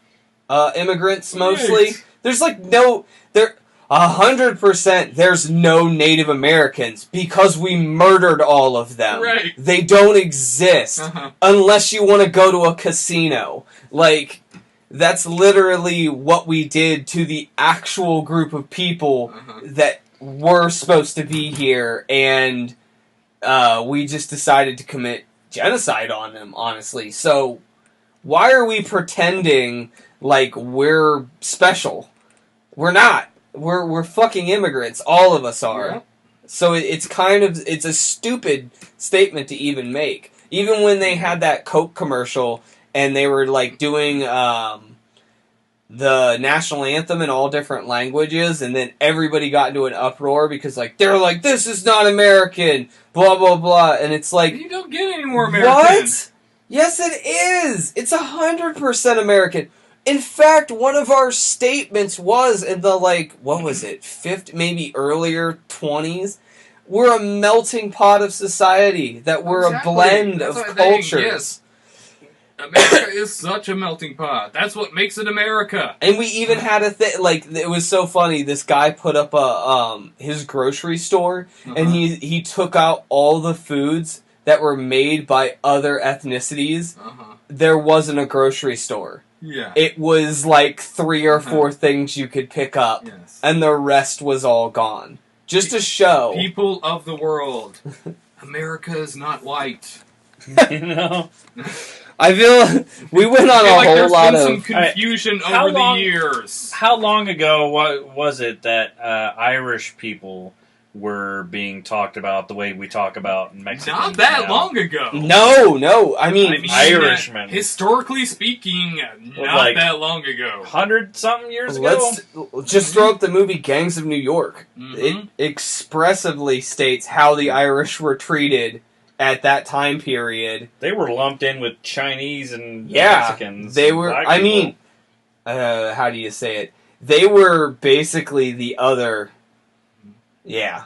immigrants mostly. Right. There's like no there. 100% there's no Native Americans because we murdered all of them. Right. They don't exist unless you want to go to a casino. Like, that's literally what we did to the actual group of people that were supposed to be here, and we just decided to commit genocide on them, honestly. So, why are we pretending like we're special? We're not. We're fucking immigrants. All of us are. Yeah. So it's a stupid statement to even make. Even when they had that Coke commercial and they were like doing the national anthem in all different languages, and then everybody got into an uproar because like they're like, this is not American, blah blah blah, and it's like, you don't get any more American. What? Yes, it is. It's 100% American. In fact, one of our statements was in the, like, what was it, 50, maybe earlier 20s? We're a melting pot of society, that we're a blend of cultures. Yes. America is such a melting pot. That's what makes it America. And we even had a thing, like, it was so funny, this guy put up his grocery store, and he took out all the foods that were made by other ethnicities. There wasn't a grocery store. Yeah. It was like 3 or 4 things you could pick up, and the rest was all gone. Just to show. People of the world, America is not white. You know? I feel we went on a whole lot of some confusion over the years. How long ago was it that Irish people were being talked about the way we talk about Mexicans? Not that long ago. No. I mean Irishmen. Historically speaking, not like that long ago. 100-something years ago. Let's just throw up the movie Gangs of New York. It expressively states how the Irish were treated at that time period. They were lumped in with Chinese and Mexicans. They were. I mean, how do you say it? They were basically the other. Yeah.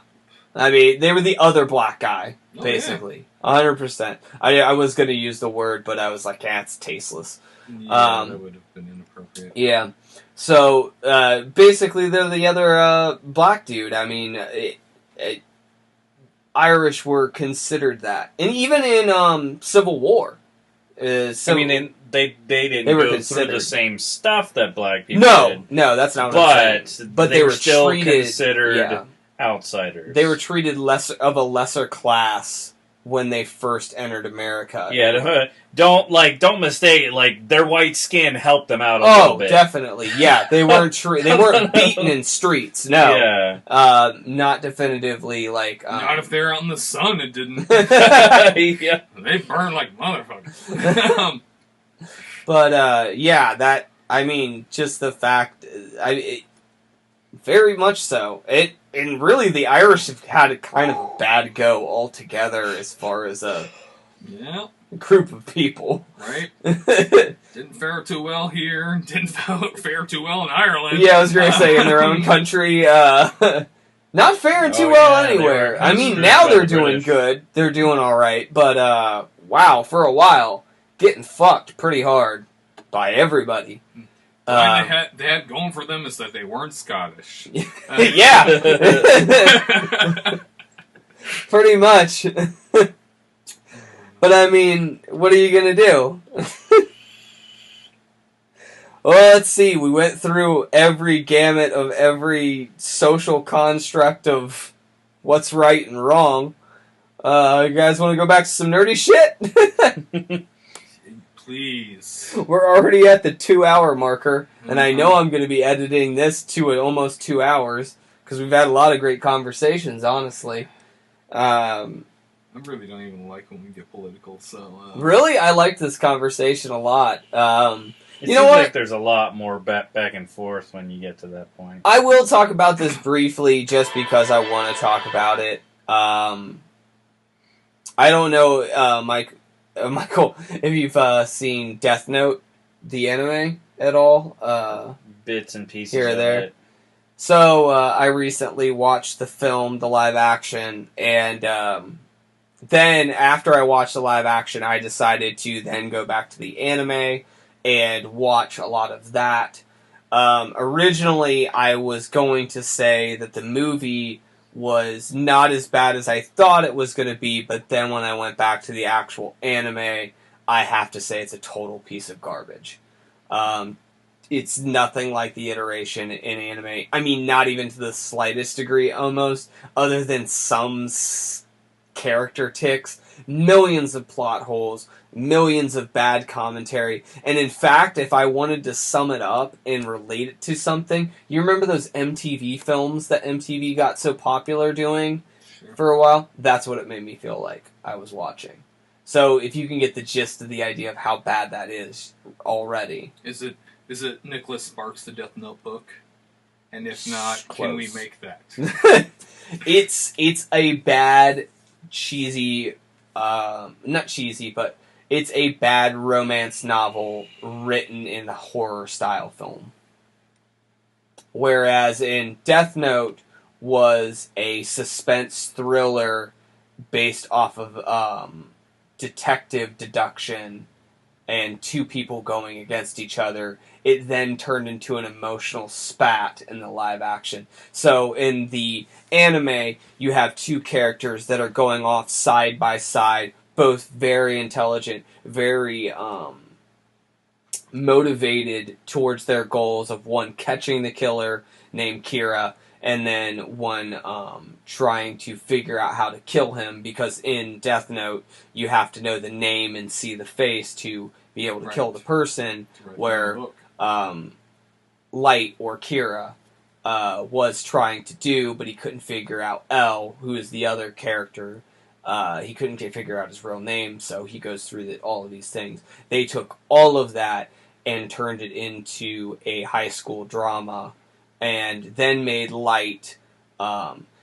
I mean, they were the other black guy, basically. 100%. I was going to use the word, but I was like, it's tasteless. Yeah, that would have been inappropriate. Yeah. So, basically, they're the other black dude. I mean, Irish were considered that. And even in Civil War. I mean, they didn't go through the same stuff that black people did. No, that's not what I'm saying. But they were still treated, considered outsiders. They were treated of a lesser class when they first entered America. Yeah, don't mistake it. Like, their white skin helped them out a little bit. Oh, definitely. Yeah, they weren't they weren't beaten in streets. No. Yeah. Not definitively, like... not if they're out in the sun, it didn't. Yeah. They burn like motherfuckers. But, yeah, that... I mean, just the fact... very much so. And really, the Irish have had a kind of a bad go altogether as far as a group of people. Right? Didn't fare too well here. Didn't fare too well in Ireland. Yeah, I was going to say, in their own country, not faring too well anywhere. I mean, now they're doing good. They're doing alright. But, wow, for a while, getting fucked pretty hard by everybody. They had going for them is that they weren't Scottish. Yeah. Pretty much. But I mean, what are you going to do? Well, let's see. We went through every gamut of every social construct of what's right and wrong. You guys want to go back to some nerdy shit? Please. We're already at the 2-hour marker, and I know I'm going to be editing this to almost 2 hours, because we've had a lot of great conversations, honestly. I really don't even like when we get political, so... Really? I like this conversation a lot. You know what? Like there's a lot more back and forth when you get to that point. I will talk about this briefly, just because I want to talk about it. I don't know, Michael, if you've seen Death Note, the anime, at all. Bits and pieces here or there. Of it. So, I recently watched the film, the live action, and then after I watched the live action, I decided to then go back to the anime and watch a lot of that. Originally, I was going to say that the movie was not as bad as I thought it was going to be, but then when I went back to the actual anime, I have to say it's a total piece of garbage. It's nothing like the iteration in anime. I mean, not even to the slightest degree, almost, other than some character ticks, millions of plot holes, millions of bad commentary, and in fact, if I wanted to sum it up and relate it to something, you remember those MTV films that MTV got so popular doing for a while? That's what it made me feel like I was watching. So if you can get the gist of the idea of how bad that is already. Is it Nicholas Sparks' The Death Notebook? And if not, can we make that? It's a bad, cheesy, not cheesy, but it's a bad romance novel written in a horror-style film. Whereas in Death Note was a suspense thriller based off of detective deduction and two people going against each other. It then turned into an emotional spat in the live action. So in the anime, you have two characters that are going off side by side, both very intelligent, very motivated towards their goals of one catching the killer named Kira, and then one trying to figure out how to kill him, because in Death Note, you have to know the name and see the face to be able to kill the person, where Light, or Kira, was trying to do, but he couldn't figure out L, who is the other character. He couldn't figure out his real name, so he goes through all of these things. They took all of that and turned it into a high school drama, and then made Light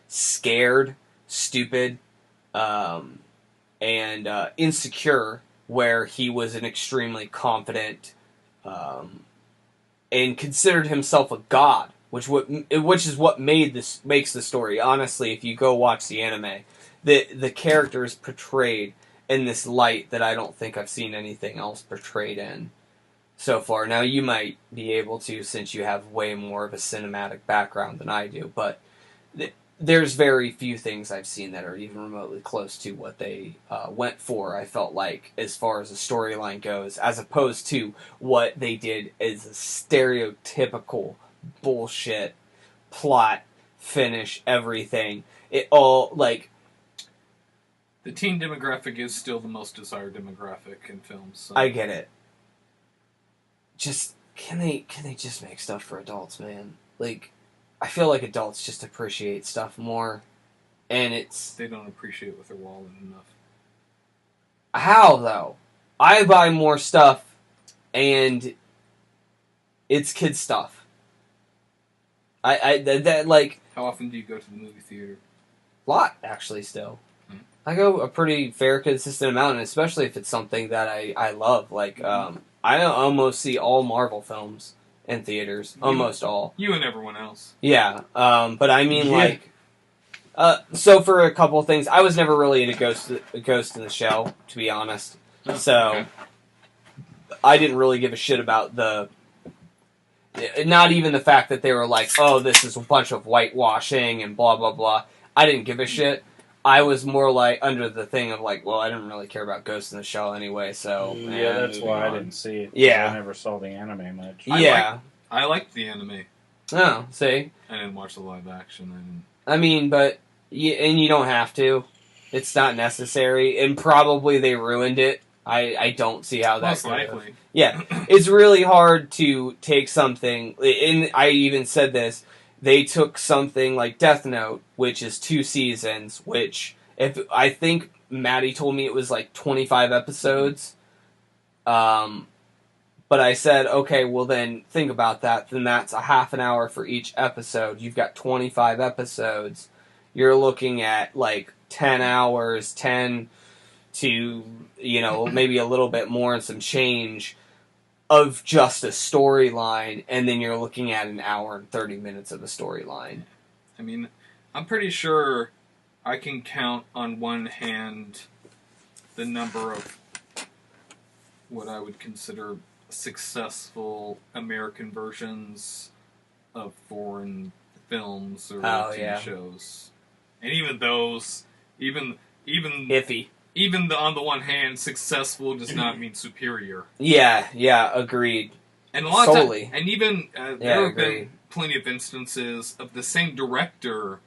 scared, stupid, and insecure, where he was an extremely confident and considered himself a god, which is what makes the story. Honestly, if you go watch the anime, the character is portrayed in this light that I don't think I've seen anything else portrayed in so far. Now, you might be able to, since you have way more of a cinematic background than I do, but there's very few things I've seen that are even remotely close to what they went for, I felt like, as far as the storyline goes, as opposed to what they did as a stereotypical bullshit plot, finish, everything. It all, like... The teen demographic is still the most desired demographic in films. So. I get it. Just, can they just make stuff for adults, man? Like... I feel like adults just appreciate stuff more, and they don't appreciate it with their wallet enough. How, though? I buy more stuff, and it's kid stuff. Like... How often do you go to the movie theater? A lot, actually, still. I go a pretty fair, consistent amount, and especially if it's something that I love. Like, I almost see all Marvel films in theaters. Almost all. You and everyone else. Yeah, but I mean, like... so for a couple of things, I was never really into Ghost in the Shell, to be honest. So, I didn't really give a shit about not even the fact that they were like, oh, this is a bunch of whitewashing and blah, blah, blah. I didn't give a shit. I was more like under the thing of like, well, I didn't really care about Ghost in the Shell anyway, so... Yeah, that's why I didn't see it. Yeah. I never saw the anime much. I liked the anime. Oh, see? I didn't watch the live action. I mean, but... and you don't have to. It's not necessary. And probably they ruined it. I don't see how that's... Most likely. Yeah. It's really hard to take something... And I even said this... They took something like Death Note, which is 2 seasons, which, I think Maddie told me it was like 25 episodes. But I said, okay, well then, think about that. Then that's a half an hour for each episode. You've got 25 episodes. You're looking at like 10 hours, 10 to, maybe a little bit more and some change of just a storyline, and then you're looking at an hour and 30 minutes of a storyline. I mean, I'm pretty sure I can count on one hand the number of what I would consider successful American versions of foreign films or TV shows, and even those, even iffy. Even on the one hand, successful does not mean superior. Yeah, agreed. And a lot totally. of time, and even there have been plenty of instances of the same director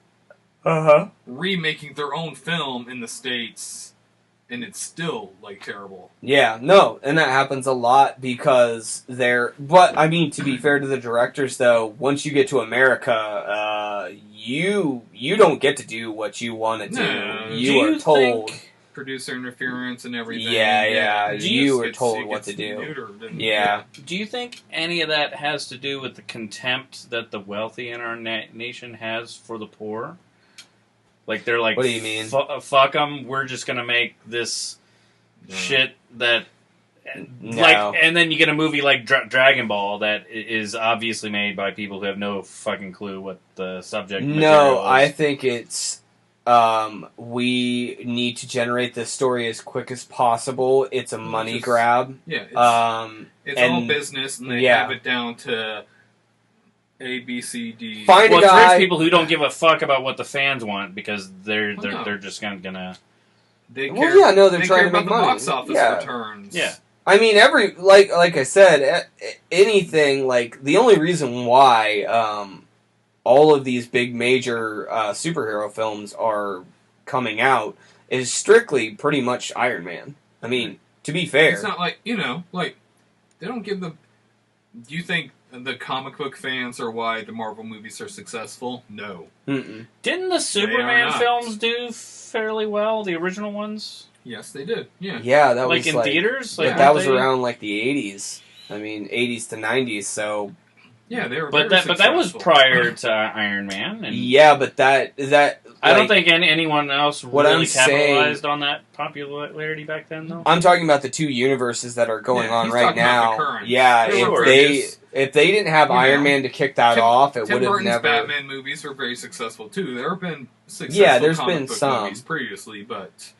remaking their own film in the States, and it's still like terrible. Yeah, no, and that happens a lot because but I mean, to be fair to the directors though, once you get to America, you don't get to do what you want to do. No. You are told producer interference and everything. Yeah. You are told what to do. Yeah. Do you think any of that has to do with the contempt that the wealthy in our nation has for the poor? Like, they're like, what do you mean? Fuck them, we're just gonna make this shit that... No. Like, and then you get a movie like Dragon Ball that is obviously made by people who have no fucking clue what the subject material is. I think it's... we need to generate this story as quick as possible. It's a money grab. Yeah, it's all business, and they have it down to A, B, C, D. Find a guy. It's rich people who don't give a fuck about what the fans want because they're just gonna. They're trying to make about money. The box office returns. Yeah. I mean, like I said, anything like the only reason why all of these big major superhero films are coming out is strictly pretty much Iron Man. I mean, to be fair, it's not like they don't give them. Do you think the comic book fans are why the Marvel movies are successful? No. Mm-mm. Didn't the Superman films do fairly well? The original ones. Yes, they did. Yeah, that was in theaters. That was around like the 80s. I mean, 80s to 90s. So yeah, they were. But that was prior to Iron Man. And yeah, but that I don't think anyone else really capitalized on that popularity back then, though. I'm talking about the two universes that are going on right now. Yeah, if they didn't have Iron Man to kick that off, it would have never. Batman movies were very successful too. There have been successful there's comic been book some movies previously, but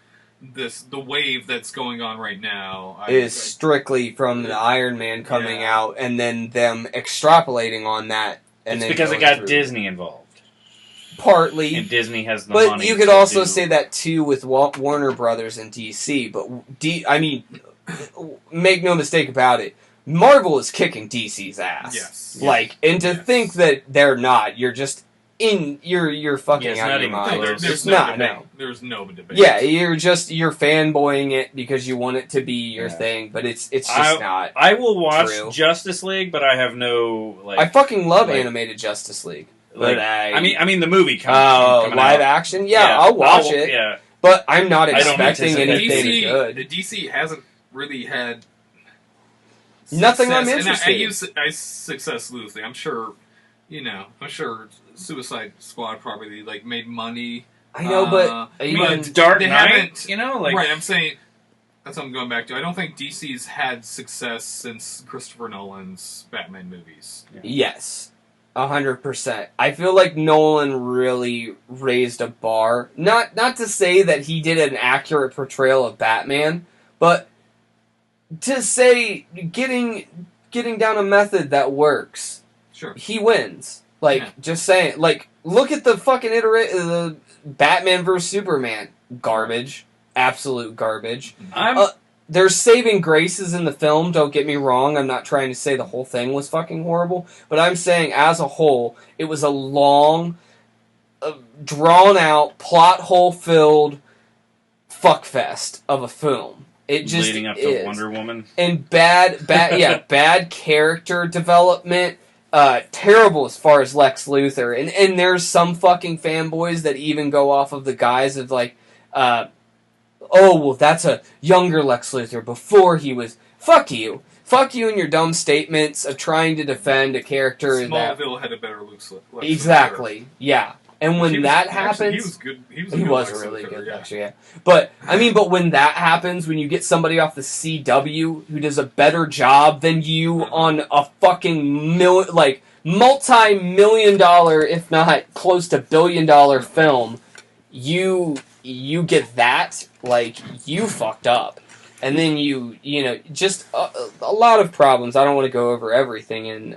the wave that's going on right now is strictly from the Iron Man coming out and then them extrapolating on that. And it's because it got Disney involved. Partly. And Disney has the money. But you could also say that too with Warner Brothers and DC. But I mean, make no mistake about it. Marvel is kicking DC's ass. Yes. And to think that they're not, you're just you're fucking out of your mind. There's no debate. Yeah, you're fanboying it because you want it to be your thing, but it's just not. I will watch Justice League, but I have no I fucking love animated Justice League. But I mean the movie coming live out. action. Yeah, I'll watch it. Yeah, but I'm not expecting anything good. The DC hasn't really had nothing I'm interested. And I use success loosely. I'm sure, I'm sure Suicide Squad probably made money. I know, but even Dark Knight, right? I'm saying that's what I'm going back to. I don't think DC's had success since Christopher Nolan's Batman movies. Yeah. Yes. 100%. I feel like Nolan really raised a bar. Not to say that he did an accurate portrayal of Batman, but to say getting down a method that works. Sure. He wins. Just saying. Look at the fucking the Batman vs Superman. Garbage. Absolute garbage. There's saving graces in the film, don't get me wrong. I'm not trying to say the whole thing was fucking horrible. But I'm saying, as a whole, it was a long, drawn-out, plot hole-filled fuckfest of a film. It just leading up to Wonder Woman. And bad character development. Terrible as far as Lex Luthor. And there's some fucking fanboys that even go off of the guise of, oh, well, that's a younger Lex Luthor before he was... Fuck you. Fuck you and your dumb statements of trying to defend a character Smallville had a better Lex Luthor. Exactly. Yeah. And when that happens... He was good. He was really good, actually, yeah. But when that happens, when you get somebody off the CW who does a better job than you on a fucking multi-million dollar, if not close to billion-dollar film, you get that, you fucked up. And then just a lot of problems. I don't want to go over everything in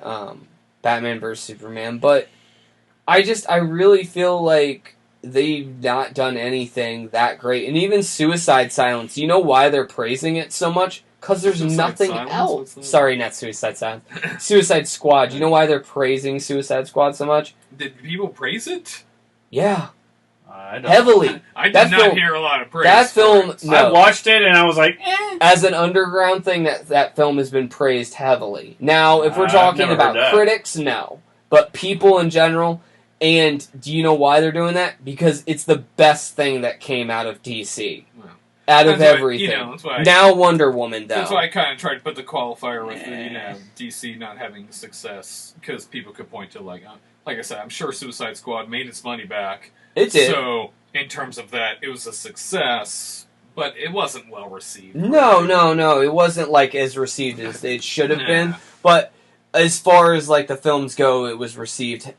Batman vs. Superman, but I really feel like they've not done anything that great. And even Suicide Silence, you know why they're praising it so much? Because there's nothing else. Sorry, not Suicide Silence. Suicide Squad. You know why they're praising Suicide Squad so much? Did people praise it? Yeah. Heavily. I did not hear a lot of praise. That film, no. I watched it and I was like, eh. As an underground thing, that film has been praised heavily. Now, if we're talking about critics, no. But people in general, and do you know why they're doing that? Because it's the best thing that came out of DC. Well, out of everything. Now Wonder Woman, though. That's why I kind of tried to put the qualifier with DC not having success, because people could point to, like I said, I'm sure Suicide Squad made its money back. It did. So, in terms of that, it was a success, but it wasn't well received. No. It wasn't, as received as it should have been. But as far as, the films go, it was received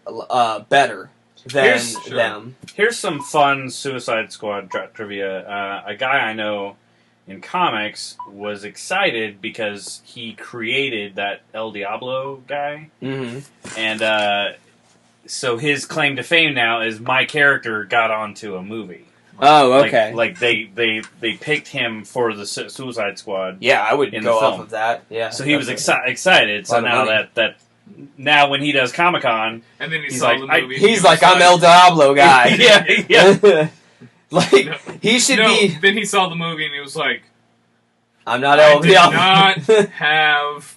better than them. Here's some fun Suicide Squad trivia. A guy I know in comics was excited because he created that El Diablo guy. Mm-hmm. And, so his claim to fame now is my character got onto a movie. Oh, okay. They picked him for the Suicide Squad. Yeah, I would go off of that. Yeah. So he was excited. So now now when he does Comic-Con, and then he's like, the movie, he's like, I'm El Diablo guy. yeah. He should be. Then he saw the movie and he was like, I'm not El Diablo. I did not have.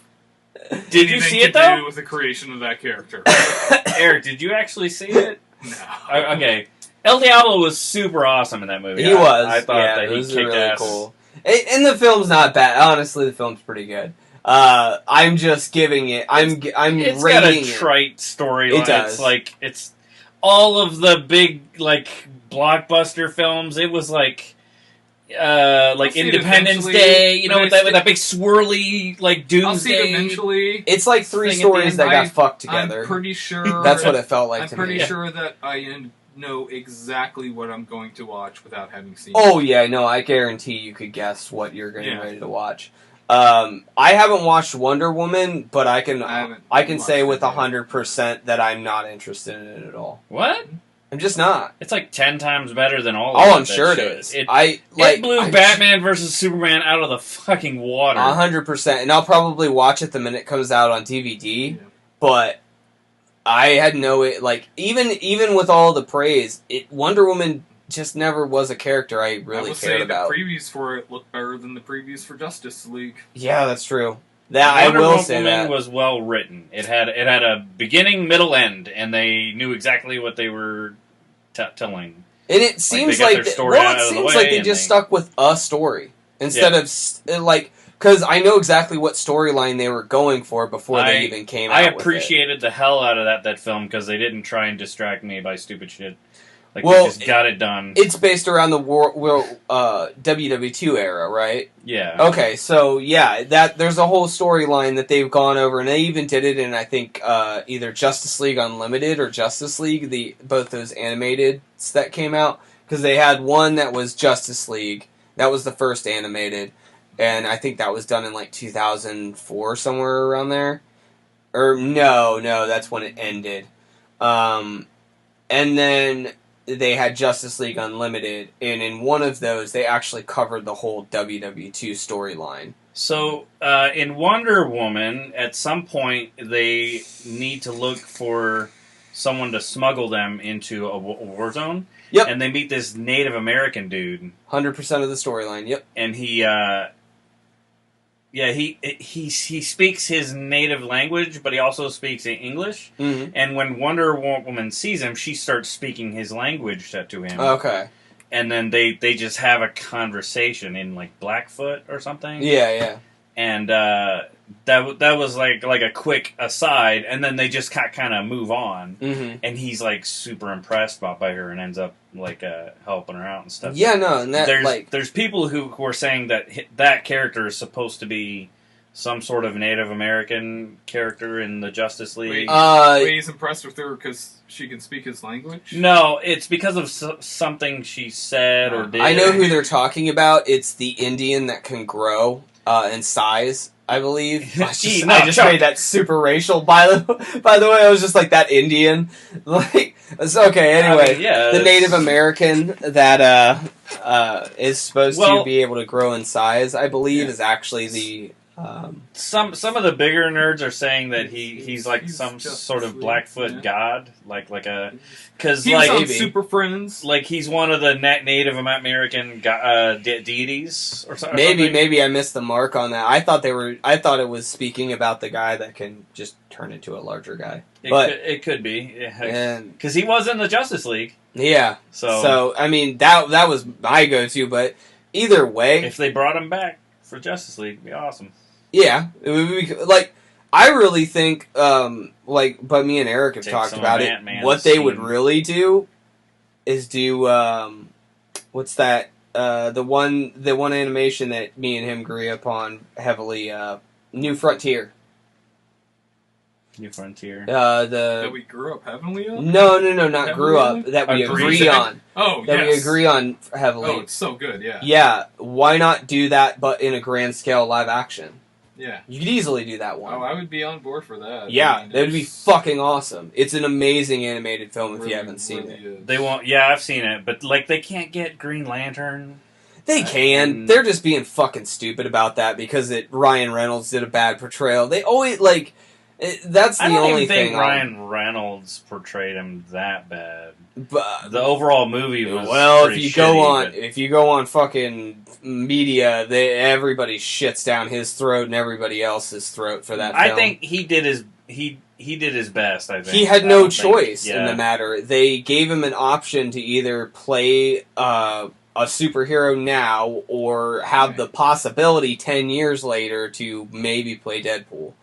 Did you see it though? Do with the creation of that character. Eric, did you actually see it? No. Okay. El Diablo was super awesome in that movie. He was. I thought that he was kicked really ass. Cool. And the film's not bad. Honestly, the film's pretty good. I'm just giving it. It's rating got a trite storyline. It does. It's all of the big blockbuster films. It was Independence Day, with that big swirly doomsday. I'll see it eventually. It's like three stories that got fucked together. I'm pretty sure that's what it felt like. I'm pretty sure that I know exactly what I'm going to watch without having seen. Oh yeah, no, I guarantee you could guess what you're getting ready to watch. I haven't watched Wonder Woman, but I can say with 100% that I'm not interested in it at all. What? I'm just not. It's 10 times better than all of it. Oh, I'm sure it is. It blew Batman vs. Superman out of the fucking water. 100%. And I'll probably watch it the minute it comes out on DVD. Yeah. But I had even with all the praise, Wonder Woman just never was a character I really cared about. The previews for it look better than the previews for Justice League. Yeah, that's true. Wonder Woman was well written. It had a beginning, middle, end, and they knew exactly what they were telling. And it seems they just stuck with a story instead of because I know exactly what storyline they were going for before they even came out. I appreciated the hell out of that film because they didn't try and distract me by stupid shit. They just got it done. It's based around the WW2 era, right? Yeah. Okay, so there's a whole storyline that they've gone over, and they even did it in I think either Justice League Unlimited or Justice League, both those animated that came out, because they had one that was Justice League, that was the first animated, and I think that was done in 2004 somewhere around there, or no, that's when it ended, and then they had Justice League Unlimited, and in one of those, they actually covered the whole WW2 storyline. So, in Wonder Woman, at some point, they need to look for someone to smuggle them into a war zone. Yep. And they meet this Native American dude. 100% of the storyline, yep. And he speaks his native language, but he also speaks English. Mm-hmm. And when Wonder Woman sees him, she starts speaking his language to him. Okay. And then they just have a conversation in Blackfoot or something. Yeah. And that was like a quick aside, and then they just kind of move on. Mm-hmm. And he's super impressed by her and ends up helping her out and stuff. Yeah, no, and there's people who are saying that character is supposed to be some sort of Native American character in the Justice League. Wait, he's impressed with her because she can speak his language? No, it's because of something she said or did. I know who they're talking about. It's the Indian that can grow in size, I believe. I just made that super racial. By the way, I was just like, that Indian. Like, it's okay. Anyway, I mean, the Native American that is supposed to be able to grow in size, I believe, is actually the. Some of the bigger nerds are saying that he's like some sort of Blackfoot god, like a because like on Super Friends, like he's one of the Native American deities or something. Maybe I missed the mark on that. I thought it was speaking about the guy that can just turn into a larger guy. It could be because he was in the Justice League. Yeah. So I mean that was my go-to, but either way, if they brought him back for Justice League, it'd be awesome. Yeah, it would be, like, I really think, but me and Erik have talked about it. What they would really do is do, what's that? The one animation that me and him agree upon heavily, New Frontier. New Frontier. That we grew up heavily on? No, not grew up. That we agree on. Oh, that we agree on heavily. Oh, it's so good, yeah. Yeah, why not do that, but in a grand scale live action? Yeah. You could easily do that one. Oh, I would be on board for that. Yeah, that would be fucking awesome. It's an amazing animated film if you haven't seen it. They won't. Yeah, I've seen it, but like they can't get Green Lantern. They can. They're just being fucking stupid about that because Ryan Reynolds did a bad portrayal. They always like. That's the only thing. I don't think Ryan Reynolds portrayed him that bad. But the overall movie was if you go on fucking media, everybody shits down his throat and everybody else's throat for that film. I think he did his best. I think he had no choice in the matter. They gave him an option to either play a superhero now or have the possibility 10 years later to maybe play Deadpool.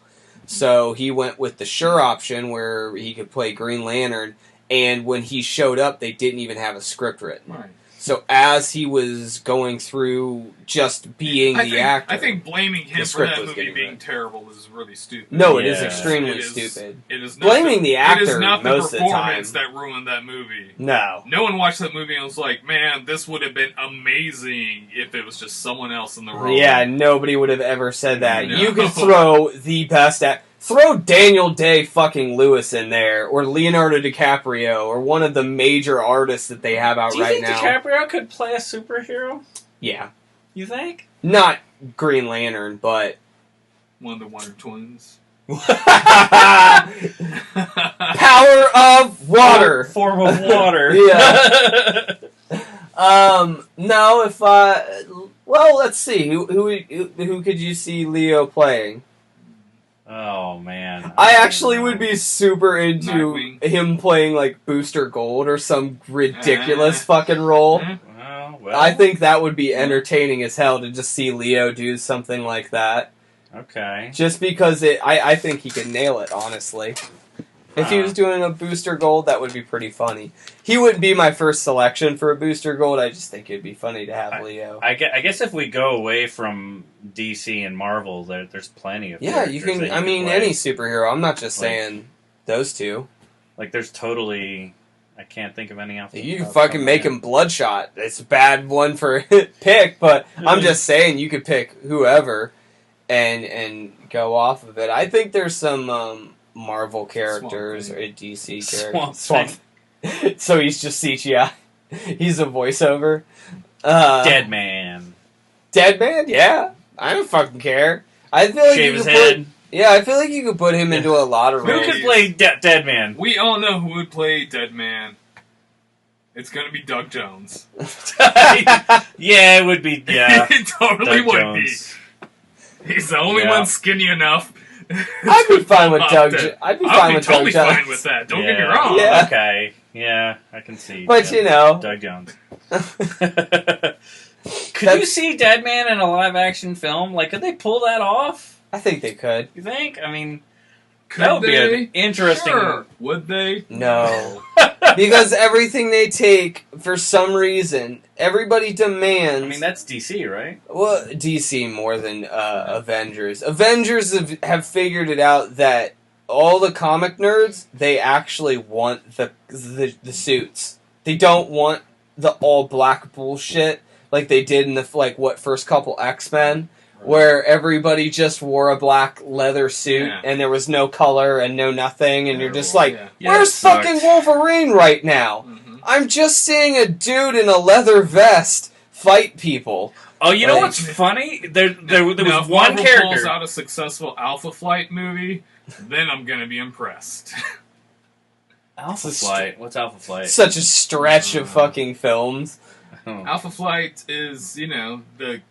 So he went with the sure option where he could play Green Lantern, and when he showed up, they didn't even have a script written. Right. So as he was going through just being the actor... I think blaming him for that movie being terrible is really stupid. No, it is extremely stupid. It is not blaming the actor it is not most the of the time. performance that ruined that movie. No. No one watched that movie and was like, man, this would have been amazing if it was just someone else in the role. Yeah, nobody would have ever said that. No. You could throw the best throw Daniel Day-fucking Lewis in there, or Leonardo DiCaprio, or one of the major artists that they have out right now. Do you think DiCaprio could play a superhero? Yeah. You think? Not Green Lantern, but... one of the Wonder Twins. Power of water! Form of water. Yeah. No, if well, let's see. Who could you see Leo playing? Oh, man. I actually would be super into him playing, like, Booster Gold or some ridiculous fucking role. Well. I think that would be entertaining as hell to just see Leo do something like that. Okay. Just because I think he could nail it, honestly. If he was doing a Booster Gold, that would be pretty funny. He wouldn't be my first selection for a Booster Gold. I just think it'd be funny to have Leo. I guess if we go away from DC and Marvel, there's plenty of you can. I mean, any superhero. I'm not just saying those two. Like, there's totally. I can't think of any else. You can fucking make him Bloodshot. It's a bad one for pick, but I'm just saying you could pick whoever and go off of it. I think there's some. Marvel characters or DC characters. Swamp. So he's just CGI. He's a voiceover. Dead Man. Dead Man? Yeah. I don't fucking care. I feel like shave his head. I feel like you could put him into a lot of roles. Who could play Dead Man? We all know who would play Dead Man. It's gonna be Doug Jones. Yeah, it would be. Yeah, it totally Doug would Jones. be. He's the only one skinny enough. I'd be fine with Doug. I'd be fine with totally Doug Jones. fine with that. Don't get me wrong. Yeah. Okay. Yeah, I can see. But you know, Doug Jones. Could you see Dead Man in a live action film? Like, could they pull that off? I think they could. You think? I mean, could that would they? be an interesting. Sure. Would they? No. Because everything they take, for some reason, everybody demands... I mean, that's DC, right? Well, DC more than Avengers. Avengers have figured it out that all the comic nerds, they actually want the suits. They don't want the all-black bullshit like they did in the, first couple X-Men, where everybody just wore a black leather suit and there was no color and no nothing, and you're just like, where's fucking Wolverine right now? Mm-hmm. I'm just seeing a dude in a leather vest fight people. Oh, you know what's funny? There was one character pulls out a successful Alpha Flight movie, then I'm gonna be impressed. Alpha Flight? What's Alpha Flight? Such a stretch of fucking films. Alpha Flight is, the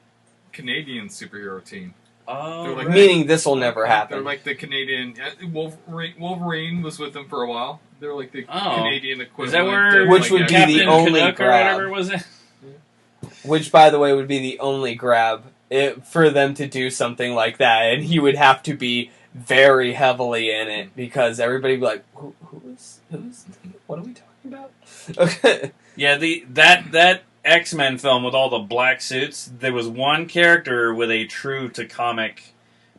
Canadian superhero team. Oh, like meaning this will never happen. They're like the Canadian... Wolverine was with them for a while. They're like the Canadian equivalent. Is that where... Which would be the only Canuck grab. Or whatever was it? Which, by the way, would be the only grab for them to do something like that. And he would have to be very heavily in it because everybody would be like, who's what are we talking about? Okay. Yeah, that X-Men film with all the black suits, there was one character with a true to comic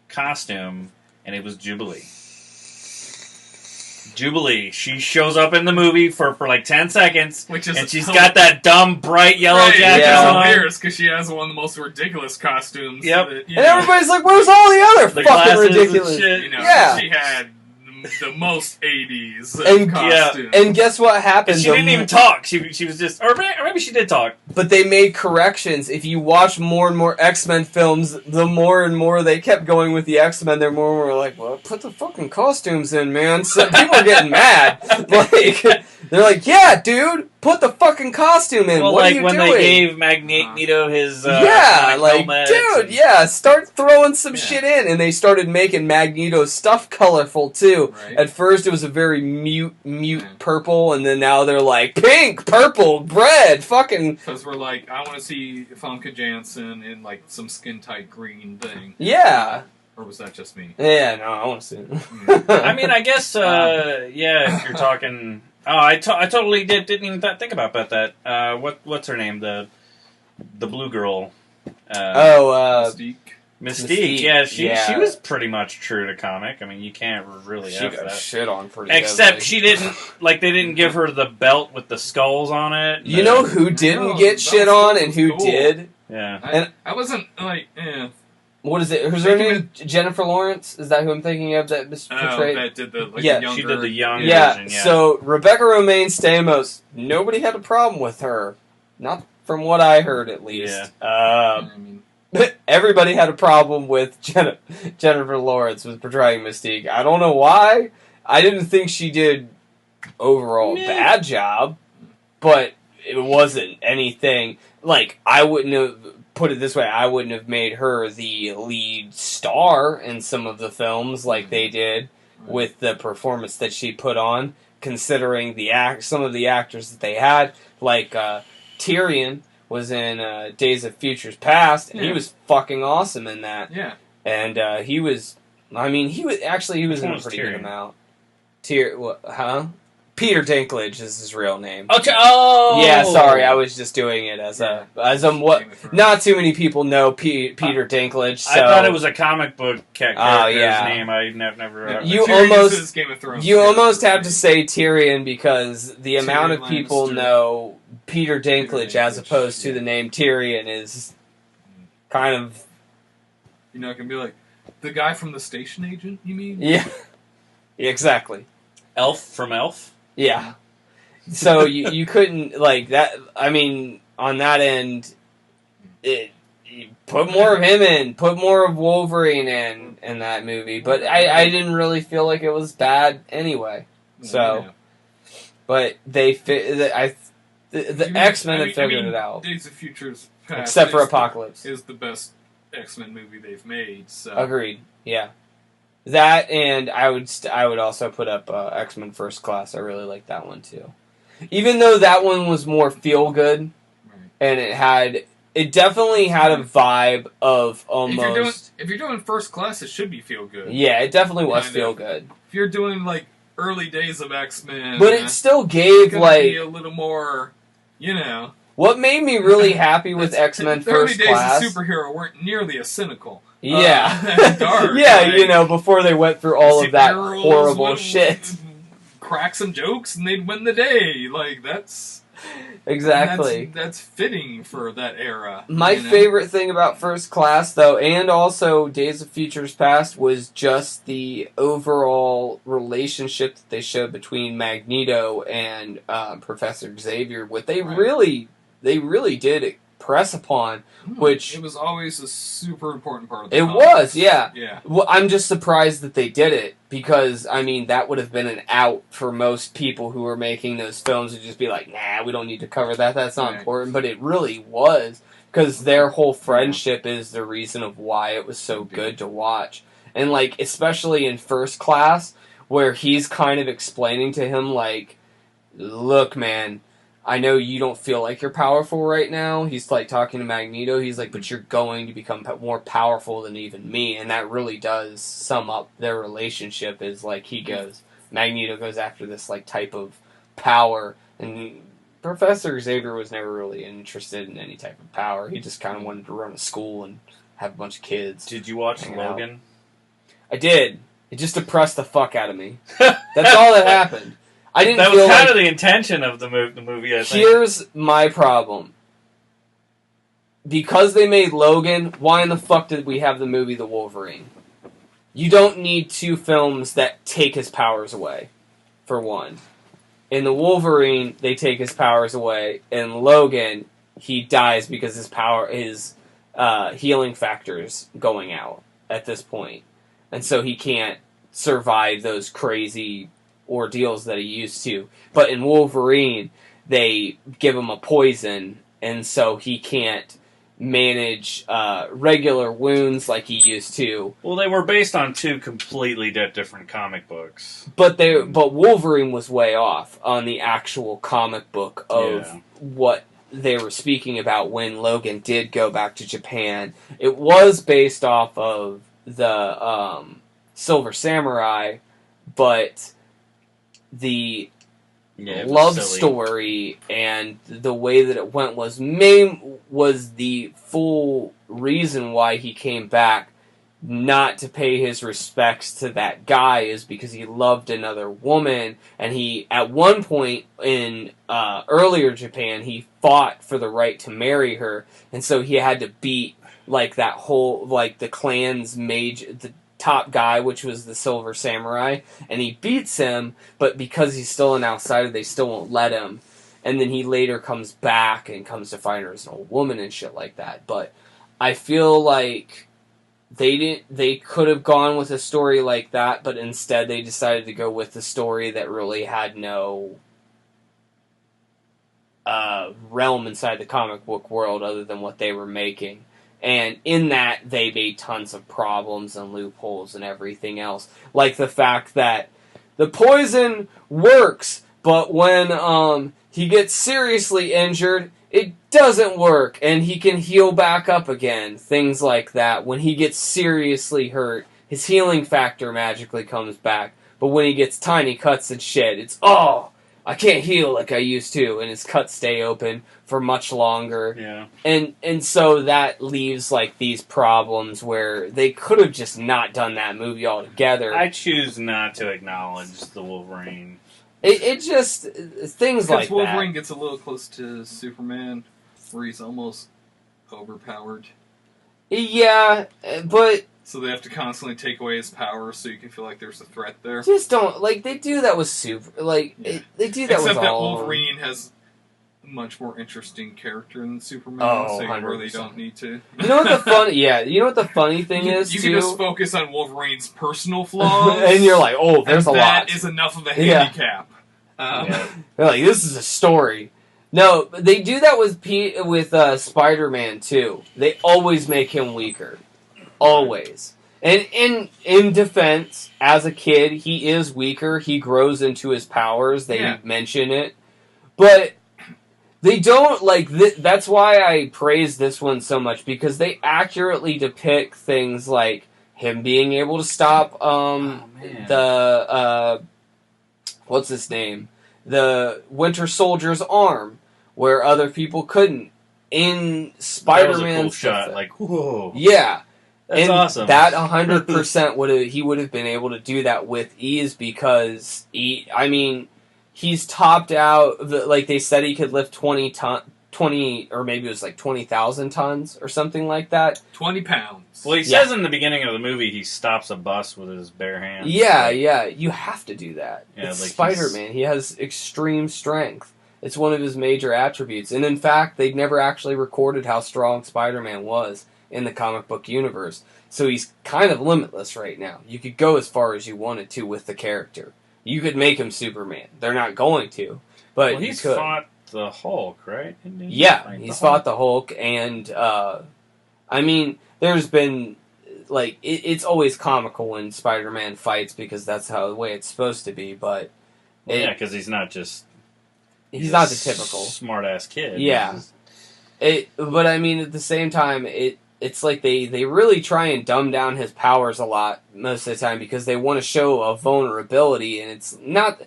costume, and it was Jubilee. Jubilee, she shows up in the movie for like 10 seconds, and she's got that dumb, bright yellow jacket on. It's hilarious because she has one of the most ridiculous costumes. Yep. And everybody's like, where's all the other fucking ridiculous shit? She had the most 80s costumes. And guess what happened? And she didn't even talk. She was just... Or maybe she did talk. But they made corrections. If you watch more and more X-Men films, the more and more they kept going with the X-Men, they're more and more like, well, put the fucking costumes in, man. So people are getting mad. They're like, yeah, dude, put the fucking costume in. Well, what are you when doing? they gave Magneto his start throwing some shit in. And they started making Magneto's stuff colorful, too. Right. At first, it was a very mute purple, and then now they're like, pink, purple, red, fucking... Because we're like, I want to see Famke Janssen in, some skin-tight green thing. Yeah. Or was that just me? Yeah, no, I want to see it. I mean, I guess, if you're talking... Oh, I totally didn't even think about that. What's her name? The blue girl. Mystique. Yeah, she was pretty much true to comic. I mean, you can't really she got that. Shit on pretty Except she didn't, they didn't give her the belt with the skulls on it. You know who didn't get shit on and who did? Yeah. I wasn't, What is it? Who's her name? Jennifer Lawrence? Is that who I'm thinking of that portrayed? That did the, younger... She did the young version, yeah. So, Rebecca Romaine Stamos, nobody had a problem with her. Not from what I heard, at least. Yeah. Everybody had a problem with Jennifer Lawrence was portraying Mystique. I don't know why. I didn't think she did overall a bad job, but it wasn't anything. I wouldn't have, put it this way, I wouldn't have made her the lead star in some of the films like they did with the performance that she put on, considering some of the actors that they had, Tyrion was in Days of Futures Past, and he was fucking awesome in that. Yeah. And he was in a pretty good amount. Peter Dinklage is his real name. Okay. Oh. Yeah, sorry, I was just doing it as what. Not too many people know Peter Dinklage. So. I thought it was a comic book character's name. I never. You almost have to say Tyrion because the amount of people know Peter Dinklage as opposed to the name Tyrion is kind of. It can be like the guy from The Station Agent. You mean? Yeah. Exactly. Elf from Elf. Yeah. So you couldn't that. I mean, on that end, put more of him in, put more of Wolverine in that movie. But I didn't really feel like it was bad anyway. So, but they the X-Men have figured it out. Days of Futures Past, except for Apocalypse, is the best X-Men movie they've made. So. Agreed. Yeah. That, and I would also put up X-Men First Class. I really like that one too. Even though that one was more feel good, and it definitely had a vibe of almost. If you're doing First Class, it should be feel good. Yeah, it definitely was feel good. If you're doing early days of X-Men. But it still gave, be a little more, What made me really happy with X-Men First Class... The early days of superhero weren't nearly as cynical. Yeah. Dark. Yeah, before they went through all of that horrible shit. Crack some jokes and they'd win the day. That's... Exactly. That's fitting for that era. My favorite thing about First Class, though, and also Days of Futures Past, was just the overall relationship that they showed between Magneto and Professor Xavier. What they really did press upon, which... It was always a super important part of the comics. Was, yeah. Yeah. Well, I'm just surprised that they did it, because, that would have been an out for most people who were making those films to just be like, nah, we don't need to cover that, that's not important, but it really was, because their whole friendship is the reason of why it was so good to watch. And, especially in First Class, where he's kind of explaining to him, look, man, I know you don't feel like you're powerful right now. He's talking to Magneto. He's but you're going to become more powerful than even me. And that really does sum up their relationship. Is Magneto goes after this type of power, and Professor Xavier was never really interested in any type of power. He just kind of wanted to run a school and have a bunch of kids. Did you watch Logan? I did. It just depressed the fuck out of me. That's all that happened. I didn't. That was kind of the intention of the movie. I think. Here's my problem. Because they made Logan, why in the fuck did we have the movie The Wolverine? You don't need two films that take his powers away, for one. In The Wolverine, they take his powers away. In Logan, he dies because his healing factor's going out at this point. And so he can't survive those crazy ordeals that he used to. But in Wolverine, they give him a poison, and so he can't manage regular wounds like he used to. Well, they were based on two completely different comic books. But Wolverine was way off on the actual comic book of what they were speaking about when Logan did go back to Japan. It was based off of the Silver Samurai, but the love story and the way that it went was the full reason why he came back, not to pay his respects to that guy, is because he loved another woman, and he, at one point in earlier Japan, he fought for the right to marry her, and so he had to beat that whole the clan's the top guy, which was the Silver Samurai, and he beats him, but because he's still an outsider, they still won't let him. And then he later comes back and comes to find her as an old woman and shit like that. But I feel like they could have gone with a story like that, but instead they decided to go with the story that really had no realm inside the comic book world other than what they were making. And in that, they made tons of problems and loopholes and everything else. Like the fact that the poison works, but when he gets seriously injured, it doesn't work, and he can heal back up again. Things like that. When he gets seriously hurt, his healing factor magically comes back. But when he gets tiny cuts and shit, it's, I can't heal like I used to, and his cuts stay open for much longer. Yeah. And so that leaves these problems where they could have just not done that movie altogether. I choose not to acknowledge the Wolverine. It just things like Wolverine that. Wolverine gets a little close to Superman, where he's almost overpowered. Yeah, but so they have to constantly take away his power so you can feel like there's a threat there. Just don't they do that with they do that Except with that all Wolverine has a much more interesting character than Superman, so you 100%. really don't need to. You know what the funny? Yeah, you know what the funny thing is you too. can just focus on Wolverine's personal flaws, and you're like, there's a lot. That is enough of a handicap. They're like, this is a story. No, they do that with Spider-Man too. They always make him weaker, always. And in defense, as a kid, he is weaker. He grows into his powers. They mention it, but they don't that's why I praise this one so much, because they accurately depict things like him being able to stop what's his name? The Winter Soldier's arm, where other people couldn't. In Spider-Man, that was a cool shot. Like, whoa, yeah, that's awesome. That 100% he would have been able to do that with ease because he's topped out. Like they said, he could lift 20 or maybe it was like 20,000 tons or something like that. 20 pounds. Well, he says in the beginning of the movie he stops a bus with his bare hands. Yeah, yeah, you have to do that. Yeah, it's like Spider-Man. He has extreme strength. It's one of his major attributes. And in fact, they never actually recorded how strong Spider-Man was in the comic book universe. So he's kind of limitless right now. You could go as far as you wanted to with the character. You could make him Superman. They're not going to, but he's fought the Hulk, right? Yeah, he's fought the Hulk, and there's been it's always comical when Spider-Man fights because that's the way it's supposed to be. But because he's not just he's not the typical smart-ass kid. Yeah, but at the same time, it's like they really try and dumb down his powers a lot most of the time because they want to show a vulnerability, and it's not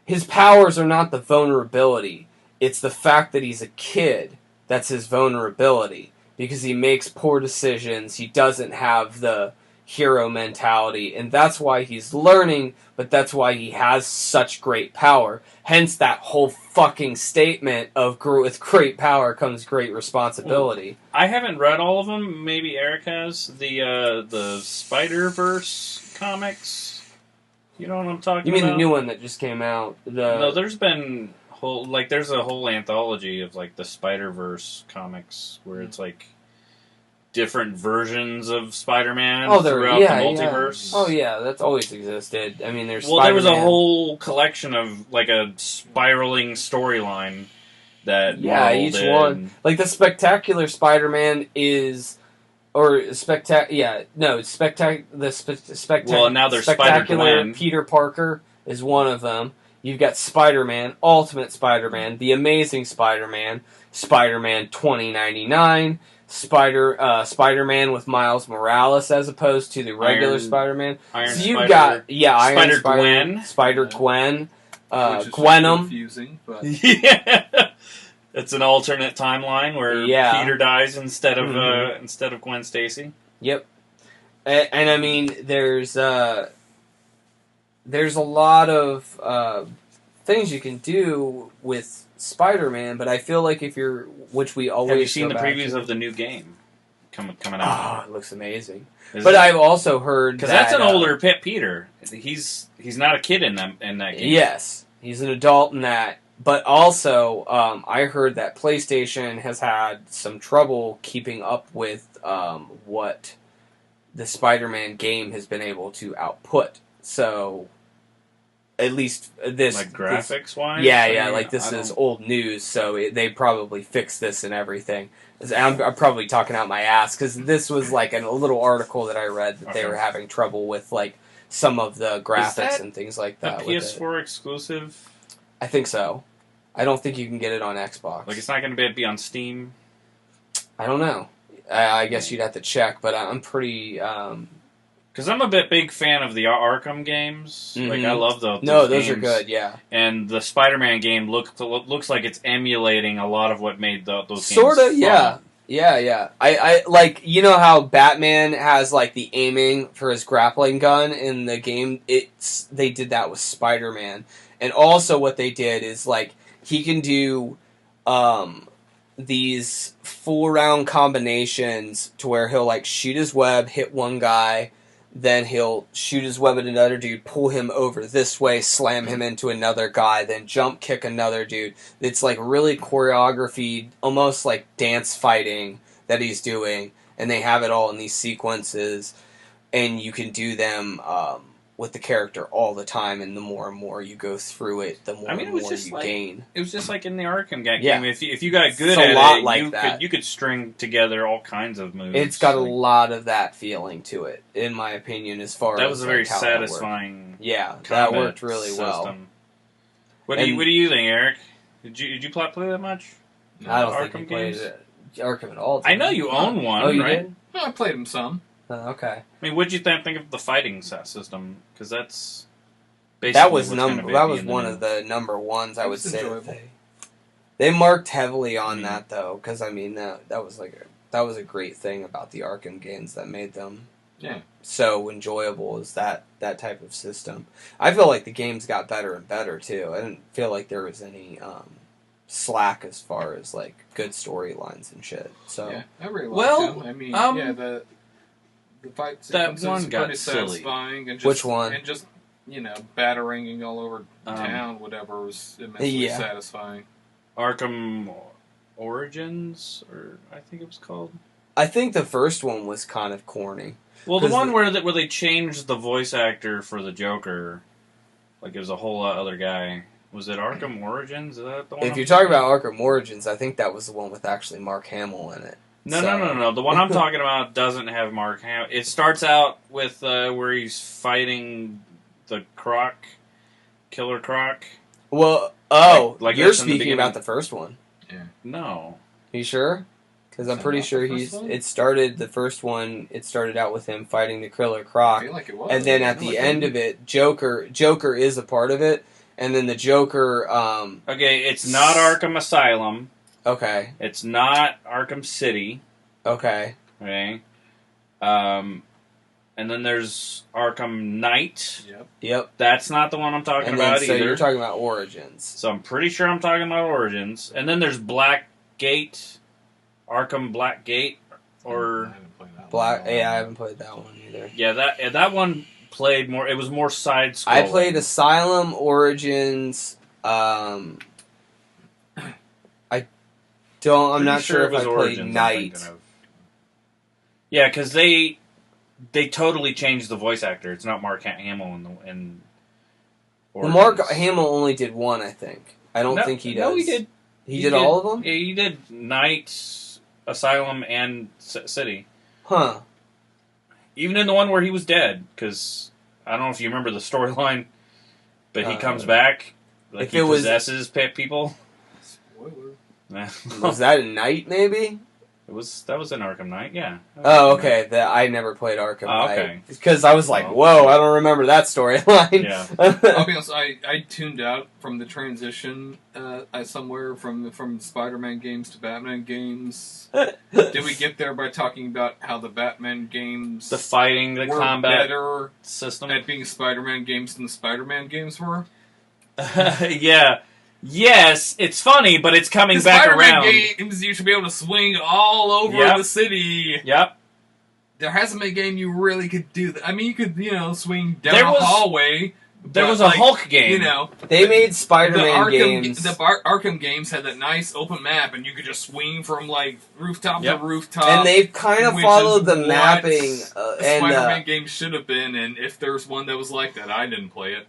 his powers are not the vulnerability. It's the fact that he's a kid that's his vulnerability because he makes poor decisions. He doesn't have the hero mentality, and that's why he's learning, but that's why he has such great power. Hence that whole fucking statement of with great power comes great responsibility. I haven't read all of them. Maybe Eric has. The Spider-Verse comics. You know what I'm talking about? You mean the new one that just came out? No, there's been there's a whole anthology of the Spider-Verse comics where it's different versions of Spider-Man throughout the multiverse. Yeah. Oh yeah, that's always existed. There's there was a whole collection of a spiraling storyline that each one the Spectacular Spider-Man is the Spectacular well, now there's Spectacular Peter Parker is one of them. You've got Spider-Man, Ultimate Spider-Man, The Amazing Spider-Man, Spider-Man 2099, Spider-Man with Miles Morales as opposed to the regular Spider-Man. So you've got Iron Spider-Gwen, Spider-Gwen, Gwenum. Confusing, but yeah, it's an alternate timeline where Peter dies instead of Gwen Stacy. Yep, and there's a lot of things you can do with Spider-Man, but I feel like which we always... Have you seen the previews of the new game coming out? Oh, it looks amazing. I've also heard because that's an older Peter. He's not a kid in that game. Yes, he's an adult in that. But also, I heard that PlayStation has had some trouble keeping up with what the Spider-Man game has been able to output. So, at least this... graphics-wise? Yeah, this is old news, so they probably fixed this and everything. I'm probably talking out my ass, because this was a little article that I read that they were having trouble with, some of the graphics and things like that. A PS4 exclusive? I think so. I don't think you can get it on Xbox. It's not going to be on Steam? I don't know. I guess you'd have to check, but I'm pretty... Because I'm a big fan of the Arkham games. Mm-hmm. I love those those games. Are good, yeah. And the Spider-Man game looks like it's emulating a lot of what made those games sorta, fun. Yeah. I you know how Batman has the aiming for his grappling gun in the game? They did that with Spider-Man. And also what they did is he can do these full round combinations to where he'll shoot his web, hit one guy, then he'll shoot his web at another dude, pull him over this way, slam him into another guy, then jump kick another dude. It's really choreography, almost like dance fighting that he's doing, and they have it all in these sequences, and you can do them with the character all the time, and the more and more you go through it, the more and more you gain. It was just like in the Arkham game. Yeah. If you got good at it, you could string together all kinds of moves. It's got a lot of that feeling to it, in my opinion, as far as... That was a very satisfying that worked really well. What do you think, Eric? Did you play that much? No, I don't think you played Arkham at all. I know you own one, you right? did? Well, I played them some. Okay. What did you think of the fighting system? Because that's... That was one of the number ones. I would say they marked heavily on that though, because I mean that was a great thing about the Arkham games that made them so enjoyable. Is that type of system? I feel like the games got better and better too. I didn't feel like there was any slack as far as like good storylines and shit. So yeah, I really liked them. I mean, the fight sequences that one got pretty silly. satisfying. And just, which one? And just battering all over town, whatever, was immensely satisfying. Arkham Origins, or I think it was called. I think the first one was kind of corny. Well, the one where they changed the voice actor for the Joker, like it was a whole other guy. Was it Arkham Origins? Is that the one? If you're talking about Arkham Origins, I think that was the one with actually Mark Hamill in it. No. The one I'm talking about doesn't have Mark Hamill. It starts out with where he's fighting the Killer Croc. Well, like you're speaking about the first one. Yeah. No. Are you sure? Because I'm pretty sure the first one, it started out with him fighting the Killer Croc. I feel like it was. And then at the end of it, Joker is a part of it. And then the Joker... okay, it's not Arkham Asylum. Okay. It's not Arkham City. Okay. Okay. And then there's Arkham Knight. Yep. That's not the one I'm talking about so either. You're talking about Origins. So I'm pretty sure I'm talking about Origins. And then there's Blackgate. Arkham Blackgate. Or... I haven't played that one. I haven't played that one either. Yeah, that one played more... It was more side-scrolling. I played Asylum, Origins... I'm not sure if I played Origins, Knight. Yeah, because they totally changed the voice actor. It's not Mark Hamill in Well, Mark Hamill only did one, I think. I don't think he does. No, he did. He did all of them? Yeah, he did Knight, Asylum, and City. Huh. Even in the one where he was dead, because I don't know if you remember the storyline, but he comes back, like he possesses people. Spoiler. Was that a Knight, maybe? That was in Arkham Knight, yeah. Oh, okay. I never played Arkham Knight. Okay. Because I was like, whoa, I don't remember that storyline. Yeah. I'll be honest, I tuned out from the transition somewhere from Spider-Man games to Batman games. Did we get there by talking about how the Batman games... The fighting, the combat better system? At being Spider-Man games than the Spider-Man games were? Yeah. Yes, it's funny, but it's coming back around. Spider-Man games, you should be able to swing all over the city. Yep. There hasn't been a game you really could do that. I mean, you could, swing down a hallway. There was a Hulk game. They made Spider-Man games. The Arkham games had that nice open map, and you could just swing from, rooftop to rooftop. And they've kind of followed the mapping. Spider-Man game should have been, and if there's one that was like that, I didn't play it.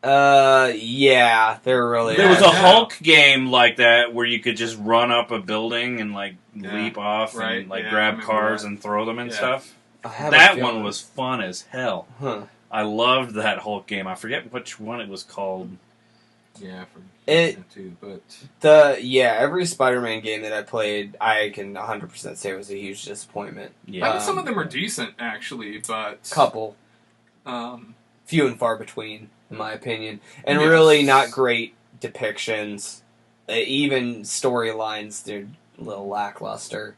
Yeah, there really There was a Hulk game like that where you could just run up a building and leap off and grab cars and throw them and stuff. That one was fun as hell. Huh. I loved that Hulk game. I forget which one it was called. Yeah, too, but every Spider-Man game that I played, I can 100% say was a huge disappointment. Yeah, I mean, some of them are decent actually, but couple, few and far between. In my opinion, and really not great depictions. Even storylines, they're a little lackluster.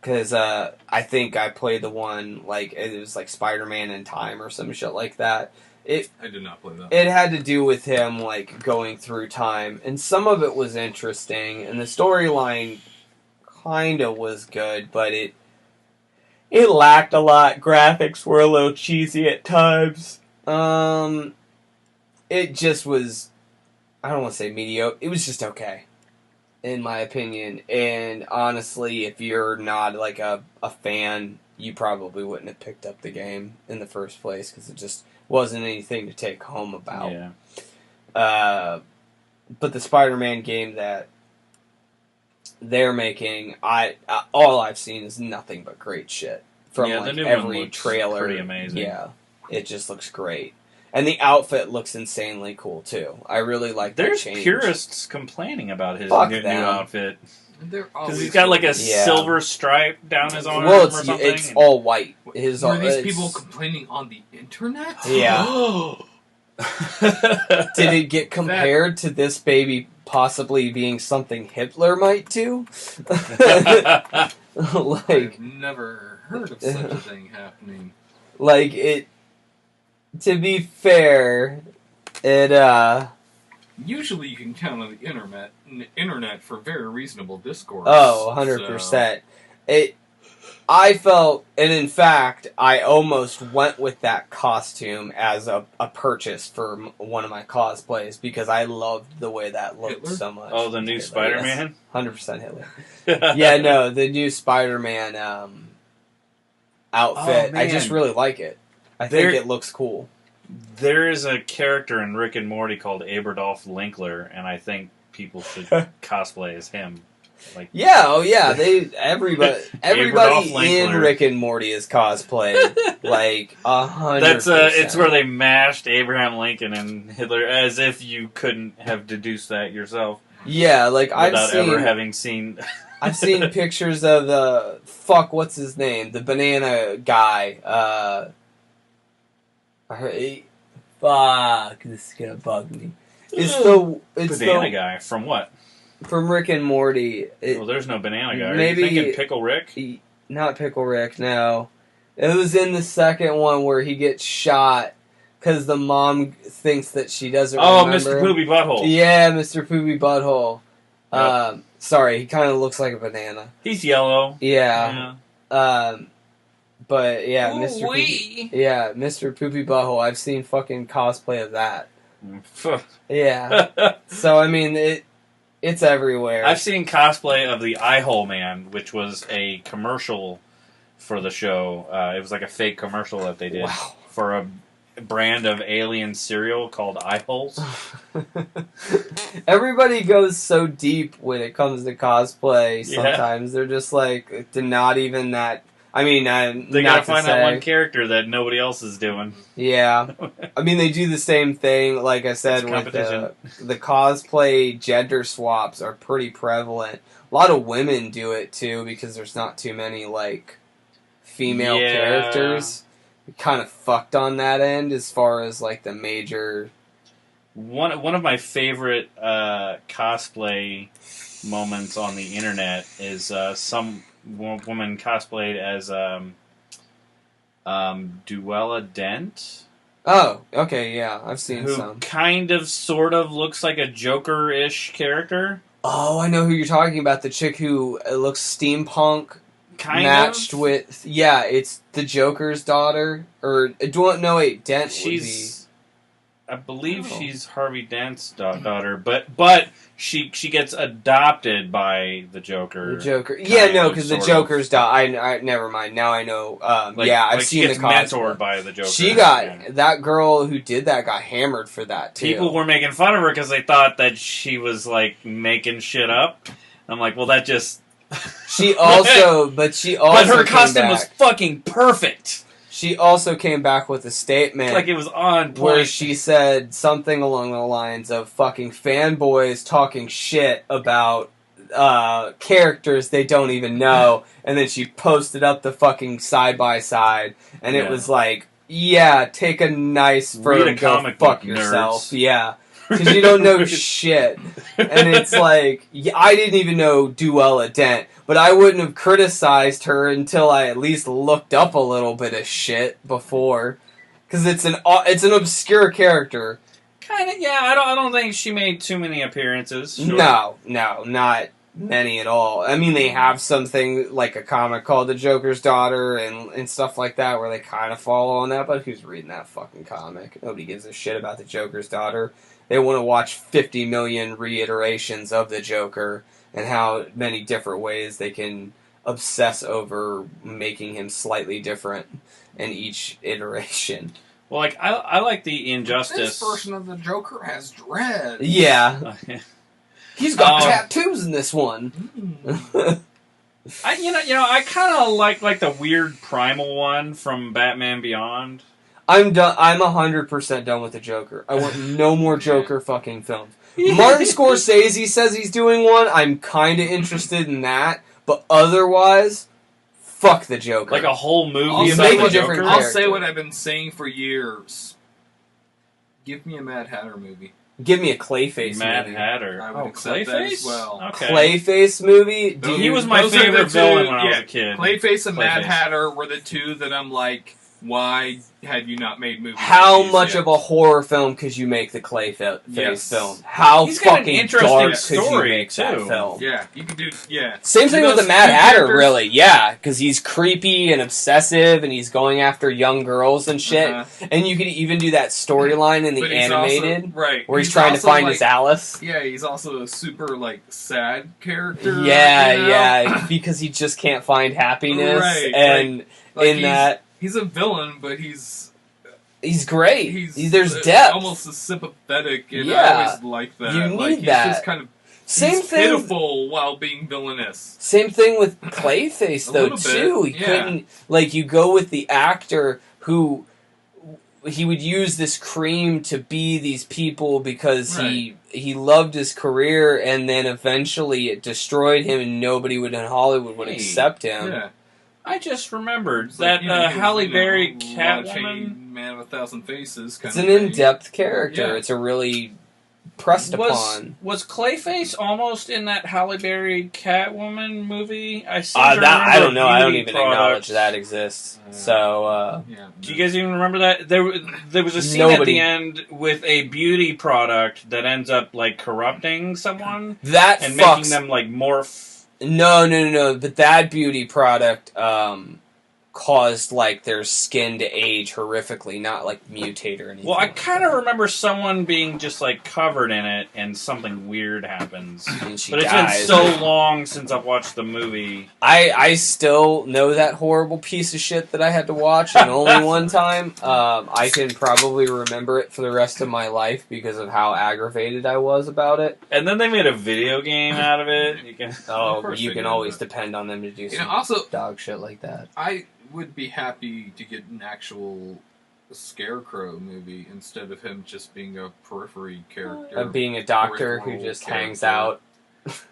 Because I think I played the one, it was like Spider-Man in Time or some shit like that. I did not play that. It had to do with him, going through time. And some of it was interesting, and the storyline kind of was good, but it lacked a lot. Graphics were a little cheesy at times. It just was, I don't want to say mediocre, it was just okay, in my opinion. And honestly, if you're not a fan, you probably wouldn't have picked up the game in the first place, because it just wasn't anything to take home about. Yeah. But the Spider-Man game that they're making, all I've seen is nothing but great shit. From the new every one looks trailer. pretty amazing. Yeah. It just looks great. And the outfit looks insanely cool, too. I really like that change. There's purists complaining about his new outfit. Because he's got a silver stripe down his arm or something. It's all white. Were these people complaining on the internet? Yeah. Did it get compared to this baby possibly being something Hitler might do? I've never heard of such a thing happening. Like, it... To be fair, it, Usually you can count on the internet for very reasonable discourse. Oh, 100%. I felt, and in fact, I almost went with that costume as a purchase for one of my cosplays because I loved the way that looked Hitler? so much. Oh, the new Spider-Man? Yes, 100% Hitler. Yeah, no, the new Spider-Man outfit. Oh, I just really like it. I think it looks cool. There is a character in Rick and Morty called Aberdolf Linkler, and I think people should cosplay as him. Like, yeah, oh yeah, everybody in Rick and Morty is cosplayed like 100%. That's it's where they mashed Abraham Lincoln and Hitler as if you couldn't have deduced that yourself. Yeah, like without ever having seen. I've seen pictures of the what's his name, the banana guy. This is gonna bug me. It's banana guy from what? From Rick and Morty. Well, there's no banana guy. Maybe, are you thinking Pickle Rick? Not Pickle Rick, no. It was in the second one where he gets shot because the mom thinks that she doesn't remember. Mr. Poopy Butthole. Yeah, Mr. Poopy Butthole. Yep. Sorry, he kind of looks like a banana. He's yellow. Yeah. But yeah, Mr. Poopy Butthole. I've seen fucking cosplay of that. Yeah. So I mean, it's everywhere. I've seen cosplay of the Eye-Hole Man, which was a commercial for the show. It was like a fake commercial that they did for a brand of alien cereal called Eye-Holes. Everybody goes so deep when it comes to cosplay. Sometimes they're just like, not even that. I mean, they gotta find that one character that nobody else is doing. Yeah. I mean, they do the same thing, like I said, with the cosplay gender swaps are pretty prevalent. A lot of women do it, too, because there's not too many, like, female characters. Kind of fucked on that end as far as, like, the major... One of my favorite cosplay moments on the internet is some... woman cosplayed as Duella Dent. Oh, okay, yeah, I've seen who some. Kind of, sort of looks like a Joker-ish character. Oh, I know who you're talking about. The chick who looks steampunk, matched with. Yeah, it's the Joker's daughter, or Dent. I believe she's Harvey Dent's daughter, but she gets adopted by the Joker. The Joker, because the Joker's daughter. I never mind. Now I know. I've seen the cosplay. Mentored by the Joker. She got that girl who did that got hammered for that too. People were making fun of her because they thought that she was like making shit up. I'm like, well, that just. But her costume was fucking perfect. She also came back with a statement. Like it was on point. Where she said something along the lines of fucking fanboys talking shit about characters they don't even know. And then she posted up the fucking side-by-side. And it was like, take a nice firm and go fuck yourself. Nerds. Yeah. Because you don't know shit. And it's like, I didn't even know Duella Dent. But I wouldn't have criticized her until I at least looked up a little bit of shit before, because it's an obscure character. Kind of, yeah. I don't think she made too many appearances. Sure. No, not many at all. I mean, they have something like a comic called The Joker's Daughter and stuff like that, where they kind of follow on that. But who's reading that fucking comic? Nobody gives a shit about The Joker's Daughter. They want to watch 50 million reiterations of the Joker. And how many different ways they can obsess over making him slightly different in each iteration. Well, like I like the Injustice. This version of the Joker has dreads. Yeah, he's got tattoos in this one. I kind of like the weird primal one from Batman Beyond. I'm done. I'm 100% done with the Joker. I want no more Joker fucking films. Martin Scorsese says he's doing one. I'm kind of interested in that, but otherwise, fuck the Joker. Like a whole movie about the Joker. I'll say what I've been saying for years. Give me a Mad Hatter movie. Give me a Clayface Mad movie. Hatter. I would accept that as well. Okay. Clayface movie? He was my favorite villain when I was a kid. Clayface and Mad Hatter were the two that I'm like, why had you not made movies? How much of a horror film could you make the Clayface film? How fucking dark could you make that film? Yeah, you could do, Same thing with the Mad Hatter, really, because he's creepy and obsessive, and he's going after young girls and shit, and you could even do that storyline in the animated, also, where he's trying to find his Alice. Yeah, he's also a super, like, sad character. Yeah, because he just can't find happiness, and in that... He's a villain, but he's great. There's depth. Almost a sympathetic, and I always like that. You need he's that. Just kind of Same thing. Pitiful while being villainous. Same thing with Clayface, though, too. He couldn't you go with the actor who he would use this cream to be these people because he loved his career, and then eventually it destroyed him, and nobody in Hollywood would accept him. Yeah. I just remembered that Halle Berry Catwoman, Man of a Thousand Faces. It's an in-depth character. Yeah. It's a really pressed upon. Was Clayface almost in that Halle Berry Catwoman movie? I don't know. I don't even acknowledge that exists. Do you guys even remember that? There was a scene at the end with a beauty product that ends up like corrupting someone and making them like morph. No. But that beauty product caused like their skin to age horrifically, not like mutate or anything. Well, I kind of remember someone being just like covered in it, and something weird happens. And she but dies. It's been so long since I've watched the movie. I still know that horrible piece of shit that I had to watch, and only one time. I can probably remember it for the rest of my life because of how aggravated I was about it. And then they made a video game out of it. You can always depend on them to do some dog shit like that. I would be happy to get an actual Scarecrow movie instead of him just being a periphery character. Of being a doctor who just hangs out.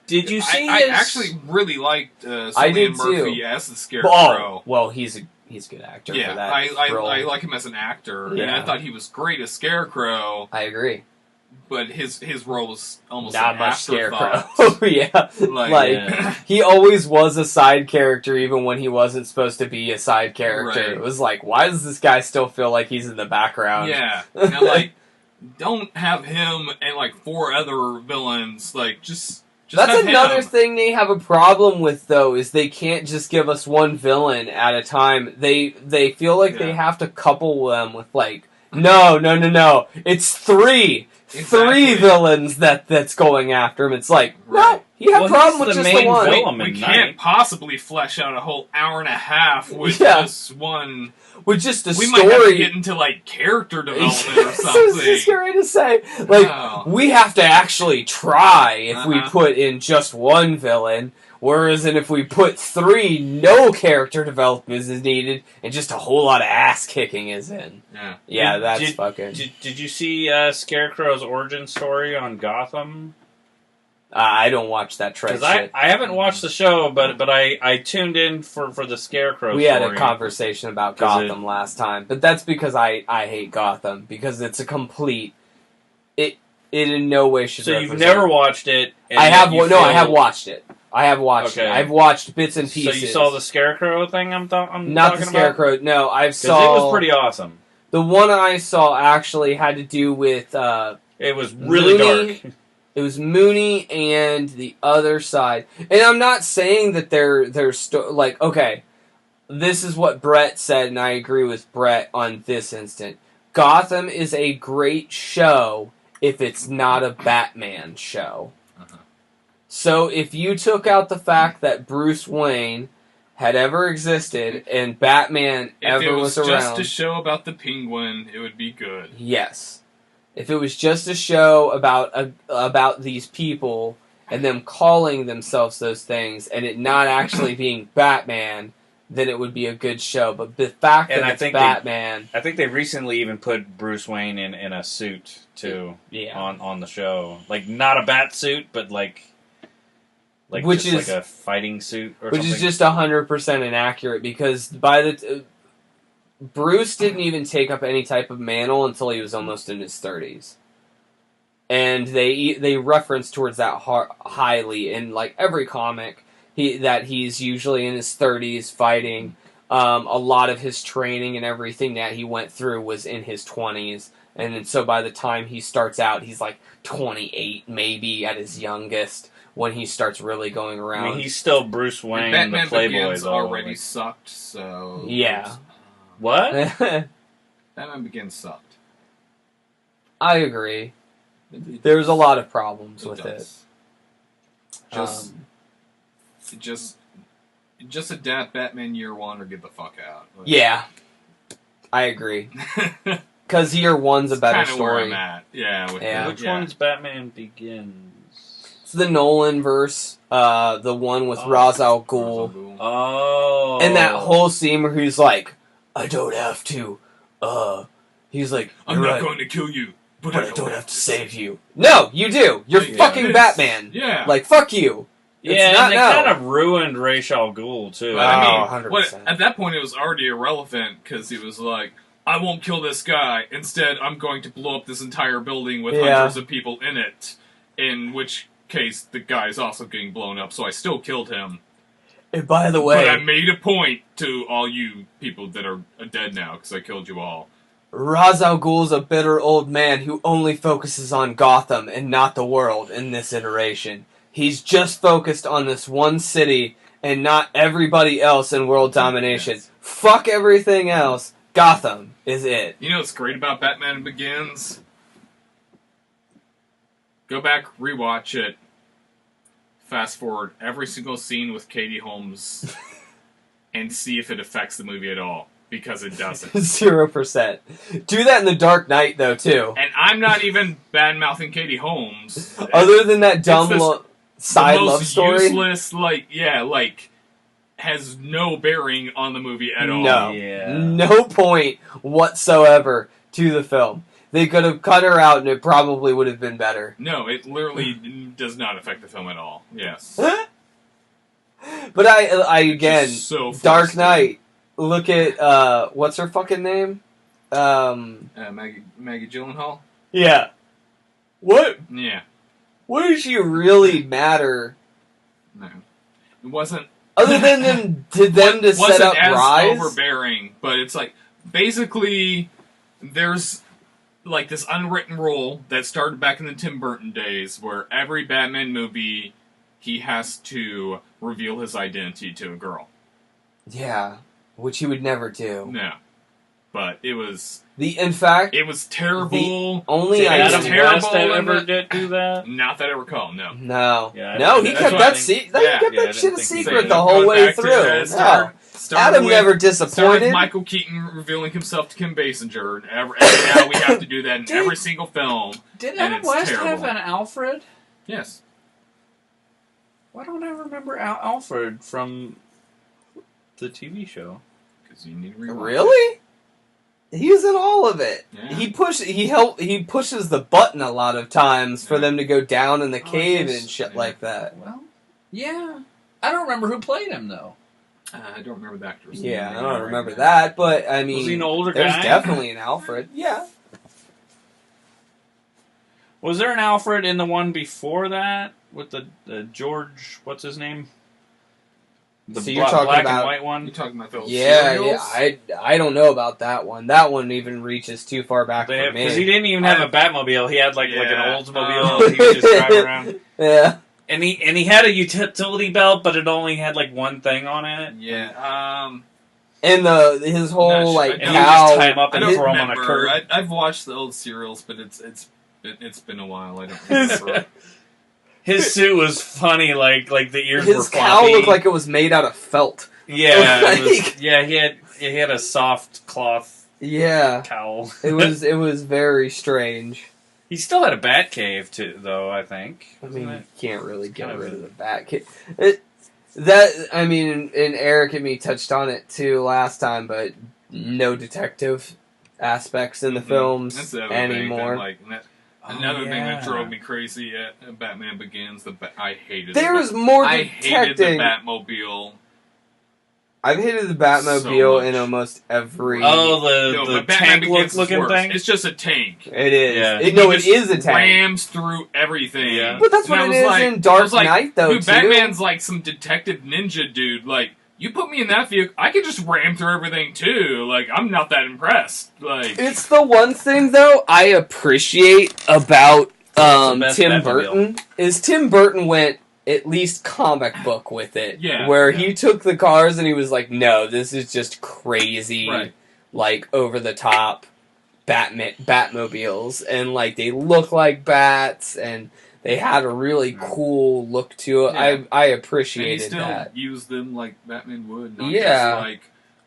Did you see I actually really liked Cillian Murphy as the Scarecrow. Well, he's a good actor for that role. I like him as an actor, and I thought he was great as Scarecrow. I agree. But his role was almost not much Scarecrow. He always was a side character, even when he wasn't supposed to be a side character. Right. It was like, why does this guy still feel like he's in the background? Yeah, and I'm like, don't have him and like 4 other villains. Like, just that's another thing they have a problem with, though, is they can't just give us one villain at a time. They feel like they have to couple them with like, no, it's 3. Exactly. 3 villains that's going after him. It's like, no, you have a problem with just the one. We can't possibly flesh out a whole hour and a half with just one. With just a story. We might have to get into like character development or something. I was just going to say, like, we have to actually try if we put in just one villain. Whereas, if we put 3, no character development is needed, and just a whole lot of ass kicking is in. Yeah, that's fucking... Did you see Scarecrow's origin story on Gotham? I don't watch that shit. I haven't watched the show, but I tuned in for the Scarecrow story. We had a conversation about Gotham last time, but that's because I hate Gotham, because it's a complete... It in no way should represent... So you've never watched it? I have watched it. I have watched it. I've watched bits and pieces. So you saw the Scarecrow thing I'm Not talking the Scarecrow, about? no. I saw... Because it was pretty awesome. The one I saw actually had to do with... it was really dark. It was Mooney and the other side. And I'm not saying that they're like, okay, this is what Brett said, and I agree with Brett on this instant. Gotham is a great show if it's not a Batman show. So if you took out the fact that Bruce Wayne had ever existed and Batman ever was around... If it was just a show about the Penguin, it would be good. Yes. If it was just a show about these people and them calling themselves those things and it not actually being Batman, then it would be a good show. But the fact that it's Batman... I think they recently even put Bruce Wayne in a suit, too, on the show. Like, not a bat suit, but like like a fighting suit or something. Which is just 100% inaccurate, because Bruce didn't even take up any type of mantle until he was almost in his 30s. And they reference towards that highly in like every comic that he's usually in his 30s fighting. A lot of his training and everything that he went through was in his 20s. And then, so by the time he starts out, he's like 28 maybe at his youngest when he starts really going around. I mean, he's still Bruce Wayne, and the Batman Playboy. Begins already sucked, so... Yeah. What? Batman Begins sucked. I agree. There's a lot of problems with it. Just adapt Batman Year One or get the fuck out. Yeah, I agree. Because Year One's a better story. Where I'm story. at. Yeah. Which one's Batman Begins? It's the Nolan verse, the one with Ra's al Ghul. Oh. And that whole scene where he's like, I don't have to. He's like, I'm not going to kill you. But I don't have to save you. No, you do. You're fucking Batman. Yeah. Like, fuck you. Yeah, and they kind of ruined Ra's al Ghul, too. But, I mean, at that point it was already irrelevant, because he was like, I won't kill this guy. Instead, I'm going to blow up this entire building with hundreds of people in it. In which case, the guy's also getting blown up, so I still killed him. And by the way... But I made a point to all you people that are dead now, because I killed you all. Ra's al Ghul's a bitter old man who only focuses on Gotham and not the world in this iteration. He's just focused on this one city and not everybody else in world domination. Yes. Fuck everything else. Gotham is it. You know what's great about Batman Begins? Go back, rewatch it. Fast forward every single scene with Katie Holmes and see if it affects the movie at all. Because it doesn't. 0%. Do that in The Dark Knight, though, too. And I'm not even bad-mouthing Katie Holmes. Other than that dumb side love story? Useless, has no bearing on the movie at all. No. Yeah. No point whatsoever to the film. They could have cut her out and it probably would have been better. No, it literally does not affect the film at all. Yes. But I again, so Dark Knight... Look at, what's her fucking name? Maggie Gyllenhaal? Yeah. What? Yeah. What did she really matter? No. It wasn't... Other than them to set up Rise? Wasn't as overbearing, but it's like, basically, there's, like, this unwritten rule that started back in the Tim Burton days, where every Batman movie, he has to reveal his identity to a girl. Yeah. Which he would never do. No. But it was... In fact... It was terrible. Only Adam West ever did do that? Not that I recall, no. No. Yeah, no, he kept that shit a secret the whole way through. Adam never disappointed. Started with Michael Keaton revealing himself to Kim Basinger, and now we have to do that in every single film. Did Adam West have an Alfred? Yes. Why don't I remember Alfred from the TV show? Because you need to rewatch. Really? He was in all of it. Yeah. He pushes the button a lot of times for them to go down in the cave and shit like that. Well, yeah. I don't remember who played him though. I don't remember the actor's name. Yeah, I don't remember now. that, but I mean, was he an older there's guy? definitely an Alfred. Yeah. Was there an Alfred in the one before that with the George? What's his name? The so you're talking black about, and white one? You're talking about those serials? I don't know about that one. That one even reaches too far back for me. Because he didn't even have a Batmobile. He had like an Oldsmobile. He was just driving around. Yeah. And he had a utility belt, but it only had like one thing on it. Yeah. And his whole like and cow. He would just tie him up and throw him on a curb. I've watched the old serials, but it's been a while. I don't remember. His suit was funny, like the ears were floppy. His cow looked like it was made out of felt. Yeah, he had a soft cloth cowl. It was very strange. He still had a bat cave too, though. I think. I mean, you can't really get rid of the bat cave. And Erik and me touched on it too last time, but no detective aspects in the films That's the other anymore. Another thing that drove me crazy at Batman Begins, I hated there was more I detecting. hated the Batmobile I've hated the So Batmobile much. in almost every... the but Batman tank Begins is looking worse. thing? It's just a tank. It is. Yeah. It He is a tank. Rams through everything. Yeah. But that's And what I it was is like- in I Dark was like, Knight, though, dude, too. Batman's like some detective ninja dude. Like, you put me in that vehicle, I could just ram through everything too. Like, I'm not that impressed. Like, It's the one thing, though, I appreciate about the best Tim Batmobile? Burton, is Tim Burton went at least comic book with it. Yeah, Where yeah. he took the cars and he was like, no, this is just crazy, Right. like, over-the-top Batmobiles. And, like, they look like bats, and they had a really cool look to it. Yeah. I and he appreciated still that. used them like Batman would. Not Yeah. just like,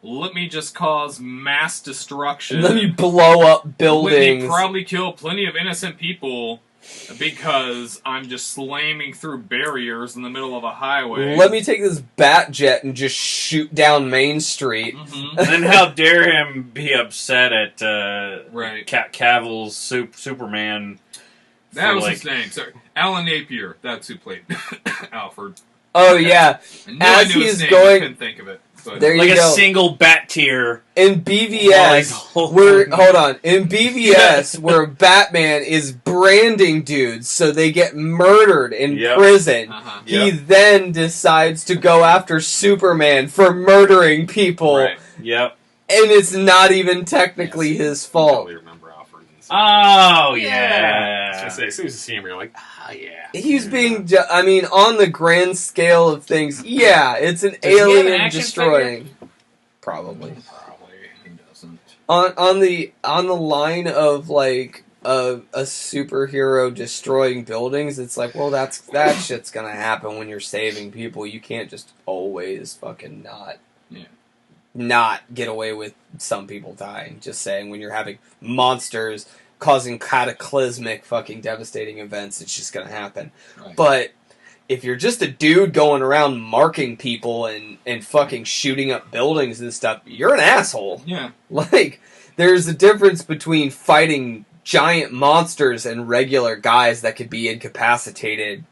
let me just cause mass destruction. And then you blow up Let buildings. me probably kill plenty of innocent people because I'm just slamming through barriers in the middle of a highway. Let me take this bat jet and just shoot down Main Street. Mhm. And then how dare him be upset at Right. Cavill's Superman? That for, was like, his name. Sorry, Alan Napier. That's who played Alfred. Oh yeah, I knew As I knew his he's name, going- I couldn't think of it. But there like you a go. single bat tier. In BVS, hold on. In BVS, where Batman is branding dudes so they get murdered in Yep. prison, Uh-huh. he then decides to go after Superman for murdering people, Right. Yep. and it's not even technically his You fault. probably remember Alfred. Oh I yeah. was gonna say, as soon as you see him, you're like, yeah. He's being, I mean, on the grand scale of things, yeah, it's an Does he have an alien action destroying. Probably. Probably he doesn't. On the line of like a superhero destroying buildings, it's like, well, that shit's gonna happen when you're saving people. You can't just always fucking not get away with some people dying. Just saying, when you're having monsters causing cataclysmic fucking devastating events, it's just gonna happen. Right. But if you're just a dude going around marking people and fucking shooting up buildings and stuff, you're an asshole. Yeah. Like, there's a difference between fighting giant monsters and regular guys that could be incapacitated.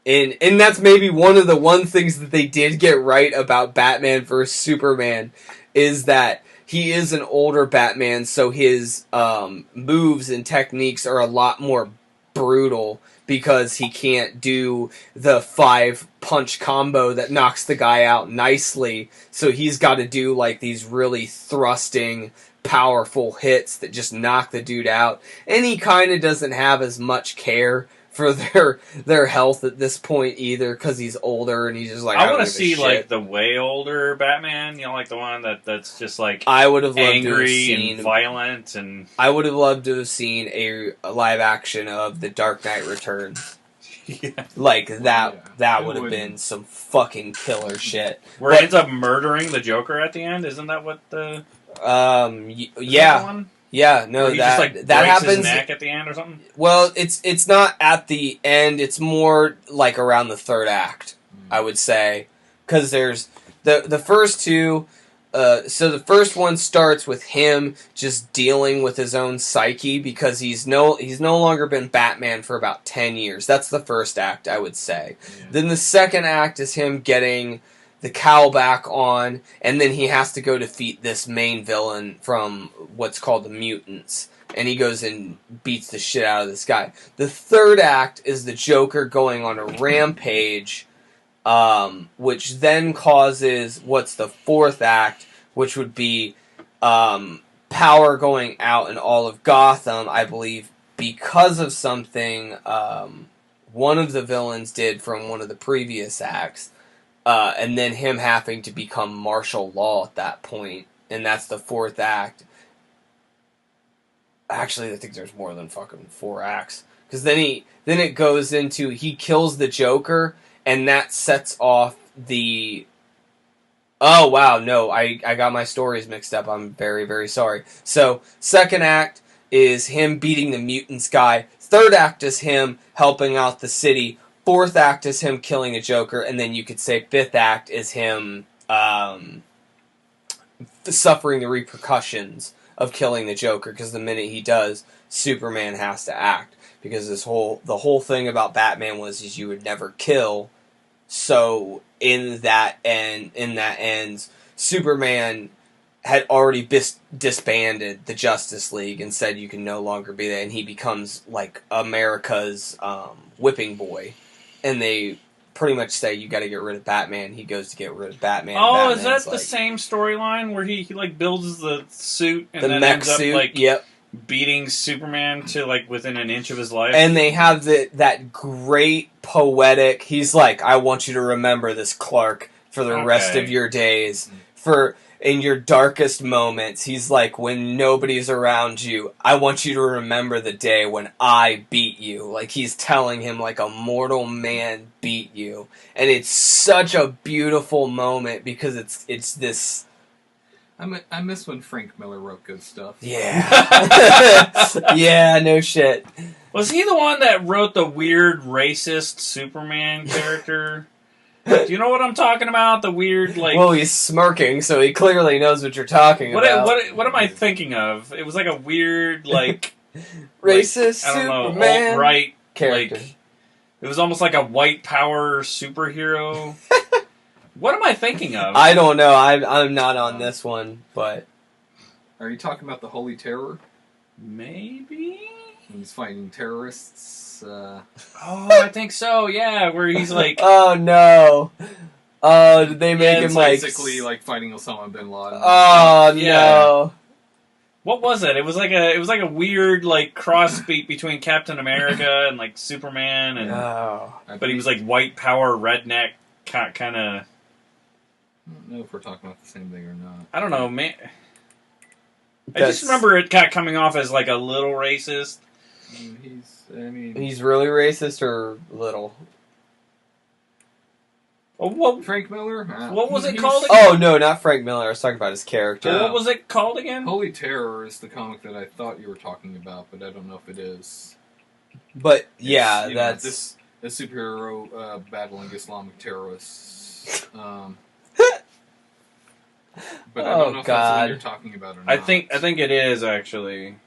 And that's maybe one of the things that they did get right about Batman vs. Superman, is that he is an older Batman, so his moves and techniques are a lot more brutal, because he can't do the 5-punch combo that knocks the guy out nicely. So he's got to do like these really thrusting, powerful hits that just knock the dude out. And he kind of doesn't have as much care for their health at this point either, because he's older and he's just like, I want to see like the way older Batman. You know, like the one that's just like I would have loved to have angry seen and violent and. I would have loved to have seen a live action of The Dark Knight Returns. Yeah. Like that Yeah. that It would have would. been some fucking killer shit. Where he ends up murdering the Joker at the end. Isn't that what the? Is that the Yeah, one? yeah, no, Where he that just like that breaks his happens. neck at the end or something. Well, it's not at the end. It's more like around the third act, I would say, because there's the first two. So the first one starts with him just dealing with his own psyche, because he's no longer been Batman for about 10 years. That's the first act, I would say. Yeah. Then the second act is him getting the cowl back on, and then he has to go defeat this main villain from what's called the Mutants. And he goes and beats the shit out of this guy. The third act is the Joker going on a rampage, which then causes what's the fourth act, which would be power going out in all of Gotham, I believe, because of something one of the villains did from one of the previous acts. And then him having to become martial law at that point. And that's the fourth act. Actually, I think there's more than fucking 4 acts. Because then it goes into, he kills the Joker, and that sets off the... Oh, wow, no, I got my stories mixed up. I'm very, very sorry. So, second act is him beating the Mutants guy. Third act is him helping out the city. Fourth act is him killing the Joker. And then you could say fifth act is him suffering the repercussions of killing the Joker, because the minute he does, Superman has to act, because the whole thing about Batman was you would never kill So in that end, Superman had already disbanded the Justice League and said you can no longer be there, and he becomes like America's whipping boy, and they pretty much say you got to get rid of Batman. He goes to get rid of Batman. Oh, Batman's is that the like, same storyline where he like builds the suit and the then mech ends up suit? like Yep. beating Superman to like within an inch of his life? And they have that great poetic. He's like, I want you to remember this, Clark, for the rest of your days. For in your darkest moments, he's like, when nobody's around you, I want you to remember the day when I beat you. Like, he's telling him, like, a mortal man beat you. And it's such a beautiful moment because it's this... I miss when Frank Miller wrote good stuff. Yeah. Yeah, no shit. Was he the one that wrote the weird racist Superman character? Do you know what I'm talking about? The weird, like... Well, he's smirking, so he clearly knows what you're talking about. What am I thinking of? It was like a weird, like... Racist like, I don't know, Superman alt-right character. Like, it was almost like a white power superhero. What am I thinking of? I don't know. I'm not on this one, but... Are you talking about the Holy Terror? Maybe? He's fighting terrorists. Oh, I think so, yeah, where he's like... Oh, no. Oh, did they make him it's like... basically like fighting Osama bin Laden. Oh, Yeah. no. What was it? It was like a weird like cross beat between Captain America and like Superman, and Oh. but he was like white power redneck kind of. I don't know if we're talking about the same thing or not. I don't know, man. I just remember it kind of coming off as like a little racist. He's really racist or little? Oh, what Frank Miller? What was it called again? Oh, no, not Frank Miller. I was talking about his character. What was it called again? Holy Terror is the comic that I thought you were talking about, but I don't know if it is. But, yeah, It's, that's... this superhero battling Islamic terrorists. But I don't know if that's what you're talking about or not. I think it is actually.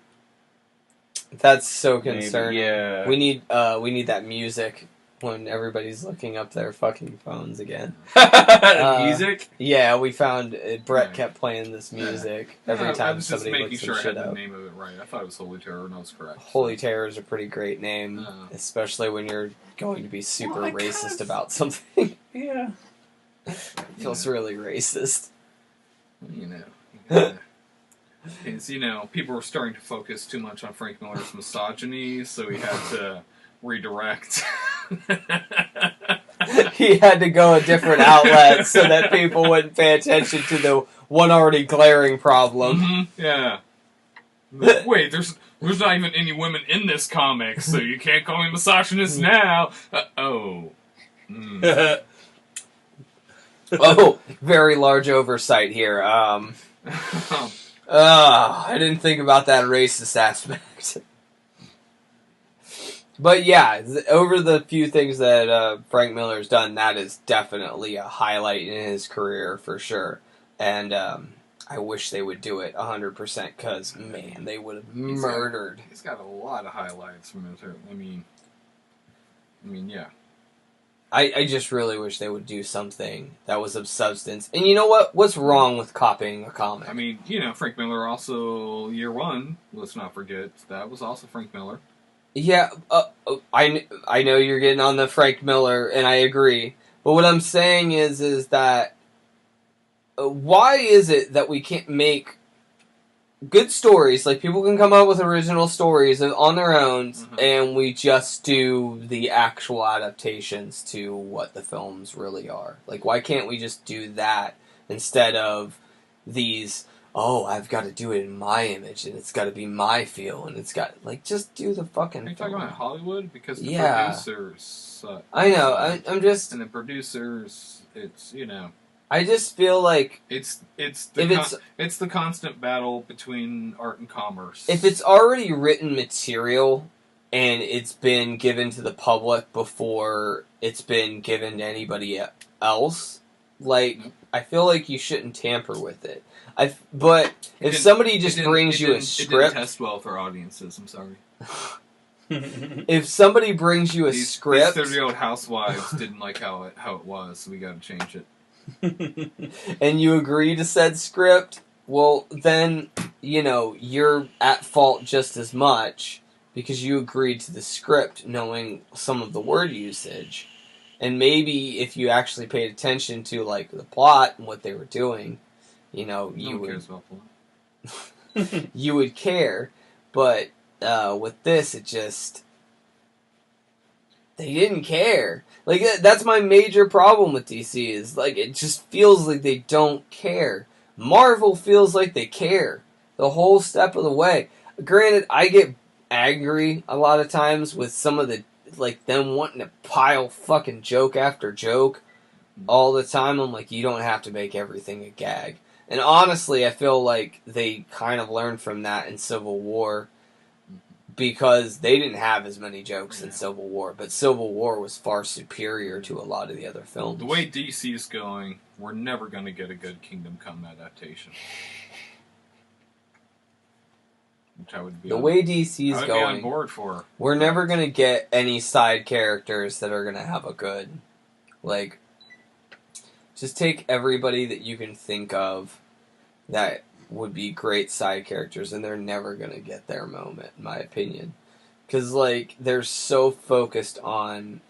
That's so Maybe, concerning. yeah. We need that music when everybody's looking up their fucking phones again. Music? Yeah, we found Brett kept playing this music every time I was just somebody making looks sure some I had shit the up. name of it right. I thought it was Holy Terror, and I was correct. Holy Terror is a pretty great name, especially when you're going to be super racist about something. Yeah. It feels really racist. It's, people were starting to focus too much on Frank Miller's misogyny, so he had to redirect. He had to go a different outlet so that people wouldn't pay attention to the one already glaring problem. Mm-hmm. Yeah. Wait, there's not even any women in this comic, so you can't call me misogynist now. Oh. Mm. Oh, very large oversight here. I didn't think about that racist aspect. But yeah, over the few things that Frank Miller's done, that is definitely a highlight in his career for sure. And I wish they would do it 100% because, man, they would have murdered. He's got a lot of highlights from his... I mean, yeah. I just really wish they would do something that was of substance. And you know what? What's wrong with copying a comic? I mean, Frank Miller also, Year One, let's not forget, that was also Frank Miller. Yeah, I know you're getting on the Frank Miller, and I agree. But what I'm saying is that why is it that we can't make good stories, like people can come up with original stories on their own, and we just do the actual adaptations to what the films really are? Like, why can't we just do that instead of these, I've got to do it in my image, and it's got to be my feel, and it's got, like, just do the fucking Are you talking about Hollywood? Because the producers... I know, I'm just... And the producers, it's, I just feel like it's the constant battle between art and commerce. if it's already written material and it's been given to the public before it's been given to anybody else, like, I feel like you shouldn't tamper with it. But if somebody just brings you a script, it didn't test well for audiences. I'm sorry. if somebody brings you a script, these 30-year-old housewives didn't like how it was, so we got to change it. And you agree to said script, well, then, you're at fault just as much because you agreed to the script knowing some of the word usage. And maybe if you actually paid attention to, like, the plot and what they were doing, you would... cares about plot. You would care, but with this, it just... They didn't care. Like, that's my major problem with DC, is, like, it just feels like they don't care. Marvel feels like they care the whole step of the way. Granted, I get angry a lot of times with some of the, like, them wanting to pile fucking joke after joke all the time. I'm like, you don't have to make everything a gag. And honestly, I feel like they kind of learned from that in Civil War, because they didn't have as many jokes in Civil War, but Civil War was far superior to a lot of the other films. The way DC's going, we're never going to get a good Kingdom Come adaptation. Which I would be the way DC's I would going, be on board for. We're never going to get any side characters that are going to have a good, like, just take everybody that you can think of that would be great side characters, and they're never going to get their moment, in my opinion. Because, like, they're so focused on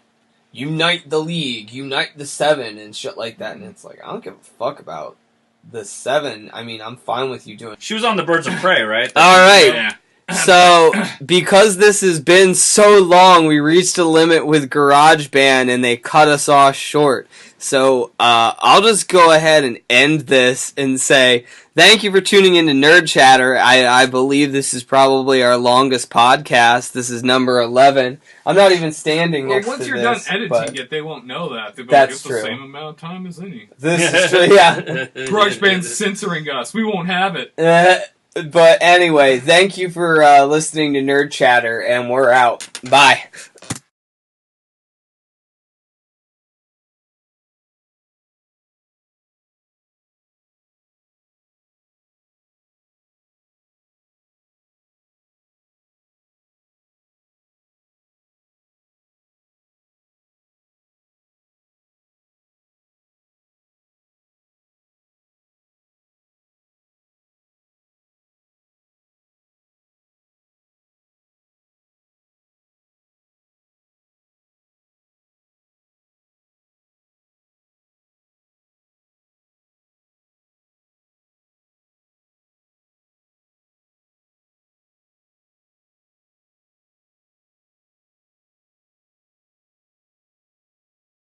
unite the League, unite the Seven, and shit like that, and it's like, I don't give a fuck about the Seven. I mean, I'm fine with you doing... She was on the Birds of Prey, right? Alright. Yeah. So, because this has been so long, we reached a limit with GarageBand, and they cut us off short. So, I'll just go ahead and end this and say, thank you for tuning in to Nerd Chatter. I believe this is probably our longest podcast. This is number 11. I'm not even standing next to this. Well, once you're done editing it, they won't know that. They'll be That's like, it's true. the same amount of time as any. This is true, yeah. GarageBand's censoring us. We won't have it. But anyway, thank you for listening to Nerd Chatter, and we're out. Bye.